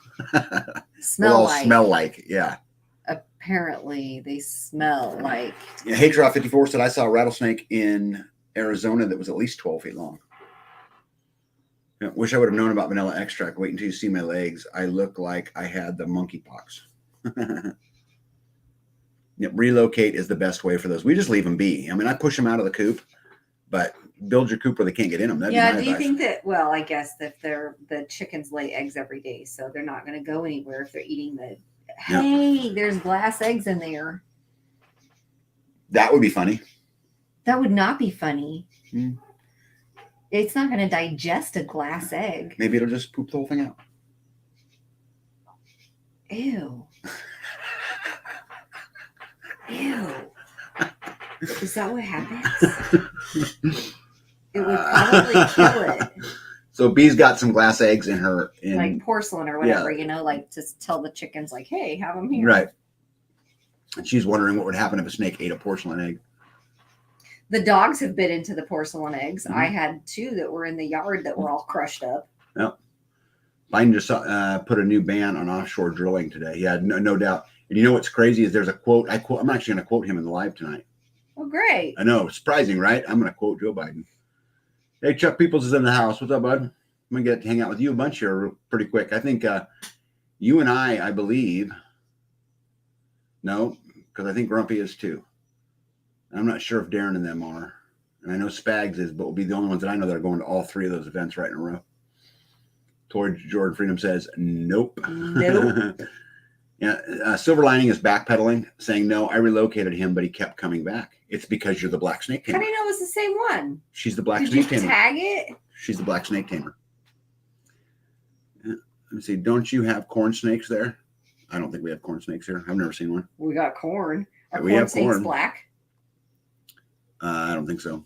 Smell like, yeah. Apparently, they smell like. Yeah, Haterot 54 said, I saw a rattlesnake in Arizona that was at least 12 feet long. Yeah, wish I would have known about vanilla extract. Wait until you see my legs. I look like I had the monkeypox. Yep, relocate is the best way for those. We just leave them be. I mean, I push them out of the coop, but build your coop where they can't get in them. That'd do you think that, well, I guess that the chickens lay eggs every day, so they're not going to go anywhere if they're eating the, hey, there's glass eggs in there. That would be funny. That would not be funny. It's not going to digest a glass egg. Maybe it'll just poop the whole thing out. Ew. Ew. Is that what happens? It would probably kill it. So Bee's got some glass eggs in her. Like porcelain or whatever, like to tell the chickens, like, hey, have them here. Right. And she's wondering what would happen if a snake ate a porcelain egg. The dogs have bit into the porcelain eggs. I had 2 that were in the yard that were all crushed up. Yep. Biden just put a new ban on offshore drilling today. Yeah, no doubt. And you know what's crazy is there's a quote. I'm actually going to quote him in the live tonight. Oh, great. I know. Surprising, right? I'm going to quote Joe Biden. Hey, Chuck Peoples is in the house. What's up, bud? I'm going to get to hang out with you a bunch here pretty quick. I think you and I believe. No, because I think Grumpy is too. I'm not sure if Darren and them are. And I know Spags is, but will be the only ones that I know that are going to all 3 of those events right in a row. Jordan Freedom says, nope. Nope. Yeah, Silver Lining is backpedaling, saying, no, I relocated him, but he kept coming back. It's because you're the black snake tamer. How do you know it was the same one? She's the black Did snake tamer. Did you tag it? She's the black snake tamer. Yeah. Let me see. Don't you have corn snakes there? I don't think we have corn snakes here. I've never seen one. We got corn. Are we corn have snakes corn. Black? I don't think so.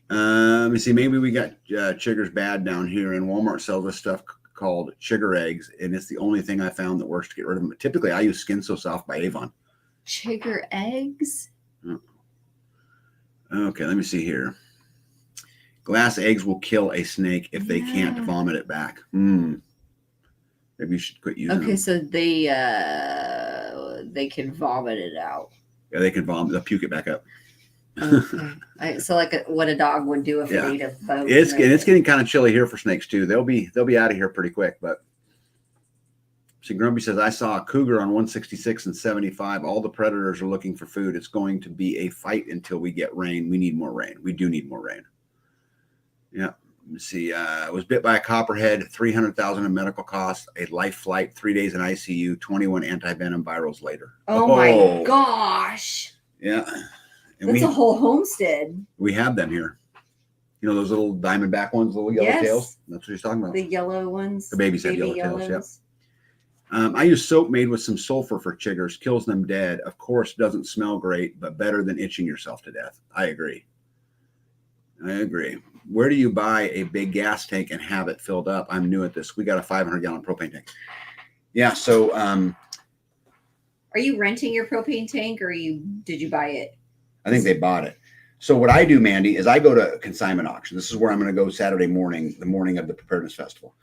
Let me see. Maybe we got chiggers bad down here, and Walmart sells this stuff called chigger eggs, and it's the only thing I found that works to get rid of them. Typically, I use Skin So Soft by Avon. Chigger eggs? Oh. Okay, let me see here. Glass eggs will kill a snake if they can't vomit it back. Maybe you should quit using them. Okay, so they can vomit it out. Yeah, they can vomit. They'll puke it back up. Okay. So like what a dog would do if it ate a bone. It's getting kind of chilly here for snakes too. They'll be out of here pretty quick. But see, Grumpy says, I saw a cougar on 166 and 75. All the predators are looking for food. It's going to be a fight until we get rain. We need more rain. We do need more rain. Yeah. Let's see. Was bit by a copperhead, $300,000 in medical costs, a life flight, 3 days in ICU, 21 anti-venom virals later. Oh my gosh. Yeah. And That's a whole homestead. We have them here. You know those little diamondback ones, little yellow tails? That's what he's talking about. The yellow ones. The babies have yellow tails, yep. I use soap made with some sulfur for chiggers. Kills them dead. Of course, doesn't smell great, but better than itching yourself to death. I agree. Where do you buy a big gas tank and have it filled up? I'm new at this. We got a 500-gallon propane tank. Yeah, so... Are you renting your propane tank or did you buy it? I think they bought it. So what I do, Mandy, is I go to a consignment auction. This is where I'm going to go Saturday morning, the morning of the Preparedness Festival.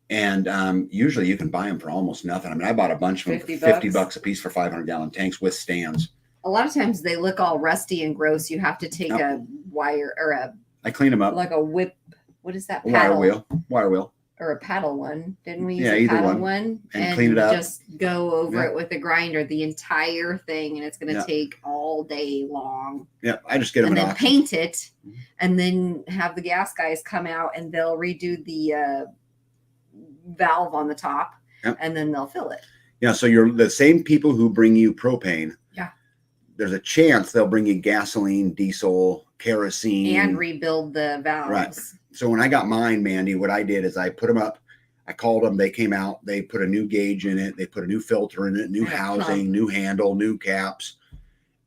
And usually you can buy them for almost nothing. I mean, I bought a bunch of them for $50 a piece for 500-gallon tanks with stands. A lot of times they look all rusty and gross. You have to take a wire or I clean them up. Like a whip. What is that? Paddle? Wire wheel. Or a paddle one. Didn't we use a paddle either one? And clean it up. Just go over it with a grinder, the entire thing, and it's going to take all day long. Yeah, I just get them and then paint it, and then have the gas guys come out and they'll redo the valve on the top, and then they'll fill it. Yeah, so you're the same people who bring you propane. Yeah. There's a chance they'll bring you gasoline, diesel, kerosene. And rebuild the valves. Right. So when I got mine, Mandy, what I did is I put them up. I called them. They came out. They put a new gauge in it. They put a new filter in it, new housing, new handle, new caps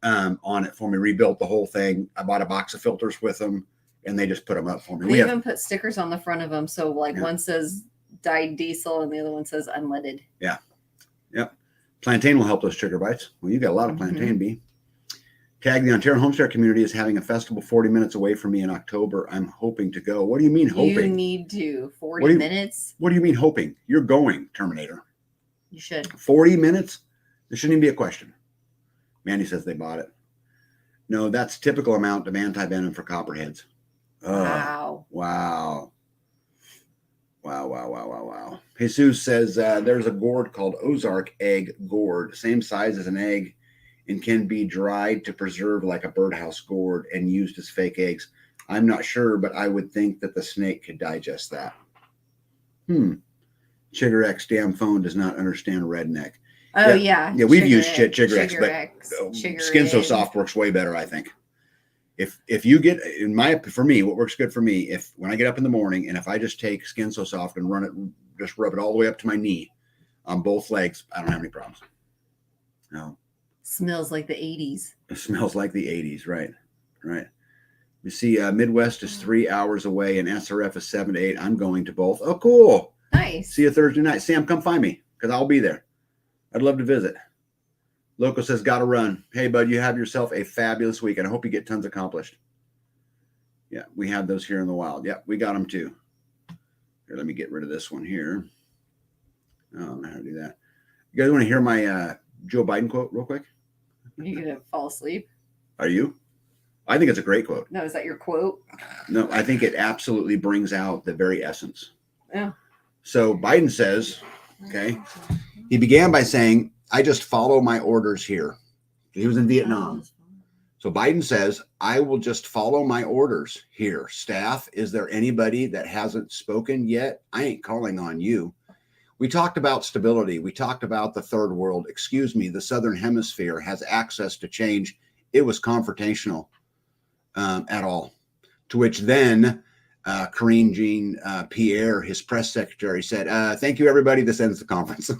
on it for me. Rebuilt the whole thing. I bought a box of filters with them, and they just put them up for me. They even put stickers on the front of them. So like one says dyed diesel and the other one says unleaded. Yeah. Yep. Plantain will help those trigger bites. Well, you got a lot of plantain, B. Tag, the Ontario Homestead community is having a festival 40 minutes away from me in October. I'm hoping to go. What do you mean hoping? You need to. 40 minutes? What do you mean hoping? You're going, Terminator. You should. 40 minutes? There shouldn't even be a question. Mandy says they bought it. No, that's typical amount of anti-venom for copperheads. Oh, wow. Wow. Jesus says there's a gourd called Ozark egg gourd, same size as an egg, and can be dried to preserve like a birdhouse gourd and used as fake eggs. I'm not sure, but I would think that the snake could digest that. Chigger X damn phone does not understand redneck. Oh, yeah. Yeah, we've used Chigger X, but Skin So Soft works way better, I think. If you get, for me, what works good for me, when I get up in the morning and if I just take Skin So Soft and just rub it all the way up to my knee on both legs, I don't have any problems. No. Smells like the 80s. It smells like the 80s, right. You see, Midwest is 3 hours away and SRF is 7 to 8. I'm going to both. Oh, cool. Nice. See you Thursday night. Sam, come find me because I'll be there. I'd love to visit. Loco says, gotta run. Hey, bud, you have yourself a fabulous week, and I hope you get tons accomplished. Yeah, we have those here in the wild. Yeah, we got them too. Here, let me get rid of this one here. I don't know how to do that. You guys want to hear my Joe Biden quote real quick? Are you going to fall asleep? Are you? I think it's a great quote. No, is that your quote? No, I think it absolutely brings out the very essence. Yeah. So Biden says, okay, he began by saying, I just follow my orders here. He was in Vietnam. So Biden says, I will just follow my orders here. Staff, is there anybody that hasn't spoken yet? I ain't calling on you. We talked about stability. We talked about the third world. Excuse me, the Southern Hemisphere has access to change. It was confrontational at all. To which then Karine Jean-Pierre, his press secretary, said, thank you, everybody. This ends the conference.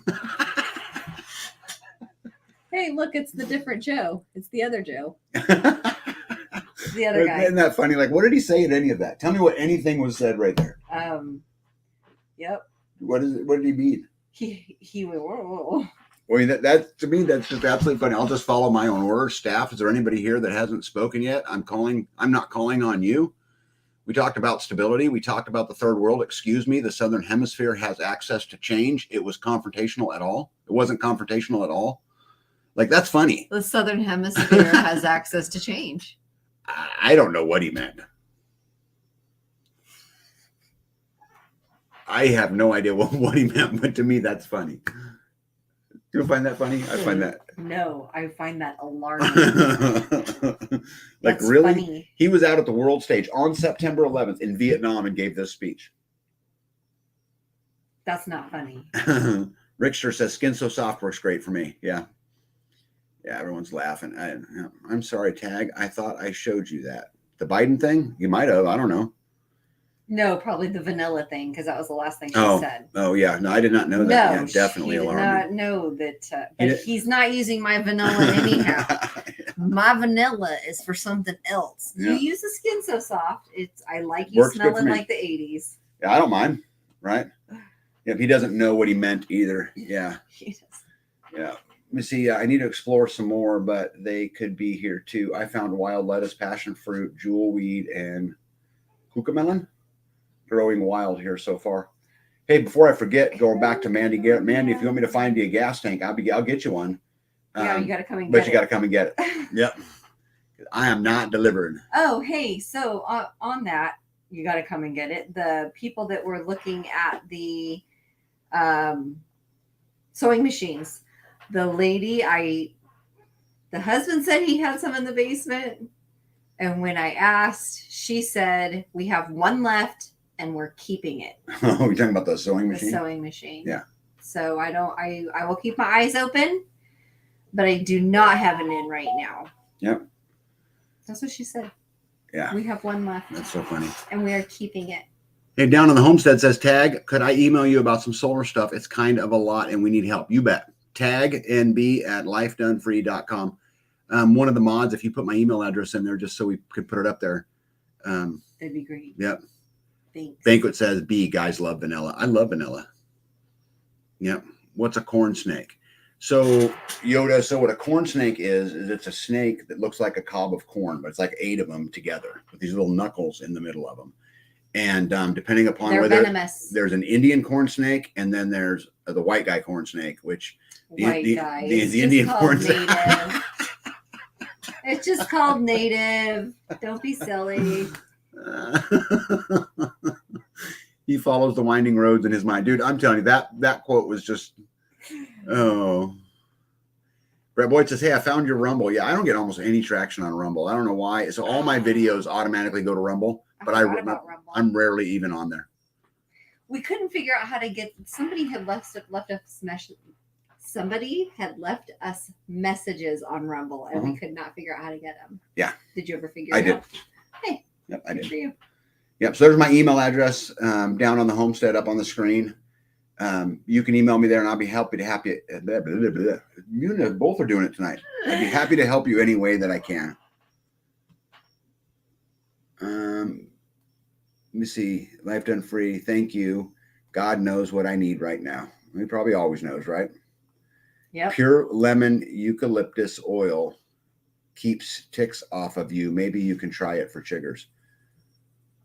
Hey, look, it's the different Joe. It's the other Joe. The other guy. Isn't that funny? Like, what did he say in any of that? Tell me what anything was said right there. Yep. What did he mean? He went, whoa. Well, that to me, that's just absolutely funny. I'll just follow my own orders. Staff, is there anybody here that hasn't spoken yet? I'm not calling on you. We talked about stability. We talked about the third world. Excuse me, the Southern Hemisphere has access to change. It was confrontational at all. It wasn't confrontational at all. Like, that's funny. The Southern Hemisphere has access to change. I don't know what he meant. I have no idea what he meant, but to me, that's funny. Do you find that funny? I find that. No, I find that alarming. Like, That's really? funny. He was out at the world stage on September 11th in Vietnam and gave this speech. That's not funny. Rickster says, skin so soft works great for me. Yeah. Yeah, everyone's laughing. I'm sorry, Tag. I thought I showed you that. The Biden thing? You might have. I don't know. No, probably the vanilla thing, because that was the last thing she said. Oh, yeah. No, I did not know that. No, yeah, definitely she did alarming. not know that. But he's not using my vanilla anyhow. My vanilla is for something else. Yeah. You use the skin so soft. I like you smelling like the 80s. Yeah, I don't mind. Right? Yeah, he doesn't know what he meant either. Yeah. Yeah. Let me see. I need to explore some more, but they could be here too. I found wild lettuce, passion fruit, jewelweed, and cucamelon growing wild here so far. Hey, before I forget, going back to Mandy Garrett. Mandy, if you want me to find you a gas tank, I'll get you one. Yeah, you got to come and get it. But you got to come and get it. Yep. I am not delivering. Oh, hey. So on that, you got to come and get it. The people that were looking at the sewing machines, the husband said he had some in the basement. And when I asked, she said, we have one left and we're keeping it. Oh, you're talking about the sewing machine? The sewing machine. Yeah. So I will keep my eyes open, but I do not have it in right now. Yep. That's what she said. Yeah. We have one left. That's so funny. And we are keeping it. Hey, down on the Homestead says, Tag, could I email you about some solar stuff? It's kind of a lot and we need help. You bet. Tag nb@lifedonefree.com. One of the mods, if you put my email address in there, just so we could put it up there. That'd be great. Yep. Thanks. Banquet says, B, guys love vanilla. I love vanilla. Yep. What's a corn snake? So, Yoda, so what a corn snake is it's a snake that looks like a cob of corn, but it's like 8 of them together with these little knuckles in the middle of them. And depending upon They're whether venomous. There's an Indian corn snake, and then there's the white guy corn snake, which the Indian corn snake. It's just called native. Don't be silly. He follows the winding roads in his mind. Dude, I'm telling you, that quote was just, oh. Brett Boyd says, hey, I found your Rumble. Yeah, I don't get almost any traction on Rumble. I don't know why. So all my videos automatically go to Rumble, but I'm rarely even on there. We couldn't figure out how to get, somebody had left us messages on Rumble, and we could not figure out how to get them. Yeah. Did you ever figure it out? I did. Hey. Yep, I did. For you. Yep. So there's my email address down on the Homestead up on the screen. You can email me there, and I'll be happy to help you. You both are doing it tonight. I'd be happy to help you any way that I can. Let me see. Life Done Free. Thank you. God knows what I need right now. He probably always knows, right? Yep. Pure lemon eucalyptus oil keeps ticks off of you. Maybe you can try it for chiggers.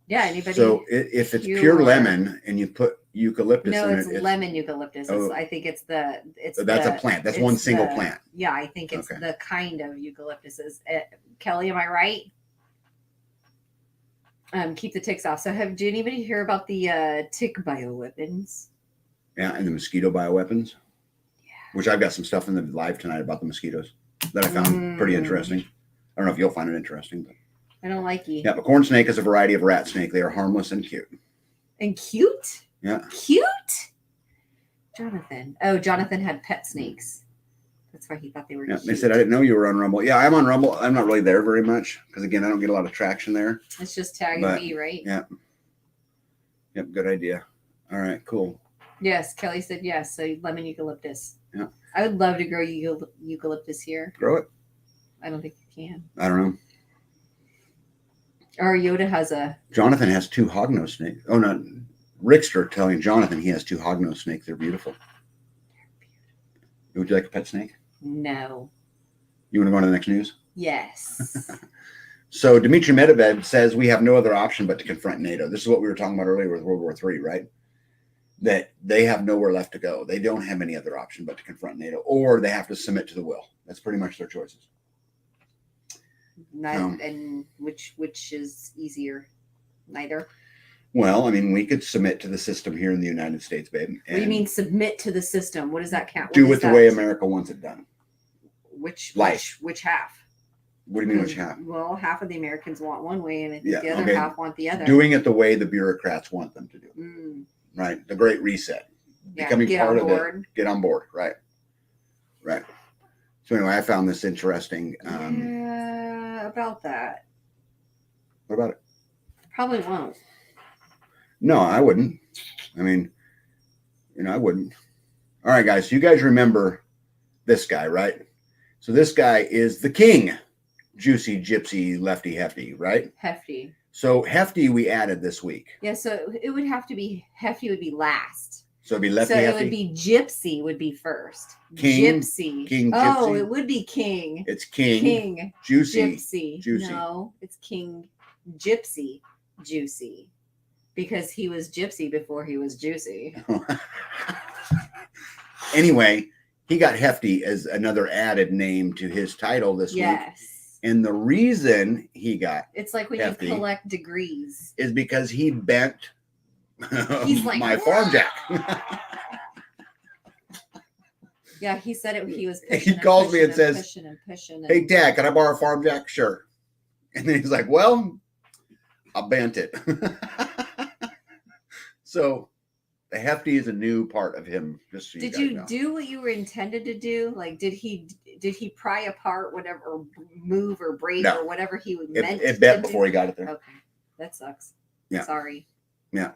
Yeah, anybody. So if it's pure lemon and you put eucalyptus in it. No, it's lemon eucalyptus. I think it's that's a plant. That's one single plant. Yeah, I think it's the kind of eucalyptus. Kelly, am I right? Keep the ticks off. So did anybody hear about the tick bioweapons? Yeah, and the mosquito bioweapons. Yeah. Which I've got some stuff in the live tonight about the mosquitoes that I found pretty interesting. I don't know if you'll find it interesting, but I don't like you. Yeah, but corn snake is a variety of rat snake. They are harmless and cute. And cute? Yeah. Cute? Jonathan. Oh, Jonathan had pet snakes. That's why he thought they were cute. They said, I didn't know you were on Rumble. Yeah, I'm on Rumble. I'm not really there very much because, again, I don't get a lot of traction there. It's just tagging me, right? Yeah. Yep, good idea. All right, cool. Yes, Kelly said yes. So lemon eucalyptus. Yeah. I would love to grow eucalyptus here. Grow it? I don't think you can. I don't know. Or Yoda has Jonathan has 2 hognose snakes. Oh, no. Rickster telling Jonathan he has 2 hognose snakes. They're beautiful. Would you like a pet snake? No. You want to go on to the next news? Yes. So Dmitry Medvedev says we have no other option but to confront NATO. This is what we were talking about earlier with World War III, right? That they have nowhere left to go. They don't have any other option but to confront NATO, or they have to submit to the will. That's pretty much their choices. And which is easier? Neither. Well, I mean, we could submit to the system here in the United States, babe. What do you mean submit to the system? What does that count? Do it the way America wants it done. Which half? What do you mean which half? Well, half of the Americans want one way, and I think the other half want the other. Doing it the way the bureaucrats want them to do. Right. The Great Reset. Becoming part of it. Get on board. Right. Right. So anyway, I found this interesting. About that. What about it? Probably won't. No, I wouldn't. I mean, I wouldn't. All right, guys. So you guys remember this guy, right? So this guy is the king. Juicy, gypsy, lefty, hefty, right? Hefty. So hefty we added this week. Yeah, so it would have to be hefty would be last. So it'd be lefty, hefty. So it would be gypsy would be first. King, gypsy. King, gypsy. Oh, it would be king. It's king. King. Juicy. Gypsy. Juicy. No, it's king. Gypsy. Juicy. Because he was gypsy before he was juicy. Anyway, he got hefty as another added name to his title this week. And the reason he got it's like when hefty you collect degrees is because he bent he's like, my farm jack. Yeah, he said it. He was he calls me and says, "Hey, Dad, can I borrow a farm jack?" Sure. And then he's like, "Well, I bent it." So the hefty is a new part of him. Just so did you do what you were intended to do? Like, did he pry apart whatever, or move or break or whatever he meant? It bent before he got it there. Okay, that sucks. Yeah. Sorry. Yeah.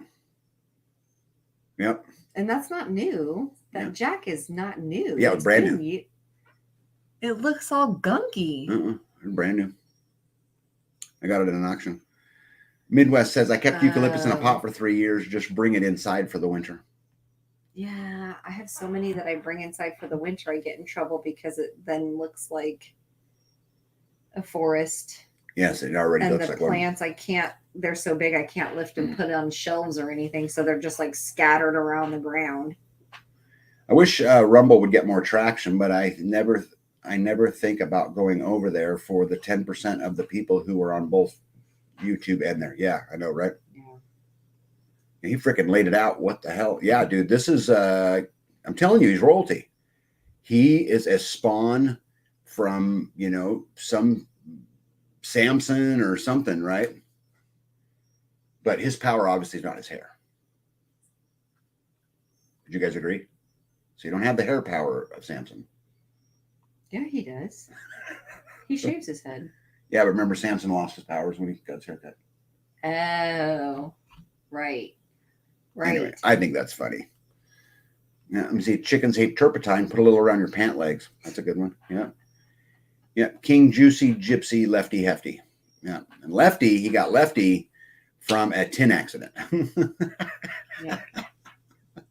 Yep. And that's not new. That jack is not new. Yeah, it's brand new. It looks all gunky. Brand new. I got it at an auction. Midwest says, I kept eucalyptus in a pot for 3 years. Just bring it inside for the winter. Yeah, I have so many that I bring inside for the winter. I get in trouble because it then looks like a forest. Yes, it already looks like one. And the plants, I can't, they're so big, I can't lift and put it on shelves or anything. So they're just like scattered around the ground. I wish Rumble would get more traction, but I never think about going over there for the 10% of the people who are on both YouTube and there. Yeah, I know, right? Yeah. He freaking laid it out. What the hell? Yeah, dude, this is, I'm telling you, he's royalty. He is a spawn from, some Samson or something, right? But his power obviously is not his hair. Would you guys agree? So you don't have the hair power of Samson. Yeah, he does. He shaves his head. Yeah, but remember Samson lost his powers when he got his haircut. Oh, right. Anyway, I think that's funny. Yeah, let me see. Chickens hate turpentine. Put a little around your pant legs. That's a good one. Yeah. Yeah. King, juicy, gypsy, lefty, hefty. Yeah. And lefty, he got lefty from a tin accident. Yeah.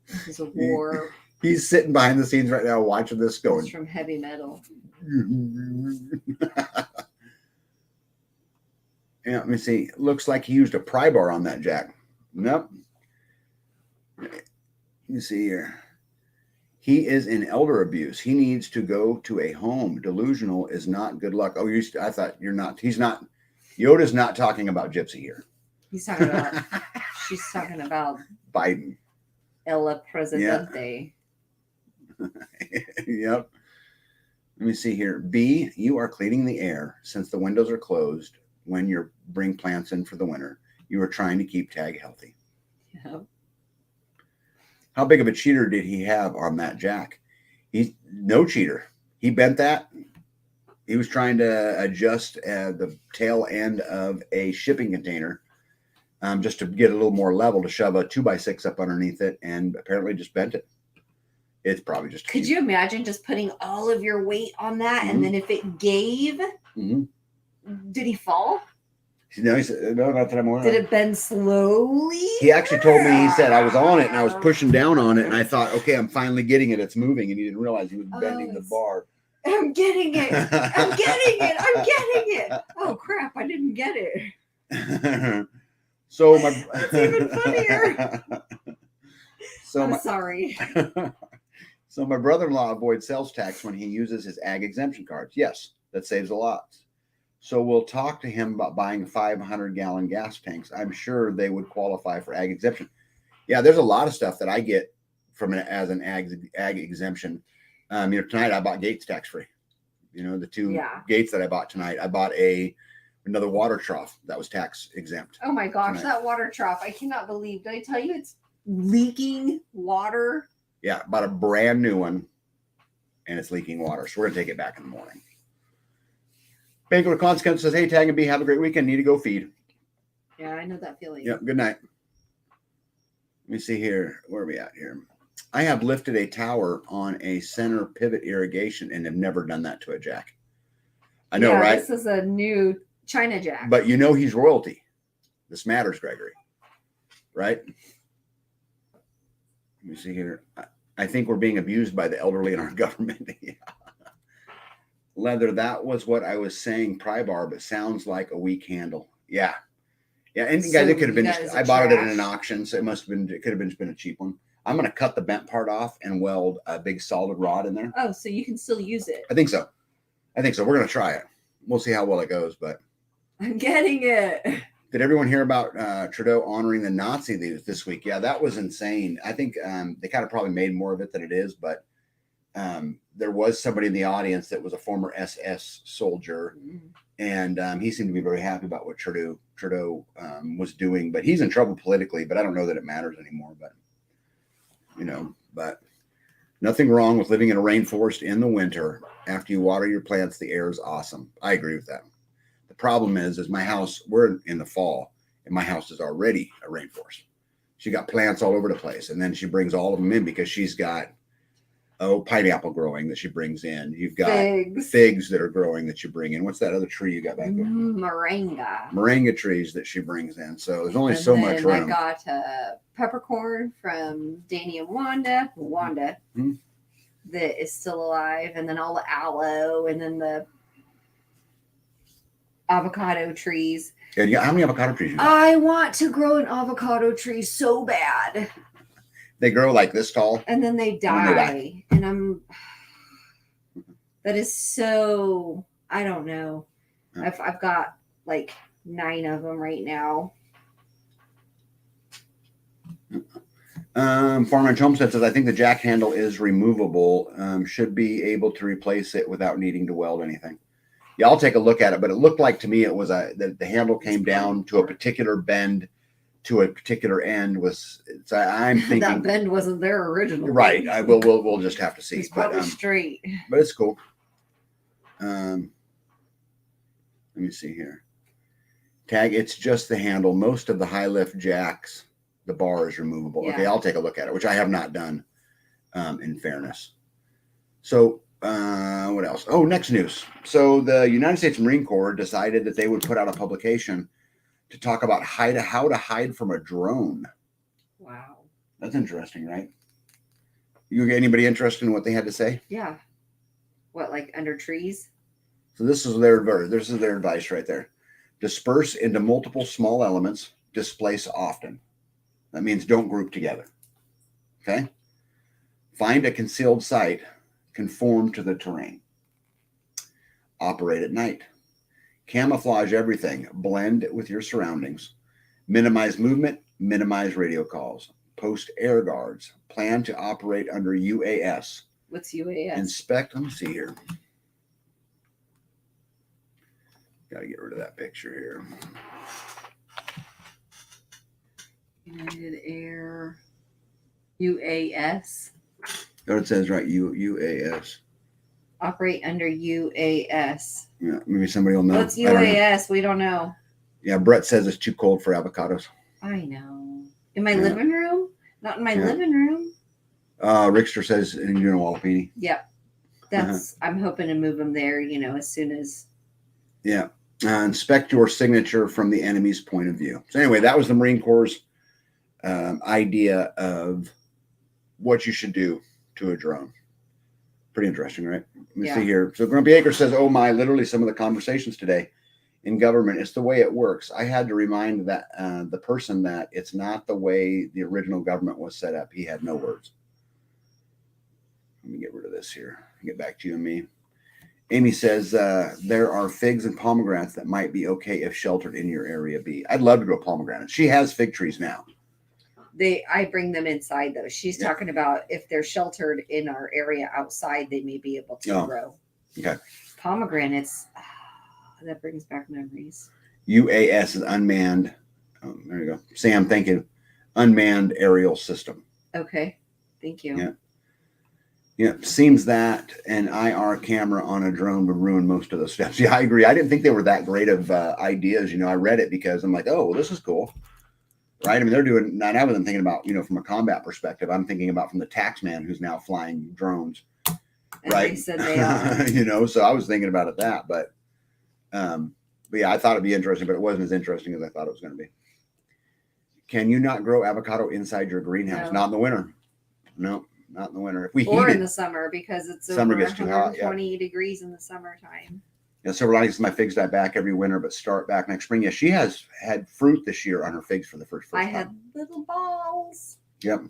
This is a war. He's sitting behind the scenes right now watching this going. It's from heavy metal. Yeah, let me see. Looks like he used a pry bar on that jack. Nope. You see here. He is in elder abuse. He needs to go to a home. Delusional is not good luck. Oh, I thought you're not. He's not. Yoda's not talking about Gypsy here. He's talking about. She's talking about Biden. El Presidente. Yep. Let me see here. B, you are cleaning the air since the windows are closed when you bring plants in for the winter. You are trying to keep Tag healthy. Yep. How big of a cheater did he have on that jack? He's no cheater. He bent that. He was trying to adjust the tail end of a shipping container just to get a little more level to shove a 2x6 up underneath it, and apparently just bent it. It's probably just. Could you imagine just putting all of your weight on that, and then if it gave, did he fall? No, he said, no, not that I'm aware of. Did it bend slowly? He actually told me, he said, I was on it and I was pushing down on it, and I thought, okay, I'm finally getting it. It's moving. And he didn't realize he was bending the bar. I'm getting it. I'm getting it. I'm getting it. Oh, crap. I didn't get it. So That's even funnier. I'm sorry. So my brother-in-law avoids sales tax when he uses his ag exemption cards. Yes, that saves a lot. So we'll talk to him about buying 500-gallon gas tanks. I'm sure they would qualify for ag exemption. Yeah, there's a lot of stuff that I get from as an ag exemption. Tonight I bought Gates tax free. The two Gates that I bought tonight. I bought another water trough that was tax exempt. Oh my gosh, tonight. That water trough! I cannot believe. Did I tell you it's leaking water? Yeah, bought a brand new one, and it's leaking water. So we're gonna take it back in the morning. Banquet of Consequence says, "Hey, Tag and B, have a great weekend. Need to go feed." Yeah, I know that feeling. Yep. Good night. Let me see here. Where are we at here? I have lifted a tower on a center pivot irrigation and have never done that to a jack. I know, right? This is a new China jack. But he's royalty. This matters, Gregory. Right? Let me see here. I think we're being abused by the elderly in our government. Yeah. Leather, that was what I was saying, pry bar, but sounds like a weak handle. Yeah. Yeah, and guys, it could have been I bought it at an auction, so it could have been a cheap one. I'm going to cut the bent part off and weld a big solid rod in there. Oh, so you can still use it. I think so. We're going to try it. We'll see how well it goes, but I'm getting it. Did everyone hear about Trudeau honoring the Nazi this week? Yeah, that was insane. I think they kind of probably made more of it than it is, but there was somebody in the audience that was a former SS soldier, and he seemed to be very happy about what Trudeau was doing. But he's in trouble politically, but I don't know that it matters anymore. But but nothing wrong with living in a rainforest in the winter. After you water your plants, the air is awesome. I agree with that. The problem is my house, we're in the fall, and my house is already a rainforest. She got plants all over the place, and then she brings all of them in because she's got pineapple growing that she brings in. You've got figs that are growing that you bring in. What's that other tree you got back there? Moringa trees that she brings in. So there's only so much room. I got peppercorn from Danny and Wanda that is still alive, and then all the aloe, and then the avocado trees. Yeah, how many avocado trees you got? I want to grow an avocado tree so bad. They grow like this tall, and then they die. And that is so, I don't know. I've got like 9 of them right now. Farmer Homestead says, I think the jack handle is removable. Should be able to replace it without needing to weld anything. Yeah, I'll take a look at it, but it looked like to me it was the handle came down to a particular bend to a particular end. I'm thinking that bend wasn't there originally. Right. We'll just have to see. It's probably straight. But it's cool. Let me see here. Tag, it's just the handle. Most of the high lift jacks, the bar is removable. Yeah. Okay, I'll take a look at it, which I have not done, in fairness. So what else? Oh, next news. So the United States Marine Corps decided that they would put out a publication to talk about how to hide from a drone. Wow. That's interesting, right? You get anybody interested in what they had to say? Yeah. What, like under trees? So this is their advice right there. Disperse into multiple small elements. Displace often. That means don't group together. Okay? Find a concealed site. Conform to the terrain. Operate at night. Camouflage everything. Blend with your surroundings. Minimize movement. Minimize radio calls. Post air guards. Plan to operate under UAS. What's UAS? Inspect. Let me see here. Got to get rid of that picture here. United Air. UAS. Oh, it says right. UAS. Operate under UAS. Yeah, maybe somebody will know. What's UAS? We don't know. Yeah, Brett says it's too cold for avocados. I know. In my living room? Not in my living room. Rickster says in Unawalapini. Yep. That's I'm hoping to move them there, as soon as. Yeah. Inspect your signature from the enemy's point of view. So anyway, that was the Marine Corps' idea of what you should do to a drone. Pretty interesting, right? Let me see here. So Grumpy Acre says, oh my, literally some of the conversations today in government, it's the way it works. I had to remind that the person that it's not the way the original government was set up. He had no words. Let me get rid of this here. Get back to you and me. Amy says there are figs and pomegranates that might be okay if sheltered in your area B. I'd love to grow pomegranates. She has fig trees now. I bring them inside though. She's talking about if they're sheltered in our area outside, they may be able to grow. Okay. Pomegranates, that brings back memories. UAS is unmanned. Oh, there you go. Sam, thank you. Unmanned aerial system. Okay. Thank you. Yeah. Seems that an IR camera on a drone would ruin most of those steps. Yeah, I agree. I didn't think they were that great of ideas. I read it because I'm like, oh, well, this is cool. Right. I mean, they're doing, and I wasn't thinking about, from a combat perspective. I'm thinking about from the tax man who's now flying drones. And right. They said they are. So I was thinking about it but yeah, I thought it'd be interesting, but it wasn't as interesting as I thought it was going to be. Can you not grow avocado inside your greenhouse? No. Not in the winter. No, not in the winter. If we or heat in the summer because it's summer over gets too hot. 120 degrees in the summertime. Yeah, Silver Linings, my figs die back every winter, but start back next spring. Yeah, she has had fruit this year on her figs for the first time. I had little balls. Yep.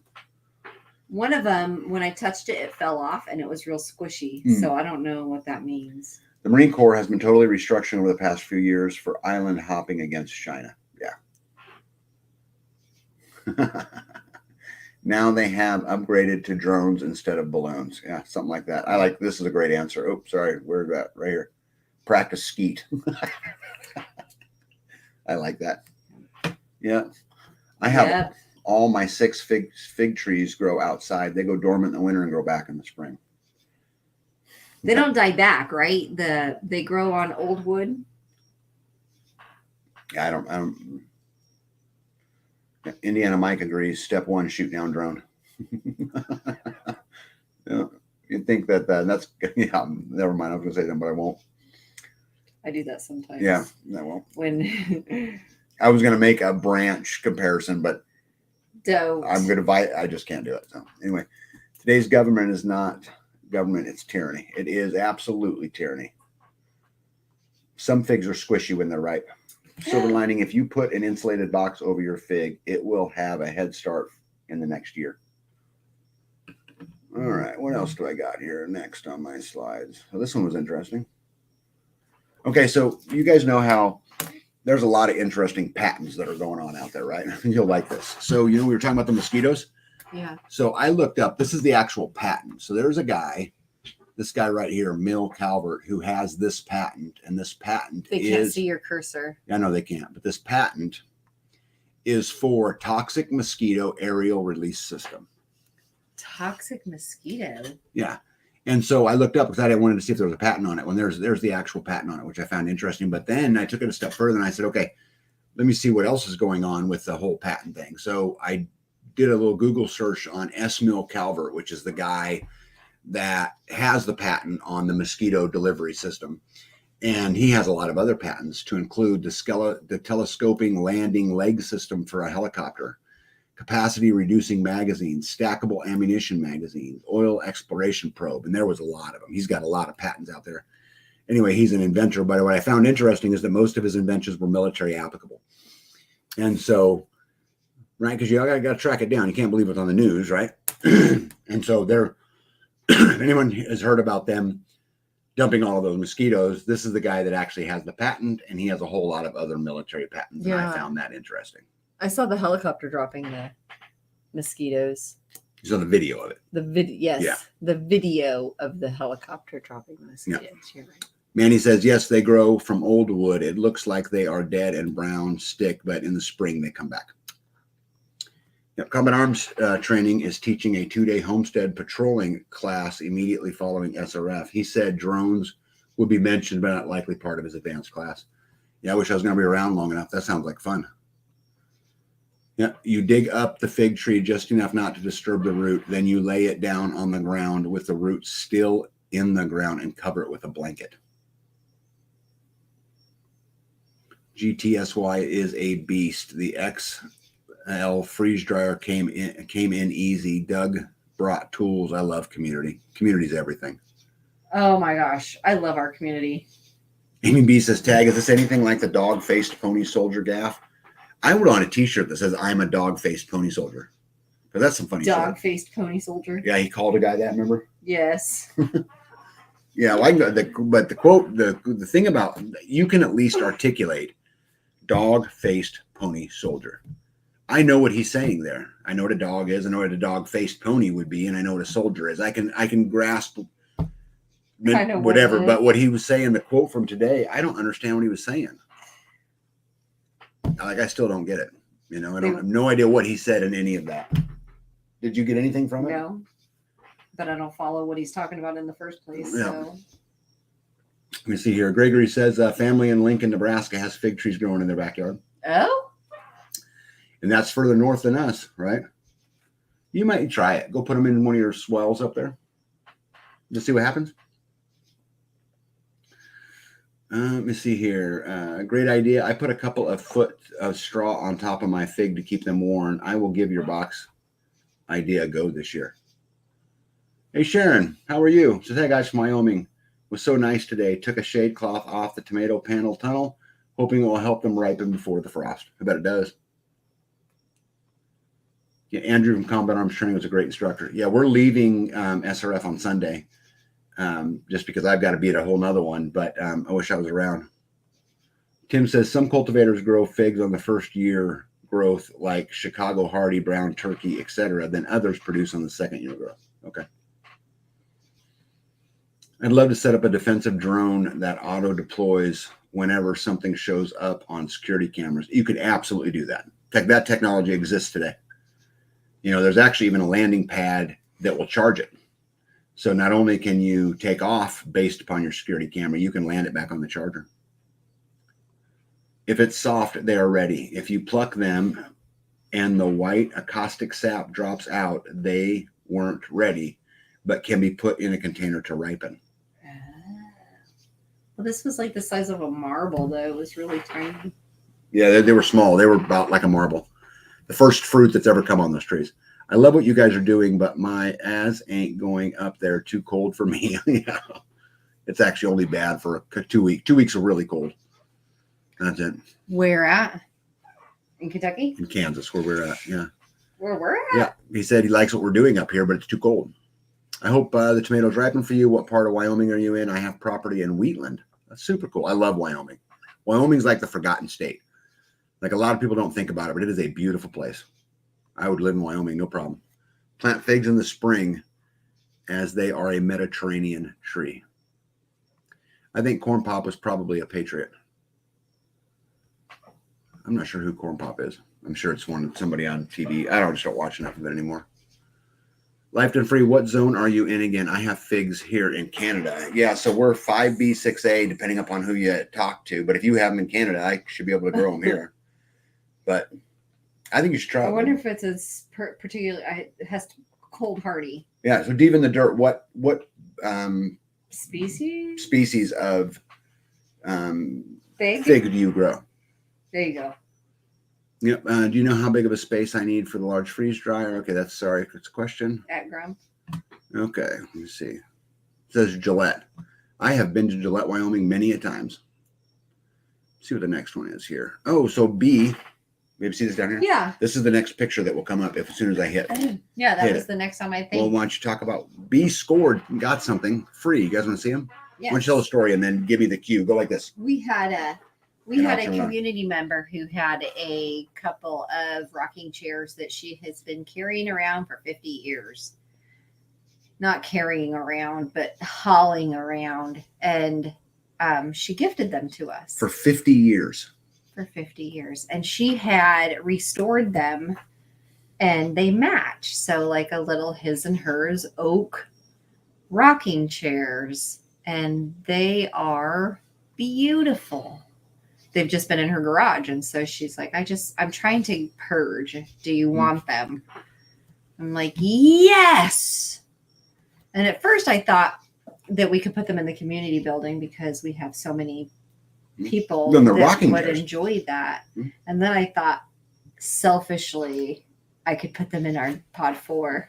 One of them, when I touched it, it fell off and it was real squishy. So I don't know what that means. The Marine Corps has been totally restructuring over the past few years for island hopping against China. Yeah. Now they have upgraded to drones instead of balloons. Yeah, something like that. This is a great answer. Oh, sorry. Where's that? Right here. Practice skeet. I like that. Yeah. I have all my 6 fig trees grow outside. They go dormant in the winter and grow back in the spring. They don't die back, right? They grow on old wood. Yeah, I don't. Indiana Mike agrees. Step 1, shoot down drone. You'd think that's never mind. I was gonna say that, but I won't. I do that sometimes. Yeah, I won't. When I was gonna make a branch comparison, but don't. I just can't do it. So anyway, today's government is not government, it's tyranny. It is absolutely tyranny. Some figs are squishy when they're ripe. Silver lining, if you put an insulated box over your fig, it will have a head start in the next year. All right, what else do I got here next on my slides? Well, this one was interesting. Okay, so you guys know how there's a lot of interesting patents that are going on out there, right? You'll like this. So, we were talking about the mosquitoes. Yeah. So I looked up, this is the actual patent. So there's a guy, this guy right here, Mill Calvert, who has this patent. And this patent They can't see your cursor. I know they can't, but this patent is for toxic mosquito aerial release system. Toxic mosquito? Yeah. And so I looked up because I wanted to see if there was a patent on it. When there's the actual patent on it, which I found interesting. But then I took it a step further and I said, okay, let me see what else is going on with the whole patent thing. So I did a little Google search on S. Mill Calvert, which is the guy that has the patent on the mosquito delivery system. And he has a lot of other patents to include the telescoping landing leg system for a helicopter, capacity reducing magazines, stackable ammunition magazines, oil exploration probe. And there was a lot of them. He's got a lot of patents out there. Anyway, he's an inventor. But what I found interesting is that most of his inventions were military applicable. And so, right, because you got to track it down. You can't believe what's on the news, right? And so if anyone has heard about them dumping all of those mosquitoes, this is the guy that actually has the patent, and he has a whole lot of other military patents. Yeah. And I found that interesting. I saw the helicopter dropping the mosquitoes. You saw the video of it. Yes. Yeah. The video of the helicopter dropping the mosquitoes. Yeah. You're right. Manny says, yes, they grow from old wood. It looks like they are dead and brown stick, but in the spring they come back. Yep. Combat Arms Training is teaching a 2-day homestead patrolling class immediately following SRF. He said drones would be mentioned, but not likely part of his advanced class. Yeah, I wish I was going to be around long enough. That sounds like fun. Yeah, you dig up the fig tree just enough not to disturb the root. Then you lay it down on the ground with the roots still in the ground and cover it with a blanket. GTSY is a beast. The XL freeze dryer came in easy. Doug brought tools. I love community. Community's everything. Oh my gosh. I love our community. Amy B says, tag, is this anything like the dog-faced pony soldier gaff? I would want a t-shirt that says, I'm a dog-faced pony soldier. Because that's some funny Dog-faced pony soldier. Yeah, he called a guy that, remember? Yes. Yeah, like but the quote, the thing about, you can at least articulate dog-faced pony soldier. I know what he's saying there. I know what a dog is. I know what a dog-faced pony would be, and I know what a soldier is. I can grasp Kind of whatever. what But what he was saying, the quote from today, I don't understand what he was saying. Like, I still don't get it. You know, I have no idea what he said in any of that. Did you get anything from it? No, but I don't follow what he's talking about in the first place. Yeah. So Let me see here. Gregory says family in Lincoln, Nebraska has fig trees growing in their backyard. oh, And that's further north than us, right? You might try it. Go put them in one of your swells up there. Just see what happens. Let me see here. Great idea. I put a couple of foot of straw on top of my fig to keep them warm. I will give your box idea a go this year. Hey, Sharon, how are you? Says, hey, guys from Wyoming. It was so nice today. Took a shade cloth off the tomato panel tunnel, hoping it will help them ripen before the frost. I bet it does. Yeah, Andrew from Combat Arms Training was a great instructor. Yeah, we're leaving SRF on Sunday. Just because I've got to be at a whole nother one, but I wish I was around. Tim says some cultivators grow figs on the first year growth, like Chicago Hardy, Brown Turkey, etc. Then others produce on the second year growth. Okay. I'd love to set up a defensive drone that auto deploys whenever something shows up on security cameras. You could absolutely do that. That technology exists today. You know, there's actually even a landing pad that will charge it. So not only can you take off based upon your security camera, you can land it back on the charger. If it's soft, they are ready. If you pluck them and the white acoustic sap drops out, they weren't ready, but can be put in a container to ripen. Well, this was like the size of a marble, though. It was really tiny. Yeah, they were small. They were about like a marble. The first fruit that's ever come on those trees. I love what you guys are doing, but my ass ain't going up there. Too cold for me. Yeah. It's actually only bad for 2 weeks. 2 weeks are really cold. That's it. Where at? In Kentucky? In Kansas, where we're at. Yeah. Where we're at? Yeah. He said he likes what we're doing up here, but it's too cold. I hope the tomatoes ripen for you. What part of Wyoming are you in? I have property in Wheatland. That's super cool. I love Wyoming. Wyoming's like the forgotten state. Like, a lot of people don't think about it, but it is a beautiful place. I would live in Wyoming, no problem. Plant figs in the spring as they are a Mediterranean tree. I think Corn Pop was probably a patriot. I'm not sure who Corn Pop is. I'm sure it's somebody on TV. I just don't watch enough of it anymore. Lifetime Free, what zone are you in again? I have figs here in Canada. Yeah, so we're 5B, 6A, depending upon who you talk to. But if you have them in Canada, I should be able to grow them here. But I think you should try. I wonder if it's a particular. It has to cold hardy. Yeah. So deep in the dirt, what species of fig do you grow? There you go. Yep. Do you know how big of a space I need for the large freeze dryer? Okay, it's a question. At Grump. Okay, let me see. It says Gillette. I have been to Gillette, Wyoming many a times. Let's see what the next one is here. Oh, so B. Maybe see this down here? Yeah. This is the next picture that will come up as soon as I hit. Yeah, that was the next time I think. Well, why don't you talk about B scored and got something free? You guys want to see him? Yeah. Why don't you tell the story and then give me the cue? Go like this. We had a community member who had a couple of rocking chairs that she has been carrying around for 50 years. Not carrying around, but hauling around. And she gifted them to us. For 50 years. For 50 years. And she had restored them and they match. So like a little his and hers oak rocking chairs. And they are beautiful. They've just been in her garage. And so she's like, I'm trying to purge. Do you want them? I'm like, yes. And at first I thought that we could put them in the community building because we have so many people that would enjoy that. And then I thought selfishly I could put them in our pod 4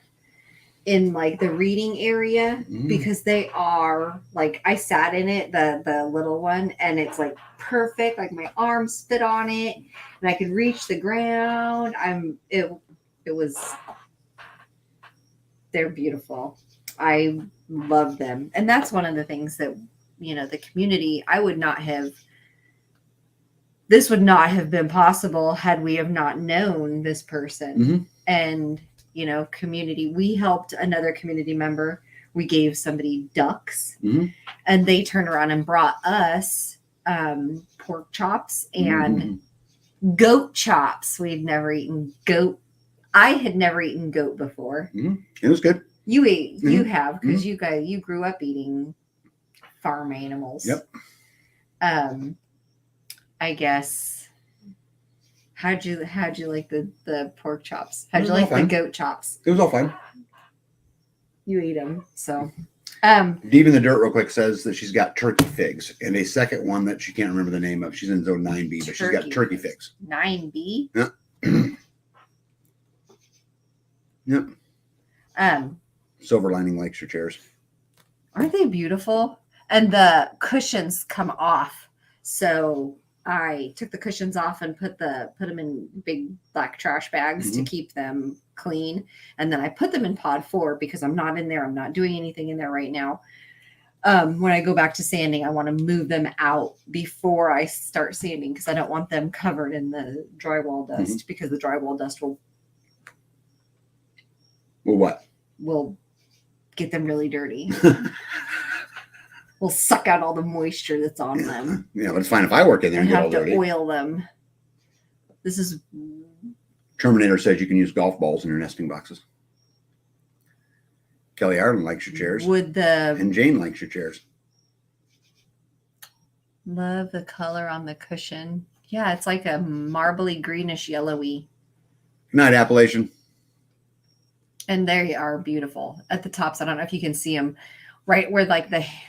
in like the reading area because they are like, I sat in it, the little one, and it's like perfect. Like my arms fit on it and I could reach the ground. They're beautiful. I love them. And that's one of the things that, the community, this would not have been possible had we have not known this person. Mm-hmm. And, community, we helped another community member. We gave somebody ducks, Mm-hmm. and they turned around and brought us pork chops and goat chops. We'd never eaten goat. I had never eaten goat before. Mm-hmm. It was good. You ate, you have, because you grew up eating farm animals. Yep. I guess. How'd you like the pork chops? How'd you like the goat chops? It was all fine. You ate them, so. Deep in the Dirt real quick says that she's got turkey figs, and a second one that she can't remember the name of. She's in zone 9B, but she's got turkey figs. 9B? Yep. Silver Lining likes your chairs. Aren't they beautiful? And the cushions come off. So I took the cushions off and put them in big black trash bags to keep them clean. And then I put them in pod 4 because I'm not in there. I'm not doing anything in there right now. When I go back to sanding, I want to move them out before I start sanding because I don't want them covered in the drywall dust because the drywall dust will get them really dirty. We'll suck out all the moisture that's on them. Yeah, but it's fine if I work in there and get all have to dirty. Oil them. This is. Terminator says you can use golf balls in your nesting boxes. Kelly Ireland likes your chairs. And Jane likes your chairs. Love the color on the cushion. Yeah, it's like a marbly greenish yellowy. Good night, Appalachian. And they are beautiful at the tops. I don't know if you can see them. Right where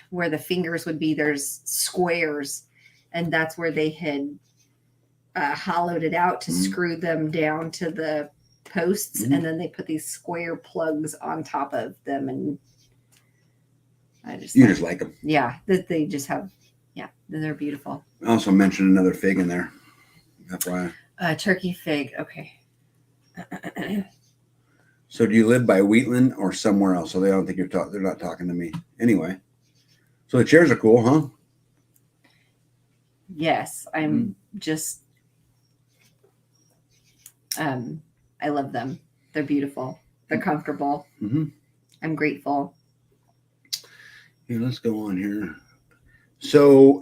where the fingers would be, there's squares, and that's where they had hollowed it out to screw them down to the posts, and then they put these square plugs on top of them, and just like them. Yeah, they just have, they're beautiful. I also mentioned another fig in there. That's why. Turkey fig. Okay. So do you live by Wheatland or somewhere else? So they don't think they're not talking to me. Anyway. So the chairs are cool, huh? Yes. I'm just I love them. They're beautiful. They're comfortable. I'm grateful. Yeah, let's go on here. So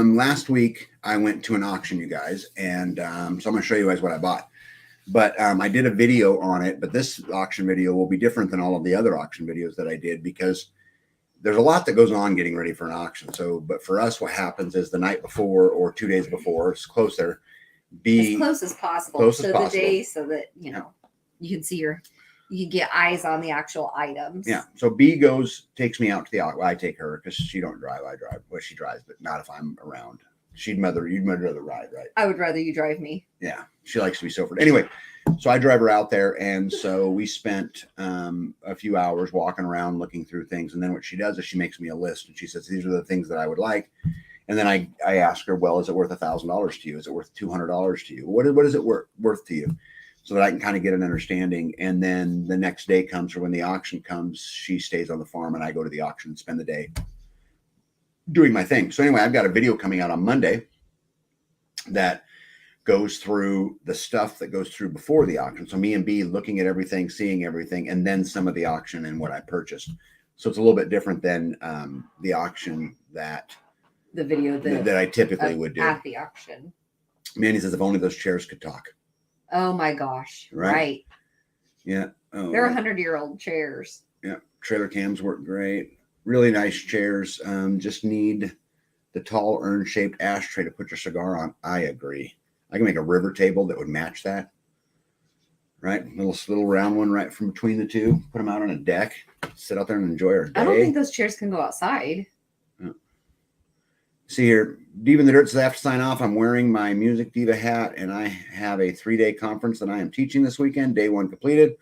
last week I went to an auction, you guys, and so I'm going to show you guys what I bought. But I did a video on it, but this auction video will be different than all of the other auction videos that I did because there's a lot that goes on getting ready for an auction. So, but for us, what happens is the night before or 2 days before, it's close there, as close as possible to the day so that, you can see you can get eyes on the actual items. Yeah. So B takes me out to the auction. Well, I take her because she don't drive. I drive. Well, she drives, but not if I'm around. You'd much rather ride, right? I would rather you drive me. Yeah. She likes to be sobered. Anyway, so I drive her out there. And so we spent a few hours walking around, looking through things. And then what she does is she makes me a list and she says, these are the things that I would like. And then I ask her, well, is it worth $1,000 to you? Is it worth $200 to you? What is it worth to you? So that I can kind of get an understanding. And then the next day comes, or when the auction comes, she stays on the farm and I go to the auction and spend the day doing my thing. So anyway, I've got a video coming out on Monday that goes through the stuff that goes through before the auction. So me and B looking at everything, seeing everything, and then some of the auction and what I purchased. So it's a little bit different than the auction that I typically would do at the auction. Manny says, if only those chairs could talk. Oh my gosh. Right. Yeah. Oh, they're 100-year-old chairs. Yeah. Trailer cams work great. Really nice chairs. Just need the tall urn-shaped ashtray to put your cigar on. I agree. I can make a river table that would match that. Right? Little round one right from between the two. Put them out on a deck. Sit out there and enjoy our day. I don't think those chairs can go outside. Yeah. See here, Diva in the Dirt says I have to sign off. I'm wearing my Music Diva hat, and I have a 3-day conference that I am teaching this weekend. Day 1 completed.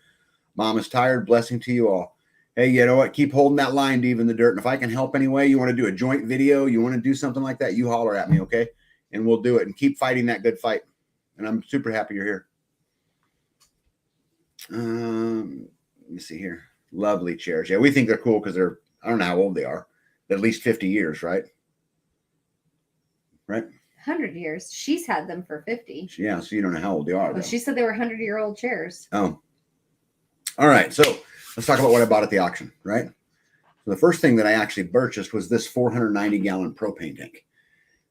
Mom is tired. Blessing to you all. Hey, you know what? Keep holding that line, Diva in the Dirt. And if I can help anyway, you want to do a joint video, you want to do something like that, you holler at me, okay? And we'll do it. And keep fighting that good fight. And I'm super happy you're here. Let me see here. Lovely chairs. Yeah, we think they're cool because they're I don't know how old they are. At least 50 years, right? Right? 100 years. She's had them for 50. Yeah, so you don't know how old they are. Oh, she said they were 100-year-old chairs. Oh. All right, so let's talk about what I bought at the auction, right? So the first thing that I actually purchased was this 490-gallon propane tank.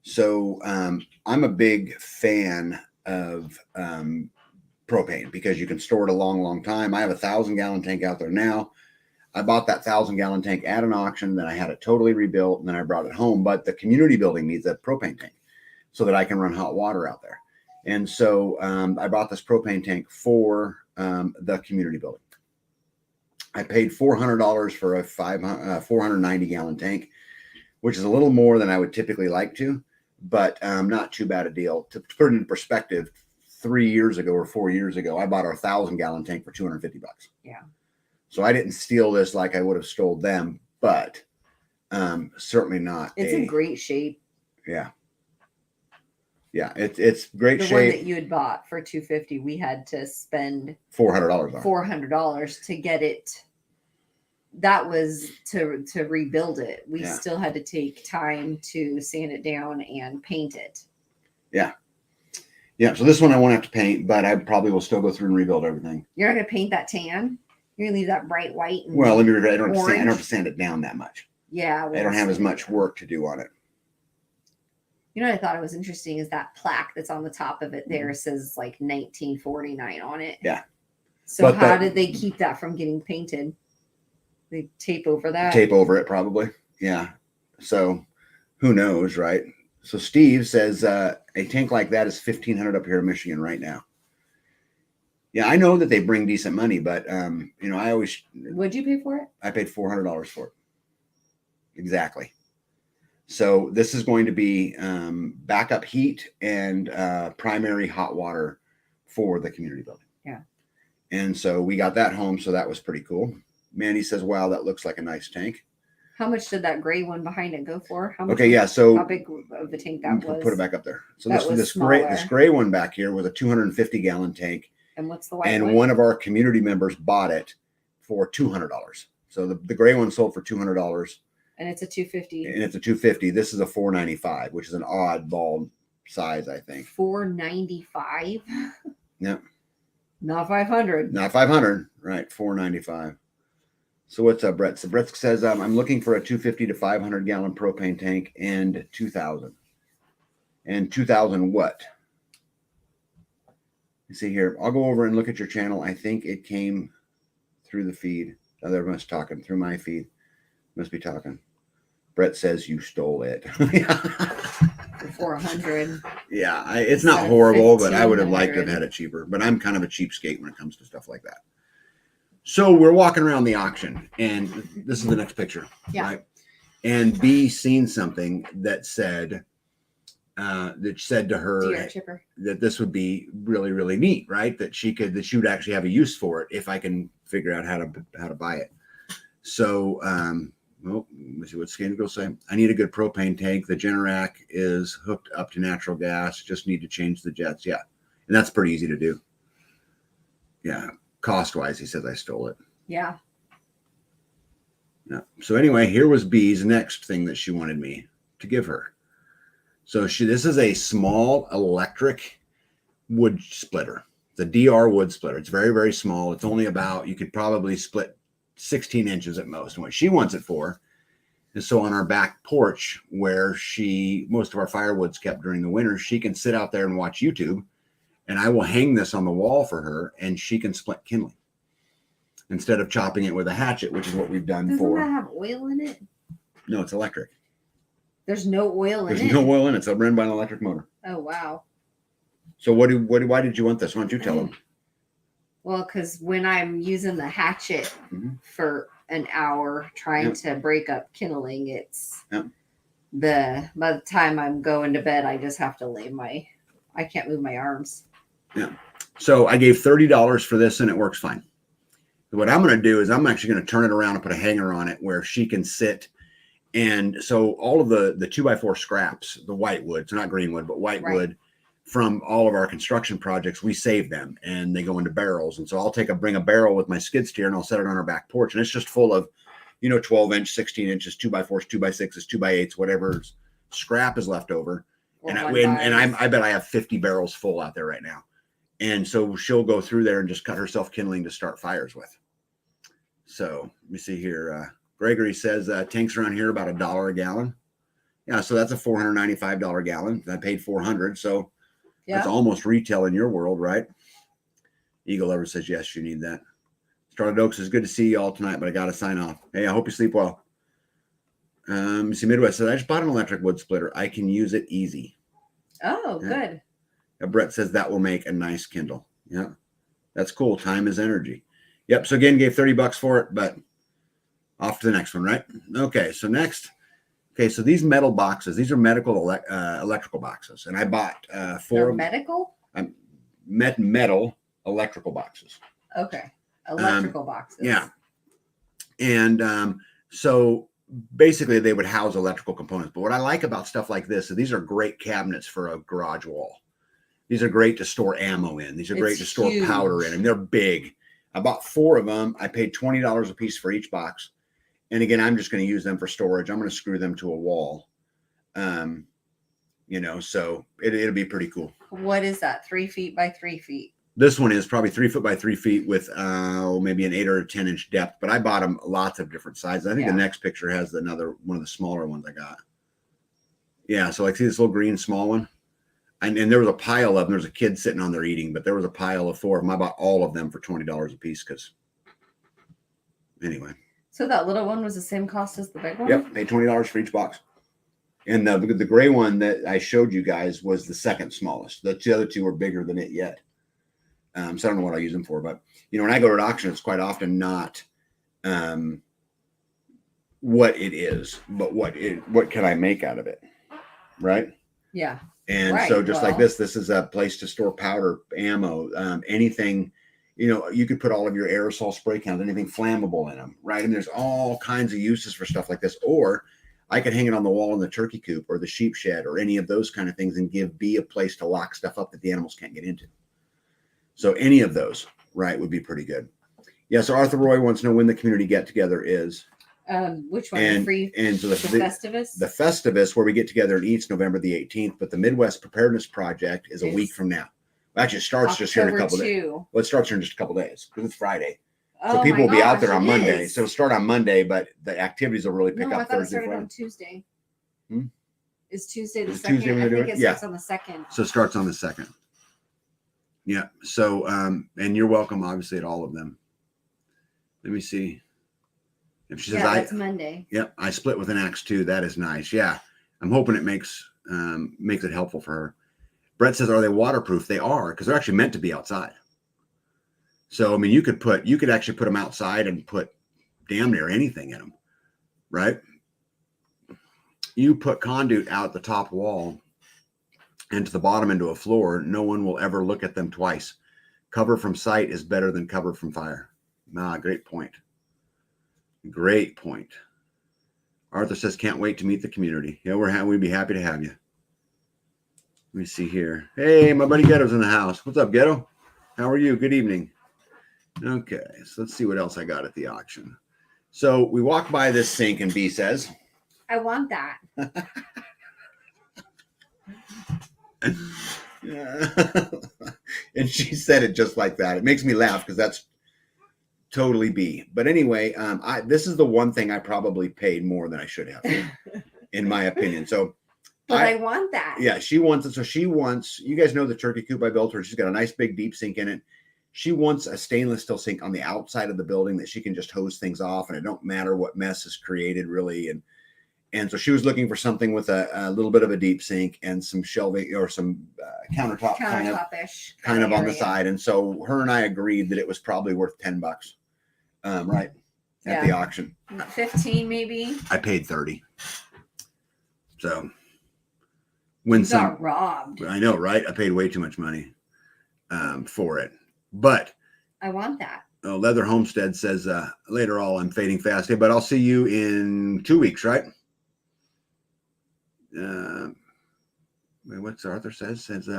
So I'm a big fan of propane because you can store it a long, long time. I have a 1,000-gallon tank out there now. I bought that 1,000-gallon tank at an auction, then I had it totally rebuilt, and then I brought it home. But the community building needs a propane tank so that I can run hot water out there. And so I bought this propane tank for the community building. I paid $400 for a 490-gallon tank, which is a little more than I would typically like to, but not too bad a deal. To put it in perspective, 3 years ago or 4 years ago, I bought our 1,000-gallon tank for $250. Yeah. So I didn't steal this like I would have stole them, but certainly not. It's in great shape. Yeah. Yeah, it's great the shape. The one that you had bought for $250, we had to spend $400 on. $400 to get it. That was to rebuild it. We still had to take time to sand it down and paint it. Yeah. Yeah, so this one I won't have to paint, but I probably will still go through and rebuild everything. You're not going to paint that tan? You're going to leave that bright white and well, let me I don't have to sand it down that much. Yeah. I don't have as much work to do on it. You know what I thought it was interesting is that plaque that's on the top of it there says like 1949 on it. Yeah. So but how did they keep that from getting painted? They tape over that? Tape over it probably. Yeah. So who knows, right? So Steve says a tank like that is $1,500 up here in Michigan right now. Yeah, I know that they bring decent money, but you know, I always. What'd you pay for it? I paid $400 for it. Exactly. So this is going to be backup heat and primary hot water for the community building. Yeah. And so we got that home, so that was pretty cool. Mandy says, "Wow, that looks like a nice tank." How much did that gray one behind it go for? How much okay, yeah. So how big of a tank that was? Put it back up there. So that this gray one back here was a 250-gallon tank. And what's the white one? And one of our community members bought it for $200. So the gray one sold for $200. And it's a 250. And it's a 250. This is a 495, which is an oddball size, I think. 495. Yep. Not 500. Not 500. Right. 495. So what's up, Brett? So Brett says, I'm looking for a 250 to 500 gallon propane tank and 2,000. And 2,000 what? You see here. I'll go over and look at your channel. I think it came through the feed. Oh, they're must talking through my feed. Must be talking. Brett says you stole it. For 400. Yeah, it's not horrible, but I would have liked to have had it cheaper. But I'm kind of a cheapskate when it comes to stuff like that. So we're walking around the auction, and this is the next picture, right? And B seen something that said to her that this would be really, really neat, right? That she would actually have a use for it if I can figure out how to buy it. So, well, let's see what Scan will say. I need a good propane tank. The Generac is hooked up to natural gas. Just need to change the jets. Yeah, and that's pretty easy to do. Yeah. Cost-wise, he says I stole it. Yeah. Yeah. So anyway, here was B's next thing that she wanted me to give her. So this is a small electric wood splitter. The DR wood splitter. It's very, very small. It's only about, you could probably split 16 inches at most. And what she wants it for is so on our back porch where most of our firewood's kept during the winter, she can sit out there and watch YouTube. And I will hang this on the wall for her, and she can split kindling instead of chopping it with a hatchet, which is what we've done. Doesn't that have oil in it? No, it's electric. There's no oil in it. There's no oil in it. It's run by an electric motor. Oh wow. So why did you want this? Why don't you tell them? Well, because when I'm using the hatchet for an hour trying to break up kindling, it's by the time I'm going to bed, I just have to I can't move my arms. Yeah. So I gave $30 for this and it works fine. What I'm going to do is I'm actually going to turn it around and put a hanger on it where she can sit. And so all of the 2x4 scraps, the white wood, so not green wood, but white wood from all of our construction projects, we save them and they go into barrels. And so I'll bring a barrel with my skid steer and I'll set it on our back porch. And it's just full of 12-inch, 16 inches, 2x4s, 2x6s, 2x8s, whatever scrap is left over. And I bet I have 50 barrels full out there right now. And so she'll go through there and just cut herself kindling to start fires with. So let me see here. Gregory says tanks around here about $1 a gallon. Yeah, so that's a $495 gallon. I paid $400, so that's almost retail in your world, right? Eagle Lover says yes, you need that. Started Oaks is good to see you all tonight, but I got to sign off. Hey, I hope you sleep well. See, Midwest says I just bought an electric wood splitter. I can use it easy. Oh, good. Brett says that will make a nice Kindle. Yeah, that's cool. Time is energy. Yep. So again, gave $30 for it, but off to the next one, right? Okay. So next. Okay. So these metal boxes, these are medical electrical boxes, and I bought 4 medical. Metal electrical boxes. Okay. Electrical boxes. Yeah. And so basically they would house electrical components. But what I like about stuff like this is these are great cabinets for a garage wall. These are great to store ammo in. These are great to store powder in, and they're big. I bought 4 of them. I paid $20 a piece for each box. And again, I'm just going to use them for storage. I'm going to screw them to a wall. So it'll be pretty cool. What is that? 3 feet by 3 feet? This one is probably 3 foot by 3 feet with maybe an 8 or a 10-inch depth. But I bought them lots of different sizes. I think the next picture has another one of the smaller ones I got. Yeah, so like see this little green small one? And there was a pile of them. There was a kid sitting on there eating, but there was a pile of 4 of them. I bought all of them for $20 a piece because anyway. So that little one was the same cost as the big one? Yep, paid $20 for each box. And the gray one that I showed you guys was the second smallest. The other 2 were bigger than it yet. So I don't know what I'll use them for, but when I go to an auction, it's quite often not what it is, but what can I make out of it, right? Yeah. And so just like this is a place to store powder, ammo, anything. You could put all of your aerosol spray cans, anything flammable in them, right? And there's all kinds of uses for stuff like this. Or I could hang it on the wall in the turkey coop or the sheep shed or any of those kind of things and be a place to lock stuff up that the animals can't get into. So any of those, right, would be pretty good. Yeah, so Arthur Roy wants to know when the community get-together is. Which one? So the Festivus? The Festivus, where we get together in East, November the 18th, but the Midwest Preparedness Project is a week from now. Actually, it starts October just here in a couple days. Well, it starts here in just a couple days because it's Friday. So people will be out there on Monday. So it'll start on Monday, but the activities will really pick up Thursday, Friday. On Tuesday. Is Tuesday the 2nd? Tuesday when I they think do it? it starts on the 2nd. So it starts on the 2nd. Yeah. So, and you're welcome, obviously, at all of them. Let me see. If she says, that's Monday. Yep. I split with an axe too. That is nice. Yeah. I'm hoping it makes it helpful for her. Brett says, are they waterproof? They are, because they're actually meant to be outside. So, I mean, you could actually put them outside and put damn near anything in them, right? You put conduit out the top wall and to the bottom into a floor, no one will ever look at them twice. Cover from sight is better than cover from fire. Great point. Great point. Arthur says, can't wait to meet the community. Yeah, we'd be happy to have you. Let me see here. Hey, my buddy Ghetto's in the house. What's up, Ghetto? How are you? Good evening. Okay, so let's see what else I got at the auction. So we walk by this sink and B says, I want that. And she said it just like that. It makes me laugh because that's totally B. But anyway, this is the one thing I probably paid more than I should have, in my opinion. So, but I want that. Yeah, she wants it. So she wants, you guys know the turkey coop I built her. She's got a nice big deep sink in it. She wants a stainless steel sink on the outside of the building that she can just hose things off, and it don't matter what mess is created really. And so she was looking for something with a little bit of a deep sink and some shelving or some countertop kind of on the side. And so her and I agreed that it was probably worth $10, right? At the auction. 15 maybe. I paid 30. So when you got robbed. I know, right? I paid way too much money for it. But I want that. Leather Homestead says later all I'm fading fast. Hey, but I'll see you in 2 weeks, right? What's Arthur says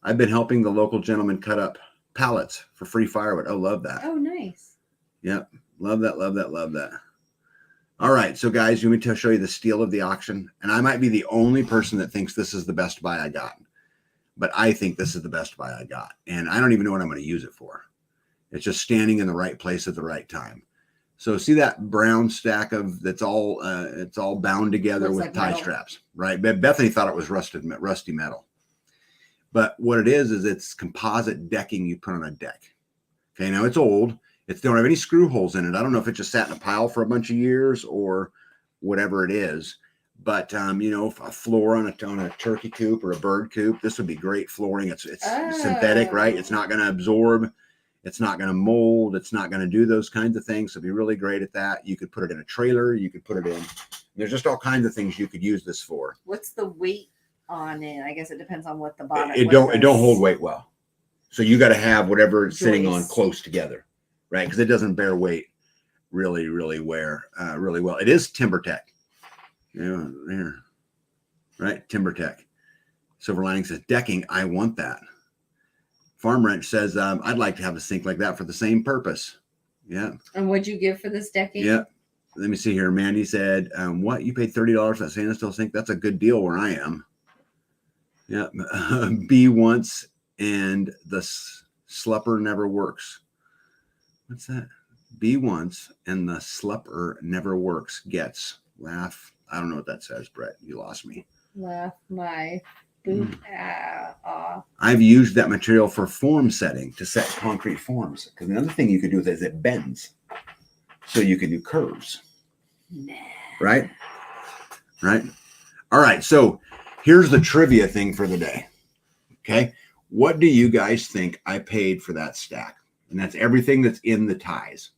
I've been helping the local gentleman cut up pallets for free firewood. Oh, love that. Oh, nice. Yep. Love that. All right, so guys, let me show you the steal of the auction. And I might be the only person that thinks this is the best buy I got. But I think this is the best buy I got. And I don't even know what I'm going to use it for. It's just standing in the right place at the right time. So see that brown stack of it's all bound together Looks with like tie metal. straps, right? Bethany thought it was rusty metal. But what it is it's composite decking you put on a deck. Okay, now it's old. It don't have any screw holes in it. I don't know if it just sat in a pile for a bunch of years or whatever it is. But you know, a floor on a turkey coop or a bird coop, this would be great flooring. It's synthetic, right? It's not going to absorb. It's not going to mold. It's not going to do those kinds of things. So it'd be really great at that. You could put it in a trailer. You could put it in. There's just all kinds of things you could use this for. What's the weight on it? I guess it depends on what the bottom. It don't hold weight well. So you got to have whatever it's sitting on close together, right? Because it doesn't bear weight really well. It is TimberTech. Yeah, there. Right? TimberTech. Silver Lining says decking. I want that. Farm Wrench says I'd like to have a sink like that for the same purpose. Yeah. And what'd you give for this decking? Yeah. Let me see here. Mandy said, what? You paid $30 for that stainless steel sink? That's a good deal where I am. Yeah. B once and the slupper never works. What's that? B once and the slupper never works. Gets. Laugh. I don't know what that says, Brett. You lost me. Laugh my boot off. I've used that material for form setting to set concrete forms. Because another thing you could do is it bends. So you can do curves. Nah. Right? Right? All right. So here's the trivia thing for the day. Okay. What do you guys think I paid for that stack? And that's everything that's in the ties.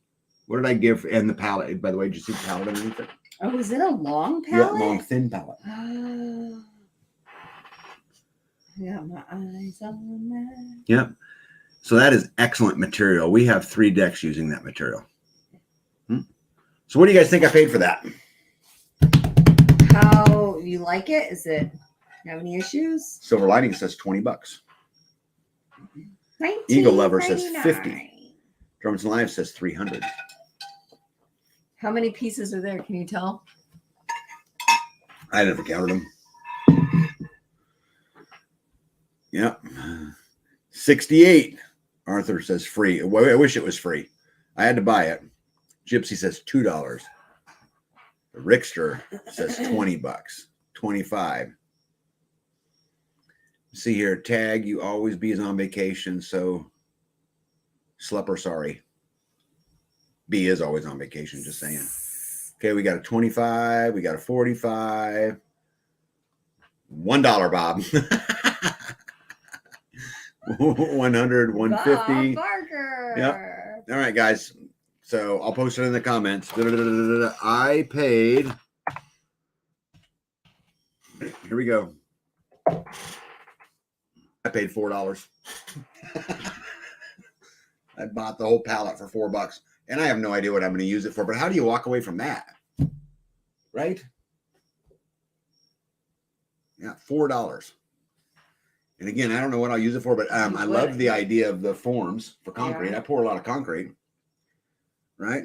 What did I give? And the pallet, by the way, did you see the pallet underneath it? Oh, is it a long pallet? Yeah, long, thin pallet. Oh, I got my eyes on that. Yep. So that is excellent material. We have 3 decks using that material. So what do you guys think I paid for that? How you like it? Is it you have any issues? Silver Lining says $20. Eagle Lover says $50. Drums and Live says $300. How many pieces are there? Can you tell? I never counted them. Yep. 68. Arthur says free. I wish it was free. I had to buy it. Gypsy says $2. Rickster says $20. 25. See here, tag, you always be on vacation, so slupper, sorry. B is always on vacation, just saying. Okay, we got a 25, we got a 45. $1, Bob. 100, 150. Bob Barker. Yep. All right, guys. So I'll post it in the comments. I paid. Here we go. I paid $4. I bought the whole pallet for $4. And I have no idea what I'm going to use it for. But how do you walk away from that? Right? Yeah, $4. And again, I don't know what I'll use it for, but I love the idea of the forms for concrete. Yeah. I pour a lot of concrete. Right?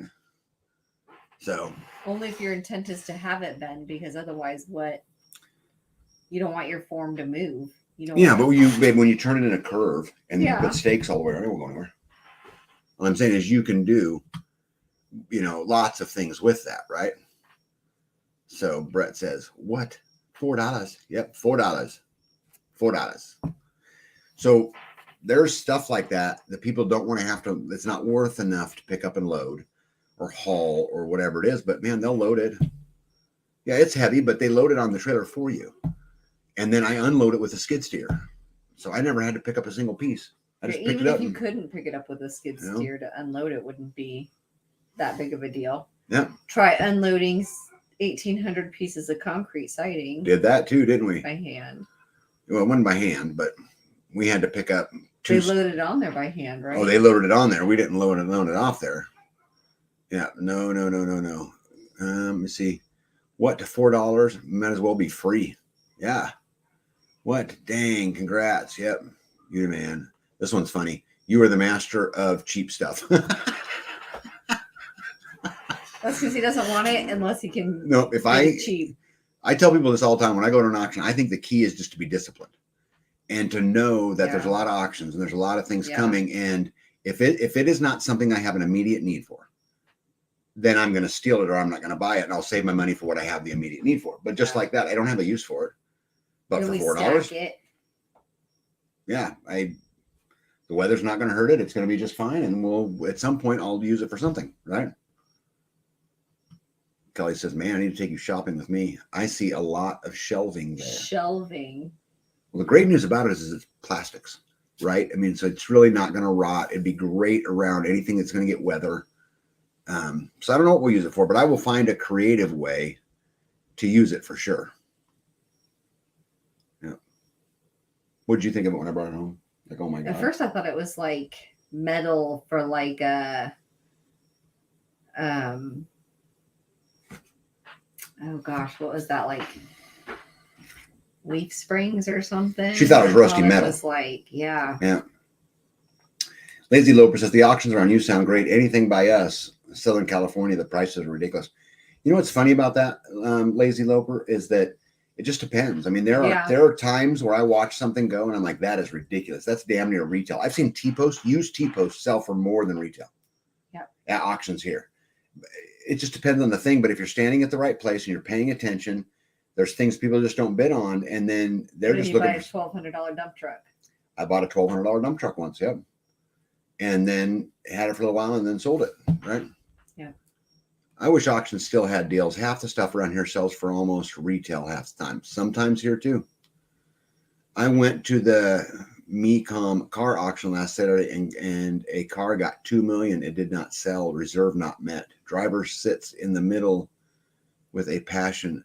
So. Only if your intent is to have it bend, because otherwise you don't want your form to move. You don't but when you turn it in a curve and you put stakes all the way around, it won't go anywhere. What I'm saying is you can do, lots of things with that, right? So Brett says, what? $4? Yep, $4. $4. So there's stuff like that people don't want to have to, it's not worth enough to pick up and load or haul or whatever it is, but man, they'll load it. Yeah, it's heavy, but they load it on the trailer for you. And then I unload it with a skid steer. So I never had to pick up a single piece. I just picked it up. Even if you couldn't pick it up with a skid steer to unload it, wouldn't be that big of a deal. Yeah. Try unloading 1,800 pieces of concrete siding. Did that too, didn't we? By hand. Well, it wasn't by hand, but we had to pick up. They loaded it on there by hand, right? Oh, they loaded it on there. We didn't load it off there. Yeah. No. Let me see. What, to $4? Might as well be free. Yeah. What? Dang. Congrats. Yep. You the man. This one's funny. You are the master of cheap stuff. That's because he doesn't want it unless he can. No, if get it cheap. I tell people this all the time when I go to an auction, I think the key is just to be disciplined and to know that there's a lot of auctions and there's a lot of things coming. And if it is not something I have an immediate need for, then I'm going to steal it or I'm not going to buy it, and I'll save my money for what I have the immediate need for. But just like that, I don't have a use for it. But for $4, yeah, the weather's not going to hurt it. It's going to be just fine, and we'll at some point I'll use it for something, right? Kelly says, "Man, I need to take you shopping with me. I see a lot of shelving there." Shelving. Well, the great news about it is it's plastics, right? I mean, so it's really not going to rot. It'd be great around anything that's going to get weather. So I don't know what we'll use it for, but I will find a creative way to use it for sure. Yeah. What did you think of it when I brought it home? Like, oh my God. At first I thought it was like metal for like a, oh gosh, what was that, like leaf springs or something? She thought it was rusty metal. It was like, yeah. Lazy Loper says the auctions around you sound great. Anything by us, Southern California, the prices are ridiculous. You know what's funny about that, Lazy Loper, is that it just depends. I mean, there are times where I watch something go and I'm like, that is ridiculous. That's damn near retail. I've seen used T-posts sell for more than retail at auctions here. It just depends on the thing. But if you're standing at the right place and you're paying attention, there's things people just don't bid on. And then they're just looking for a $1,200 dump truck. I bought a $1,200 dump truck once. Yep. And then had it for a little while and then sold it. Right. Yeah. I wish auctions still had deals. Half the stuff around here sells for almost retail half the time. Sometimes here too. I went to the Mecom car auction last Saturday and a car got $2 million. It did not sell. Reserve not met. Driver sits in the middle with a passion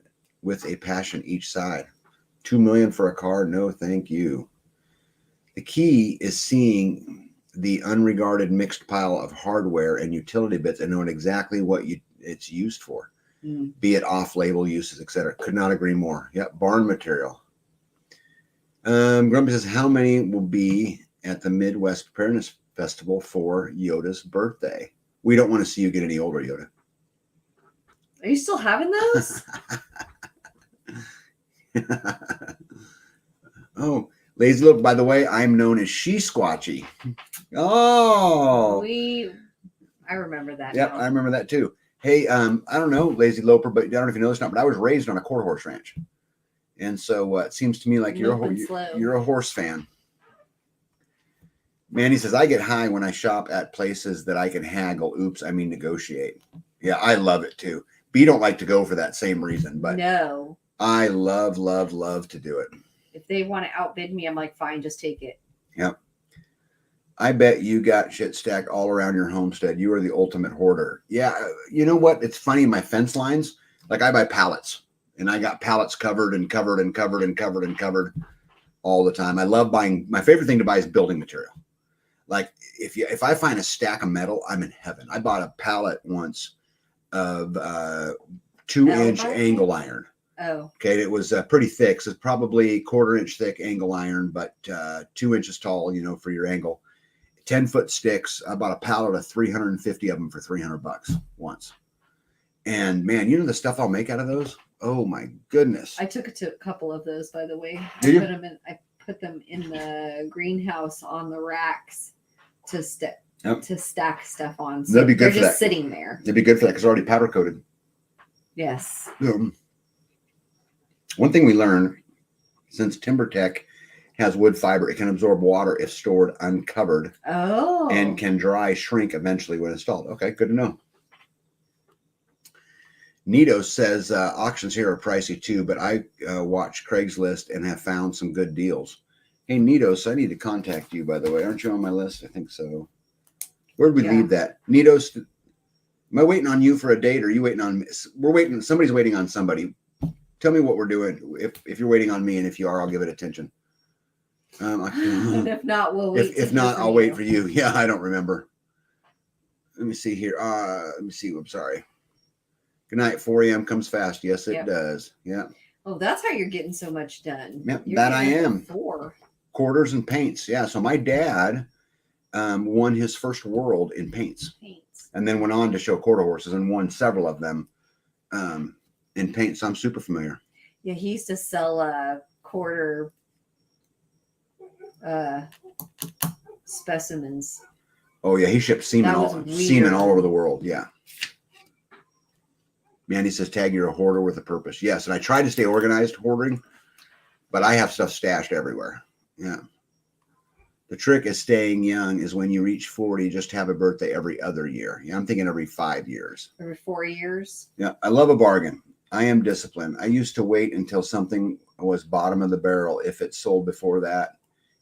each side. $2 million for a car? No, thank you. The key is seeing the unregarded mixed pile of hardware and utility bits and knowing exactly what it's used for, be it off-label uses, etc. Could not agree more. Yep, barn material. Grumpy says, how many will be at the Midwest Preparedness Festival for Yoda's birthday? We don't want to see you get any older, Yoda. Are you still having those? Oh, Lazy Look, by the way, I'm known as She Squatchy. Oh. I remember that. Yep, I remember that too. Hey, I don't know, Lazy Loper, but I don't know if you know this or not, but I was raised on a quarter horse ranch. And so it seems to me like you're a horse fan. Mandy says, I get high when I shop at places that I can haggle. Oops, I mean negotiate. Yeah, I love it too. B don't like to go for that same reason, but no. I love to do it. If they want to outbid me, I'm like, fine, just take it. Yep. I bet you got shit stacked all around your homestead. You are the ultimate hoarder. Yeah. You know what? It's funny. My fence lines, like I buy pallets and I got pallets covered all the time. I love buying. My favorite thing to buy is building material. Like if I find a stack of metal, I'm in heaven. I bought a pallet once of 2-inch angle iron. Oh. Okay. It was pretty thick. So it's probably 1/4-inch thick angle iron, but 2 inches tall, for your angle. 10-foot sticks. I bought a pallet of 350 of them for $300 once. And man, the stuff I'll make out of those? Oh my goodness. I took it to a couple of those, by the way. I put them in the greenhouse on the racks to stack stuff on. So that'd be good for that. They're just sitting there. It'd be good for that because they're already powder coated. Yes. One thing we learned, since TimberTech has wood fiber, it can absorb water if stored uncovered. Oh. And can shrink eventually when installed. Okay, good to know. Nito says auctions here are pricey too, but I watch Craigslist and have found some good deals. Hey, Nitos, I need to contact you, by the way. Aren't you on my list? I think so. Where did we leave that? Nitos, am I waiting on you for a date or are you waiting on me? We're waiting. Somebody's waiting on somebody. Tell me what we're doing. If you're waiting on me, and if you are, I'll give it attention. And if not, we'll wait. If not, I'll wait for you. Yeah, I don't remember. Let me see here. Let me see. I'm sorry. Good night. 4 a.m. comes fast. Yes, it does. Yeah. Oh, that's how you're getting so much done. Yep, that I am. 4 quarters and paints. Yeah. So my dad won his first world in paints. and then went on to show quarter horses and won several of them in paint. So I'm super familiar. Yeah, he used to sell quarter specimens. Oh yeah, he shipped semen all over the world. Yeah. Mandy says, "Tag, you're a hoarder with a purpose." Yes, and I try to stay organized hoarding, but I have stuff stashed everywhere. Yeah. The trick is staying young is when you reach 40, just have a birthday every other year. Yeah, I'm thinking every 5 years. Every 4 years. Yeah, I love a bargain. I am disciplined. I used to wait until something was bottom of the barrel. If it sold before that,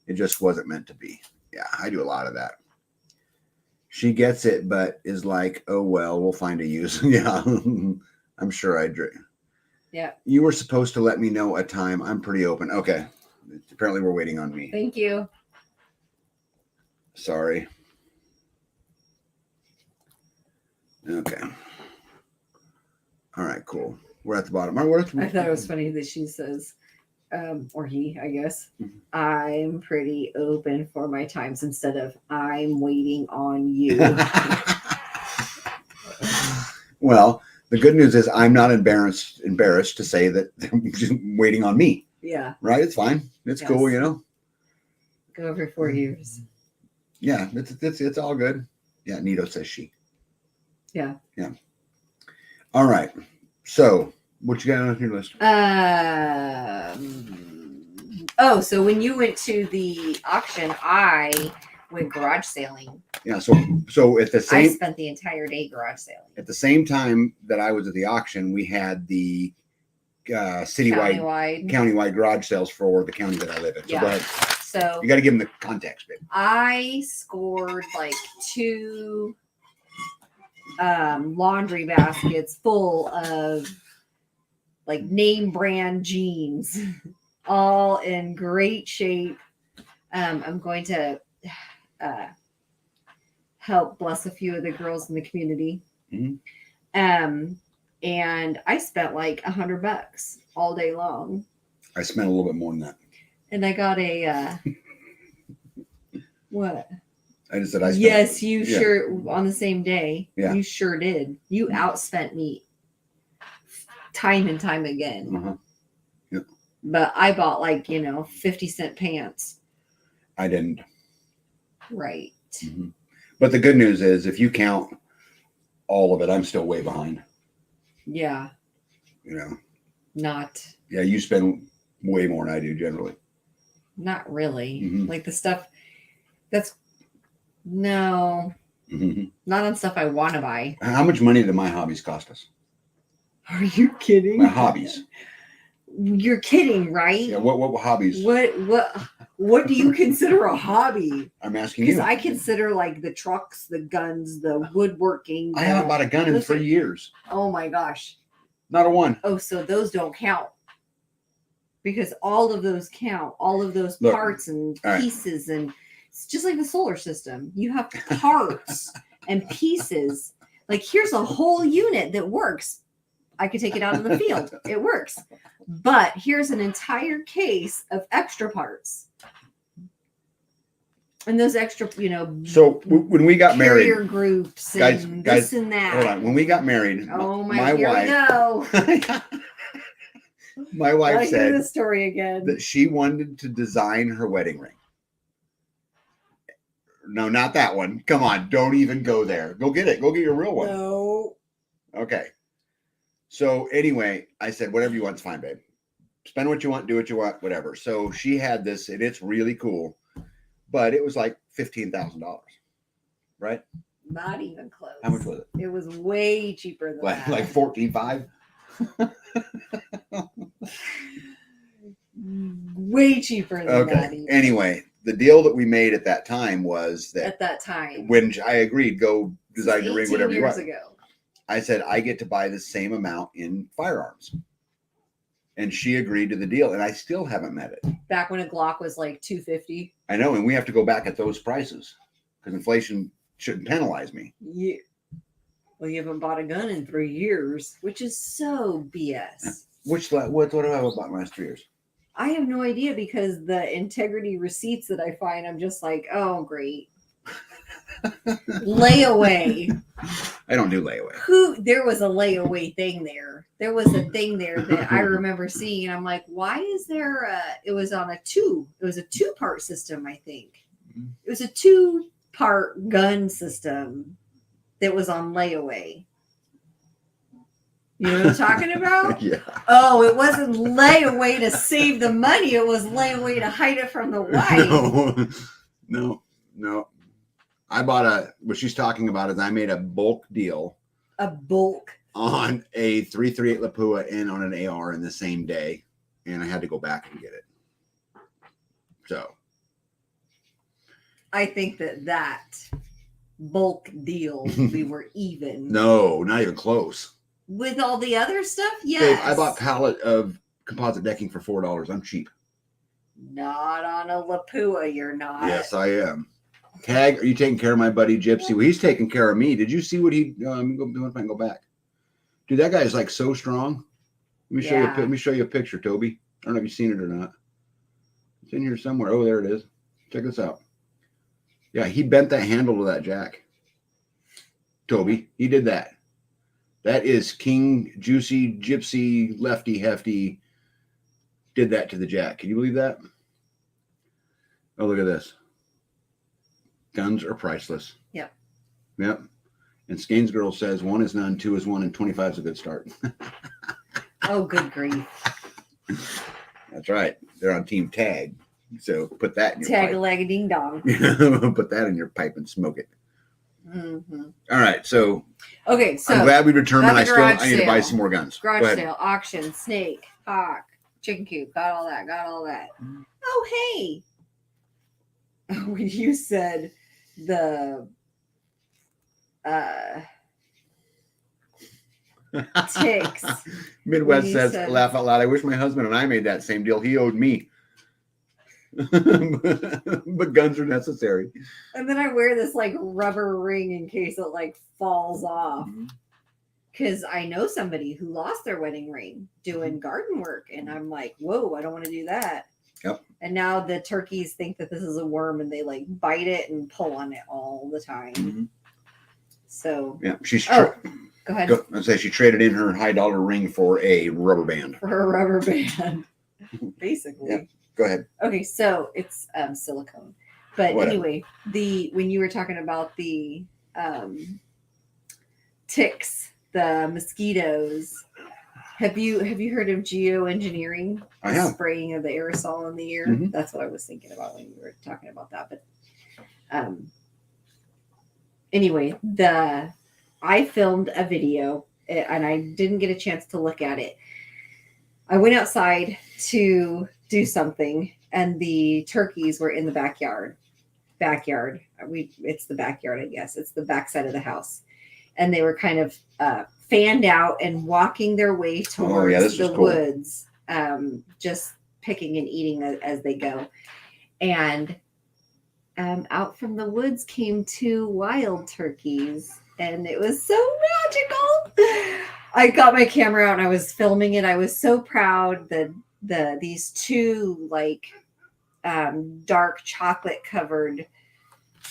it just wasn't meant to be. Yeah, I do a lot of that. She gets it, but is like, oh, well, we'll find a use. Yeah, I'm sure I drink. Yeah. You were supposed to let me know a time. I'm pretty open. Okay. Apparently we're waiting on me. Thank you. Sorry. Okay. All right, cool. We're at the bottom. I thought it was funny that she says, or he, I guess, I'm pretty open for my times instead of I'm waiting on you. Well, the good news is I'm not embarrassed to say that they're just waiting on me. Yeah. Right? It's fine. It's cool, you know. Go every 4 years. Yeah, it's all good. Yeah, Nito says she. Yeah. Yeah. All right. So, what you got on your list? So when you went to the auction, I went garage sailing. Yeah. So at the same, I spent the entire day garage sailing. At the same time that I was at the auction, we had the countywide garage sales for the county that I live in. So go ahead. So you got to give them the context, babe. I scored like 2 laundry baskets full of like name brand jeans, all in great shape. I'm going to help bless a few of the girls in the community. Mm-hmm. And I spent like $100 all day long. I spent a little bit more than that. And I got a what? I just said I spent. Yes, you sure on the same day. Yeah. You sure did. You outspent me time and time again. Uh-huh. Yeah. But I bought 50-cent pants. I didn't. Right. Mm-hmm. But the good news is if you count all of it, I'm still way behind. Yeah. You know. Not. Yeah, you spend way more than I do generally. Not really. Mm-hmm. Like the stuff that's not on stuff I want to buy. How much money did my hobbies cost us? Are you kidding? My hobbies. You're kidding, right? Yeah. What hobbies? What do you consider a hobby? I'm asking you. Because I consider like the trucks, the guns, the woodworking. I haven't bought a gun in 3 years. Oh my gosh. Not a one. Oh, so those don't count. Because all of those count. All of those parts and pieces. Right. And it's just like the solar system. You have parts and pieces. Like here's a whole unit that works. I could take it out in the field. It works. But here's an entire case of extra parts. And those extra, So when we got married, groups and guys, this and that. Hold on. When we got married, my wife, we go. My wife said hear the story again. That she wanted to design her wedding ring. No, not that one. Come on, don't even go there. Go get it. Go get your real one. No. Okay. So anyway, I said, whatever you want's fine, babe. Spend what you want, do what you want, whatever. So she had this, and it's really cool, but it was like $15,000, right? Not even close. How much was it? It was way cheaper than that. Like $14,500. Way cheaper than that. Even. Anyway, the deal that we made at that time was that at that time, when I agreed, go design your ring, whatever you want. Ago. I said, I get to buy the same amount in firearms. And she agreed to the deal, and I still haven't met it. Back when a Glock was like $250. I know, and we have to go back at those prices because inflation shouldn't penalize me. Yeah. Well, you haven't bought a gun in 3 years, which is so BS. What have I bought in the last 3 years? I have no idea because the integrity receipts that I find, I'm just like, oh, great. Layaway. I don't do layaway. There was a layaway thing there. There was a thing there that I remember seeing, and I'm like, why is there it was on a two-part system, I think. It was a two-part gun system that was on layaway. You know what I'm talking about? Yeah. Oh, it wasn't layaway to save the money. It was layaway to hide it from the wife. No. I bought what she's talking about is I made a bulk deal. A bulk. On a 338 Lapua and on an AR in the same day. And I had to go back and get it. So. I think that bulk deal, we were even. No, not even close. With all the other stuff? Yes. Babe, I bought a pallet of composite decking for $4. I'm cheap. Not on a Lapua, you're not. Yes, I am. Tag, are you taking care of my buddy Gypsy? Well, he's taking care of me. Did you see what he? Let me go back. Dude, that guy is like so strong. Let me show you a picture, Toby. I don't know if you've seen it or not. It's in here somewhere. Oh, there it is. Check this out. Yeah, he bent that handle to that jack. Toby, he did that. That is King Juicy Gypsy Lefty Hefty did that to the jack. Can you believe that? Oh, look at this. Guns are priceless. Yep. And Skane's girl says 1 is none, 2 is 1, and 25 is a good start. Oh, good grief. That's right. They're on team tag. So put that in your tag a leg a ding dong. Put that in your pipe and smoke it. Mm-hmm. All right. So okay. So I'm glad we determined I need to buy some more guns. Garage sale, auction, snake, hawk, chicken coop, got all that. Oh, hey. When you said the ticks. Midwest says, laugh out loud. I wish my husband and I made that same deal. He owed me. But guns are necessary. And then I wear this like rubber ring in case it like falls off. Because I know somebody who lost their wedding ring doing garden work. And I'm like, whoa, I don't want to do that. Yep. And now the turkeys think that this is a worm and they like bite it and pull on it all the time. Mm-hmm. So yeah, she's go ahead. I say she traded in her high dollar ring for a rubber band. Basically. Yeah. Go ahead. Okay, so it's silicone. But anyway, when you were talking about the ticks, the mosquitoes, have you heard of geoengineering? I have. Spraying of the aerosol in the air. Mm-hmm. That's what I was thinking about when you were talking about that. But anyway, I filmed a video and I didn't get a chance to look at it. I went outside to do something and the turkeys were in the backyard. It's the backyard, I guess. It's the backside of the house. And they were kind of fanned out and walking their way towards the woods, just picking and eating as they go. And out from the woods came 2 wild turkeys, and it was so magical. I got my camera out and I was filming it. I was so proud that these 2 like dark chocolate covered,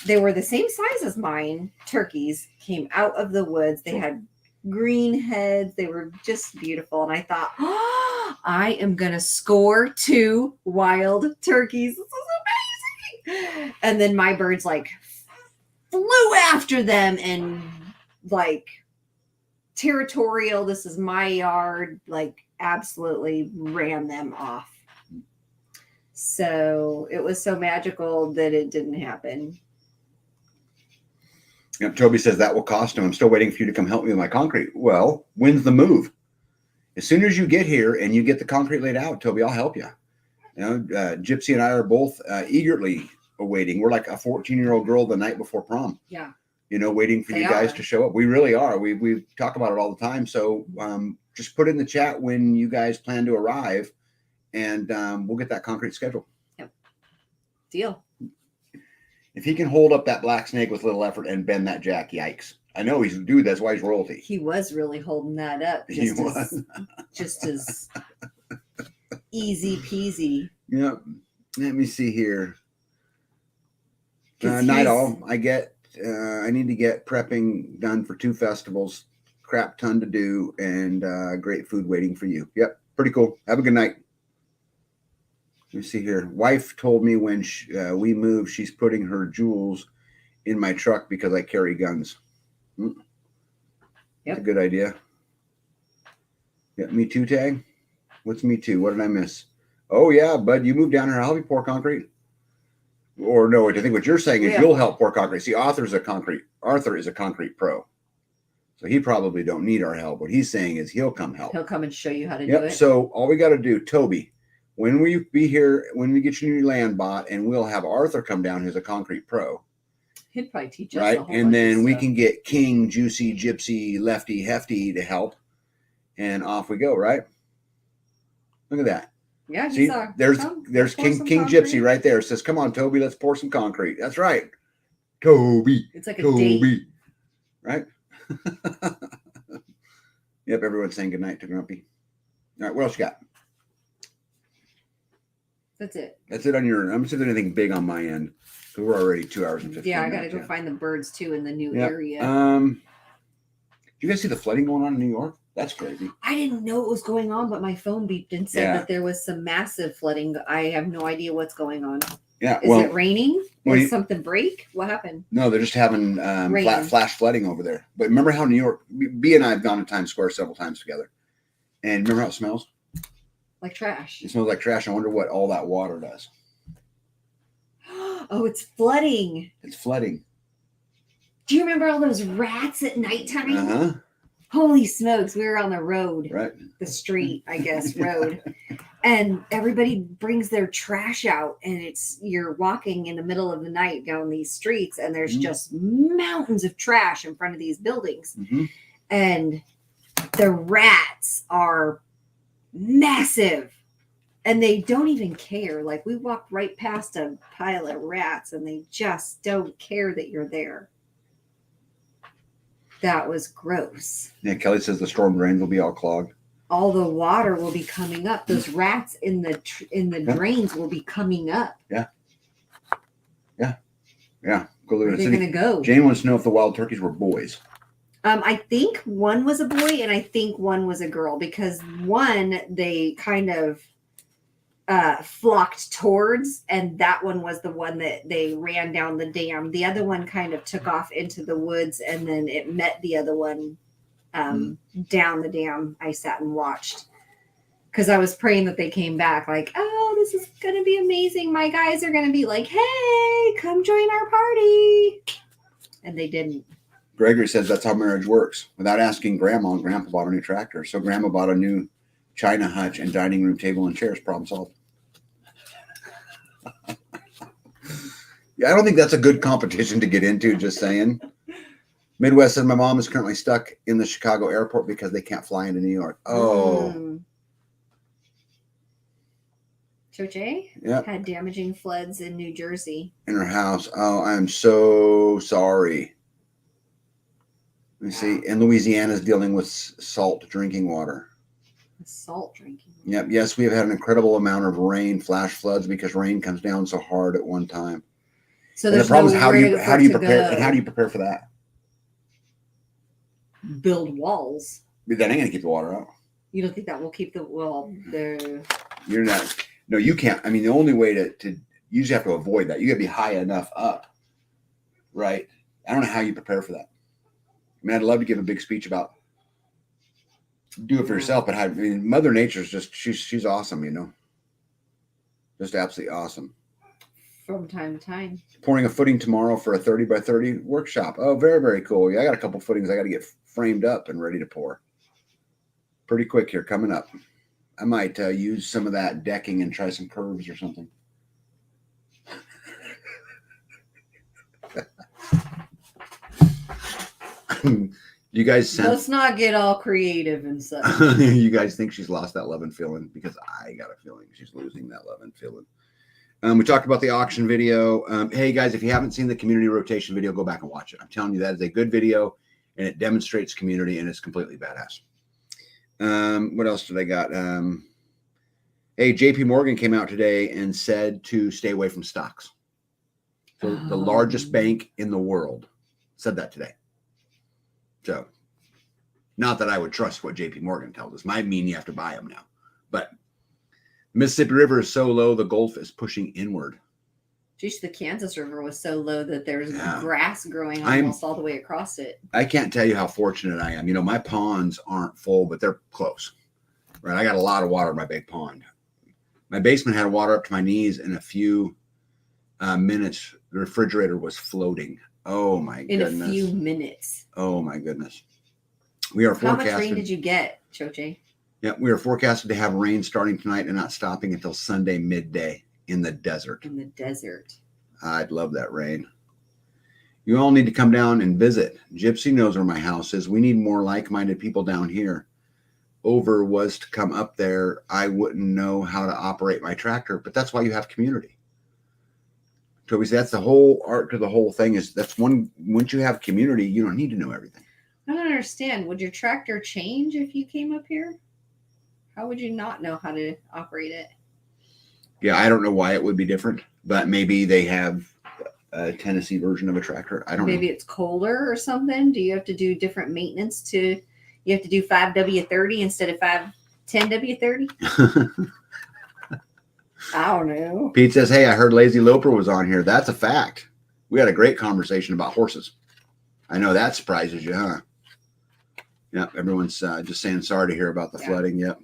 they were the same size as mine, turkeys, came out of the woods. They had green heads. They were just beautiful. And I thought, oh, I am going to score 2 wild turkeys. This is amazing. And then my birds like flew after them and like territorial. This is my yard. Like absolutely ran them off. So it was so magical that it didn't happen. Yep, Toby says that will cost him. I'm still waiting for you to come help me with my concrete. Well, when's the move? As soon as you get here and you get the concrete laid out, Toby, I'll help you. You know, Gypsy and I are both eagerly awaiting. We're like a 14-year-old girl the night before prom. Yeah. You know, waiting for you guys to show up. We really are. We talk about it all the time. So just put in the chat when you guys plan to arrive, and we'll get that concrete scheduled. Yep. Deal. If he can hold up that black snake with little effort and bend that jack, yikes. I know he's a dude. That's why he's royalty. He was really holding that up. Just as easy peasy. Yep. Let me see here. Night all. I get I need to get prepping done for 2 festivals. Crap ton to do, and great food waiting for you. Yep, pretty cool. Have a good night. Let me see here. Wife told me when we move, she's putting her jewels in my truck because I carry guns. Yep. That's a good idea. Yeah, me too tag. What's me too? What did I miss? Oh yeah, bud, you moved down here. I'll help you pour concrete. Or no, I think what you're saying is you'll help pour concrete. See, Arthur is a concrete pro. So he probably don't need our help. What he's saying is he'll come help. He'll come and show you how to do it. So all we got to do, Toby, when we be here, when we get your new land bought, and we'll have Arthur come down who's a concrete pro. He'd probably teach us. Right. And then we can get King, Juicy, Gypsy, Lefty, Hefty to help. And off we go, right? Look at that. Yeah, see, there's King Gypsy right there. It says, come on, Toby, let's pour some concrete. That's right. Toby. It's like a date. Right? Yep, everyone's saying goodnight to Grumpy. All right, what else you got? That's it. That's it on your end. I'm see if there's anything big on my end. Because we're already 2 hours and 15 minutes. Yeah, I gotta go find the birds too in the new area. Do you guys see the flooding going on in New York? That's crazy. I didn't know what was going on, but my phone beeped and said that there was some massive flooding. I have no idea what's going on. Yeah. Is it raining? Did something break? What happened? No, they're just having flash flooding over there. But remember how New York, B and I have gone to Times Square several times together. And remember how it smells? Like trash. It smells like trash. I wonder what all that water does. Oh, it's flooding. It's flooding. Do you remember all those rats at nighttime? Uh-huh. Holy smokes, we were on the road, right? The street, I guess, road. And everybody brings their trash out, and you're walking in the middle of the night down these streets, and there's just mountains of trash in front of these buildings. And the rats are massive, and they don't even care. Like, we walked right past a pile of rats, and they just don't care that you're there. That was gross. Yeah, Kelly says the storm drains will be all clogged. All the water will be coming up. Those rats in the drains will be coming up. Yeah. Go Where are they going to go? Jane wants to know if the wild turkeys were boys. I think one was a boy, and I think one was a girl, because one they kind of flocked towards, and that one was the one that they ran down the dam. The other one kind of took off into the woods, and then it met the other one down the dam. I sat and watched because I was praying that they came back, like, oh, this is going to be amazing. My guys are going to be like, hey, come join our party. And they didn't. Gregory says that's how marriage works. Without asking Grandma, and Grandpa bought a new tractor. So Grandma bought a new China hutch and dining room table and chairs. Problem solved. Yeah, I don't think that's a good competition to get into, just saying. Midwest said my mom is currently stuck in the Chicago airport because they can't fly into New York. Oh. Choche had damaging floods in New Jersey. In her house. Oh, I'm so sorry. Let me see. And Louisiana is dealing with salt drinking water. Salt drinking water. Yep. Yes, we have had an incredible amount of rain, flash floods, because rain comes down so hard at one time. So the problem is how do you prepare, and how do you prepare for that? Build walls. But that ain't gonna keep the water out. You don't think that will keep You're not. No, you can't. I mean, the only way to you just have to avoid that. You got to be high enough up, right? I don't know how you prepare for that. I mean, I'd love to give a big speech about do it for yourself, but Mother Nature's just she's awesome, you know, just absolutely awesome. From time to time. Pouring a footing tomorrow for a 30 by 30 workshop. Oh, very, very cool. Yeah, I got a couple footings I got to get framed up and ready to pour. Pretty quick here, coming up. I might use some of that decking and try some curves or something. You guys sense? Let's not get all creative and stuff. You guys think she's lost that love and feeling? Because I got a feeling she's losing that love and feeling. We talked about the auction video. Hey guys, if you haven't seen the community rotation video, go back and watch it. I'm telling you, that is a good video, and it demonstrates community, and it's completely badass. What else did I got? Hey, JP Morgan came out today and said to stay away from stocks. So the largest bank in the world Said that today. So, not that I would trust what JP Morgan tells us. Might mean you have to buy them now. But Mississippi River is so low, the Gulf is pushing inward. Geez, the Kansas River was so low that there's grass growing almost all the way across it. I can't tell you how fortunate I am. You know, my ponds aren't full, but they're close. Right? I got a lot of water in my big pond. My basement had water up to my knees. In a few minutes, the refrigerator was floating. Oh, my goodness. In a few minutes. Oh, my goodness. We are forecasting. How much rain did you get, Choche? Yeah, we are forecasted to have rain starting tonight and not stopping until Sunday midday in the desert. In the desert. I'd love that rain. You all need to come down and visit. Gypsy knows where my house is. We need more like-minded people down here. Over was to come up there, I wouldn't know how to operate my tractor, but that's why you have community. Toby said that's the whole art to the whole thing is that's one, once you have community, you don't need to know everything. I don't understand. Would your tractor change if you came up here? How would you not know how to operate it? Yeah, I don't know why it would be different, but maybe they have a Tennessee version of a tractor. I don't know. Maybe it's colder or something. Do you have to do different maintenance to, you have to do 5W30 instead of 10W30? I don't know. Pete says, hey, I heard Lazy Loper was on here. That's a fact. We had a great conversation about horses. I know that surprises you, huh? Yep, everyone's just saying sorry to hear about the flooding. Yep.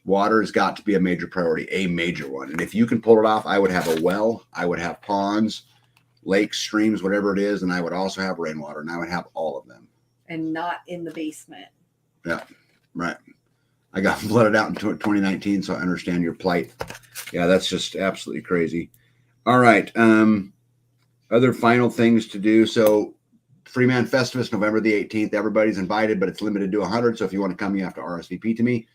Water has got to be a major priority, a major one. And if you can pull it off, I would have a well, I would have ponds, lakes, streams, whatever it is, and I would also have rainwater, and I would have all of them. And not in the basement. Yeah, right. I got flooded out in 2019, so I understand your plight. Yeah, that's just absolutely crazy. All right. Other final things to do. So Freeman Festivus, November the 18th. Everybody's invited, but it's limited to 100. So if you want to come, you have to RSVP to me.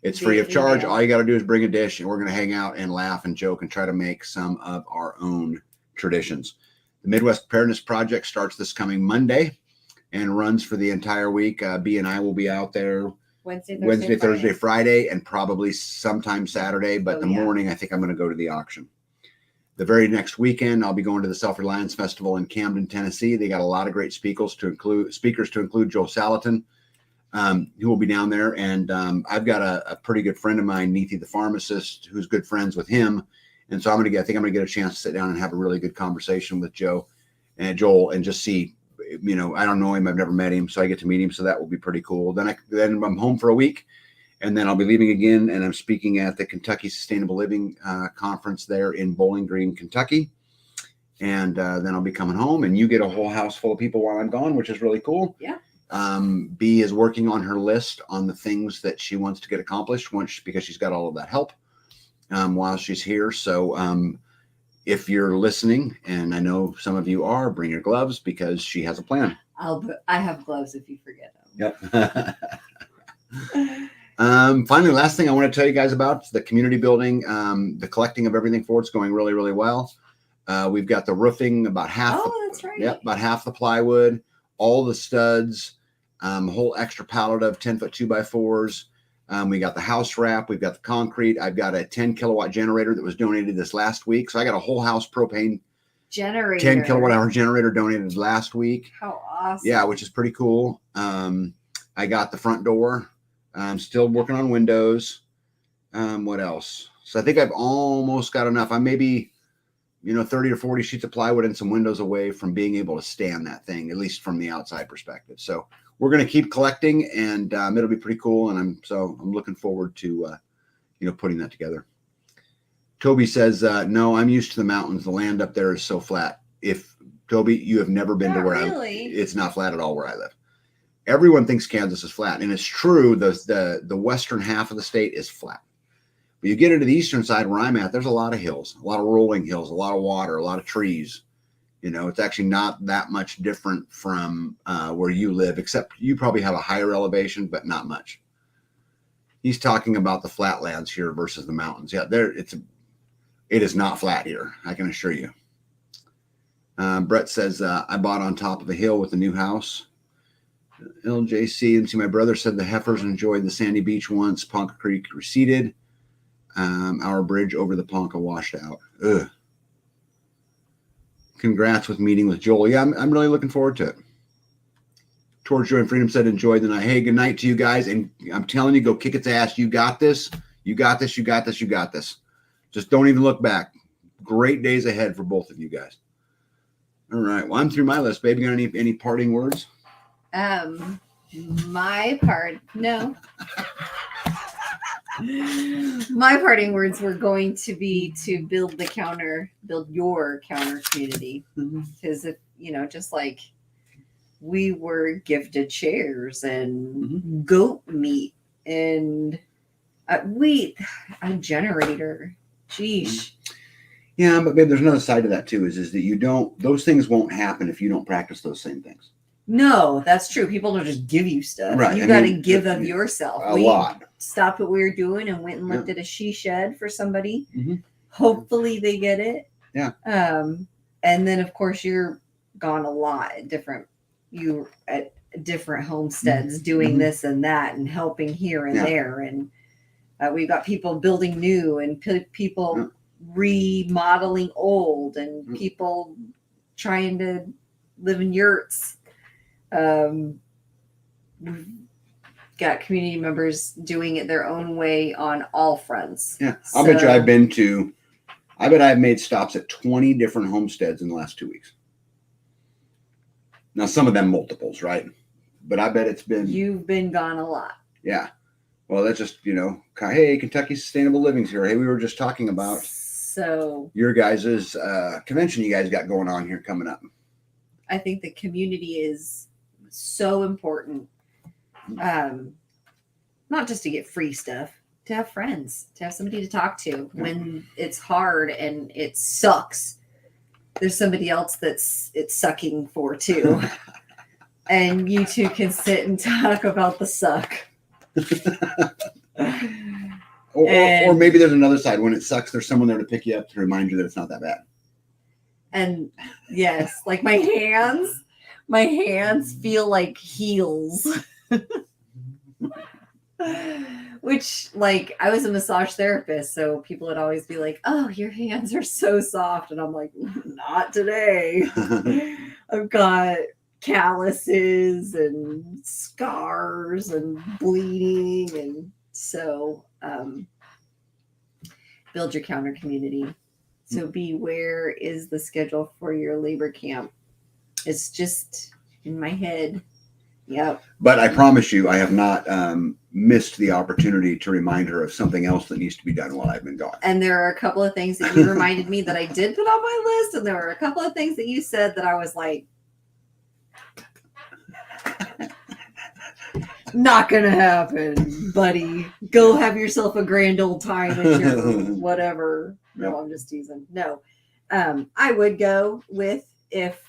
It's free of charge. All you got to do is bring a dish, and we're going to hang out and laugh and joke and try to make some of our own traditions. The Midwest Preparedness Project starts this coming Monday and runs for the entire week. B and I will be out there Wednesday, Thursday, Friday, and probably sometime Saturday. But morning, I think I'm going to go to the auction. The very next weekend, I'll be going to the Self-Reliance Festival in Camden, Tennessee. They got a lot of great speakers to include Joe Salatin, who will be down there. And I've got a pretty good friend of mine, Neethi the pharmacist, who's good friends with him. And so I think I'm going to get a chance to sit down and have a really good conversation with Joel and just see, you know, I don't know him. I've never met him. So I get to meet him. So that will be pretty cool. Then I'm home for a week, and then I'll be leaving again. And I'm speaking at the Kentucky Sustainable Living Conference there in Bowling Green, Kentucky. And then I'll be coming home, and you get a whole house full of people while I'm gone, which is really cool. Yeah. B is working on her list on the things that she wants to get accomplished because she's got all of that help while she's here. So if you're listening, and I know some of you are, bring your gloves because she has a plan. I have gloves if you forget them. Yep. Finally, last thing I want to tell you guys about is the community building. The collecting of everything for it's going really, really well. We've got the roofing about half. Oh, that's right. Yep, about half the plywood, all the studs, a whole extra pallet of 10-foot 2x4s. We got the house wrap. We've got the concrete. I've got a 10 kilowatt generator that was donated this last week. So I got a whole house propane generator, 10 kilowatt hour generator donated last week. How awesome. Yeah, which is pretty cool. I got the front door. I'm still working on windows. What else? So I think I've almost got enough. I'm maybe, 30 or 40 sheets of plywood and some windows away from being able to stand that thing, at least from the outside perspective. So we're going to keep collecting, and it'll be pretty cool. And I'm looking forward to, putting that together. Toby says, no, I'm used to the mountains. The land up there is so flat. If Toby, you have never been to where it's not flat at all where I live. Everyone thinks Kansas is flat, and it's true. The western half of the state is flat. But you get into the eastern side where I'm at, there's a lot of hills, a lot of rolling hills, a lot of water, a lot of trees. It's actually not that much different from where you live, except you probably have a higher elevation, but not much. He's talking about the flatlands here versus the mountains. Yeah, it is not flat here, I can assure you. Brett says, I bought on top of a hill with a new house. LJC, and see, my brother said the heifers enjoyed the sandy beach once Ponca Creek receded. Our bridge over the Ponca washed out. Ugh. Congrats with meeting with Joel. Yeah, I'm really looking forward to it. Towards Joy and Freedom said, enjoy the night. Hey, good night to you guys. And I'm telling you, go kick its ass. You got this. You got this. You got this. You got this. Just don't even look back. Great days ahead for both of you guys. All right. Well, I'm through my list, baby. Got any parting words? My parting words were going to be to build your counter community. Because if, just like we were gifted chairs and goat meat and a generator. Sheesh. Yeah, but babe, there's another side to that too, is that those things won't happen if you don't practice those same things. No, that's true. People don't just give you stuff. Right. You got to give of yourself. A lot. Stopped what we were doing and went and lifted a she shed for somebody. Hopefully they get it. Yeah. And then of course you're gone a lot at different homesteads doing this and that and helping here and there. And we've got people building new and people remodeling old and people trying to live in yurts. We've got community members doing it their own way on all fronts. Yeah. I'll bet you I've made stops at 20 different homesteads in the last 2 weeks. Now, some of them multiples, right? But I bet you've been gone a lot. Yeah. Well, that's just, hey, Kentucky Sustainable Living's here. Hey, we were just talking about your guys' convention you guys got going on here coming up. I think the community is so important. Not just to get free stuff, to have friends, to have somebody to talk to when it's hard and it sucks. There's somebody else it's sucking for too. And you two can sit and talk about the suck. or maybe there's another side. When it sucks, there's someone there to pick you up to remind you that it's not that bad. And yes, like my hands feel like heels. Which, like, I was a massage therapist, so people would always be like, oh, your hands are so soft. And I'm like, not today. I've got calluses and scars and bleeding. And so build your counter community. So where is the schedule for your labor camp? It's just in my head. Yep. But I promise you, I have not missed the opportunity to remind her of something else that needs to be done while I've been gone. And there are a couple of things that you reminded me that I did put on my list. And there were a couple of things that you said that I was like, not going to happen, buddy. Go have yourself a grand old time at your whatever. No, I'm just teasing. No. I would go with if,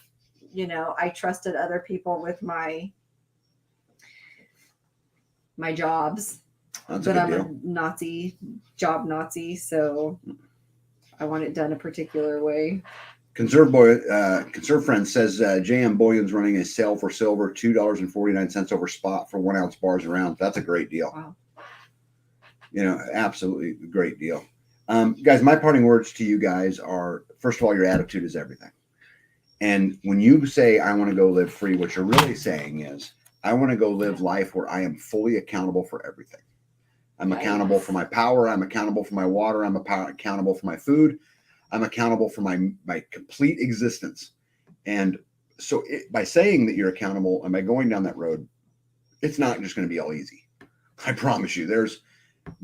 I trusted other people with my jobs. But I'm a job Nazi, so I want it done a particular way. Conserve Friend says JM Bullion's running a sale for silver, $2.49 over spot for 1 ounce bars around. That's a great deal. Wow. Absolutely great deal. Guys, my parting words to you guys are, first of all, your attitude is everything. And when you say, I want to go live free, what you're really saying is, I want to go live life where I am fully accountable for everything. I'm accountable for my power. I'm accountable for my water. I'm accountable for my food. I'm accountable for my complete existence. And so by saying that you're accountable and by going down that road, it's not just going to be all easy. I promise you, there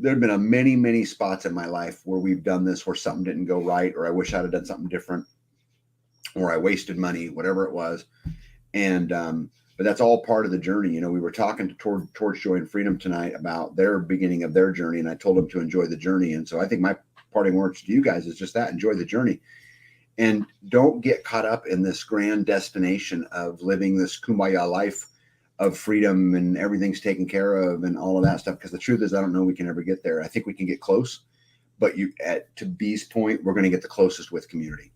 have been many, many spots in my life where we've done this, where something didn't go right, or I wish I'd have done something different, or I wasted money, whatever it was. And, but that's all part of the journey. We were talking to Towards Joy and Freedom tonight about their beginning of their journey, and I told them to enjoy the journey. And so I think my parting words to you guys is just that: enjoy the journey, and don't get caught up in this grand destination of living this kumbaya life of freedom and everything's taken care of and all of that stuff. Because the truth is, I don't know we can ever get there. I think we can get close, but to B's point, we're going to get the closest with community.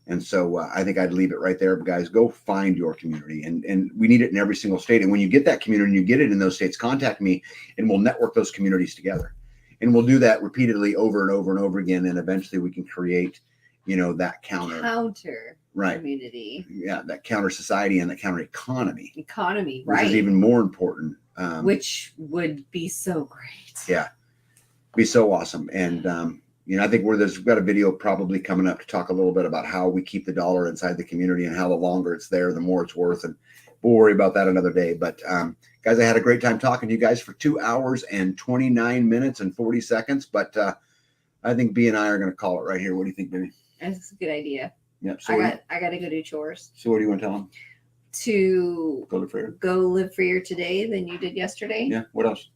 And so I think I'd leave it right there. Guys, go find your community. And we need it in every single state. And when you get that community and you get it in those states, contact me and we'll network those communities together. And we'll do that repeatedly over and over and over again. And eventually we can create that counter counter community. Yeah, that counter society and that counter economy, right? Which is even more important. Which would be so great. Yeah, be so awesome. And I think we've got a video probably coming up to talk a little bit about how we keep the dollar inside the community and how the longer it's there, the more it's worth. And we'll worry about that another day. But guys, I had a great time talking to you guys for 2 hours and 29 minutes and 40 seconds. But I think B and I are going to call it right here. What do you think, baby? That's a good idea. Yep. So I got to go do chores. So what do you want to tell them? To go live freer today than you did yesterday. Yeah. What else?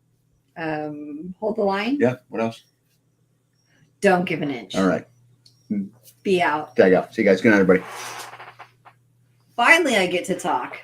Hold the line. Yeah. What else? Don't give an inch. All right. Be out. Tag out. See you guys. Good night, everybody. Finally, I get to talk.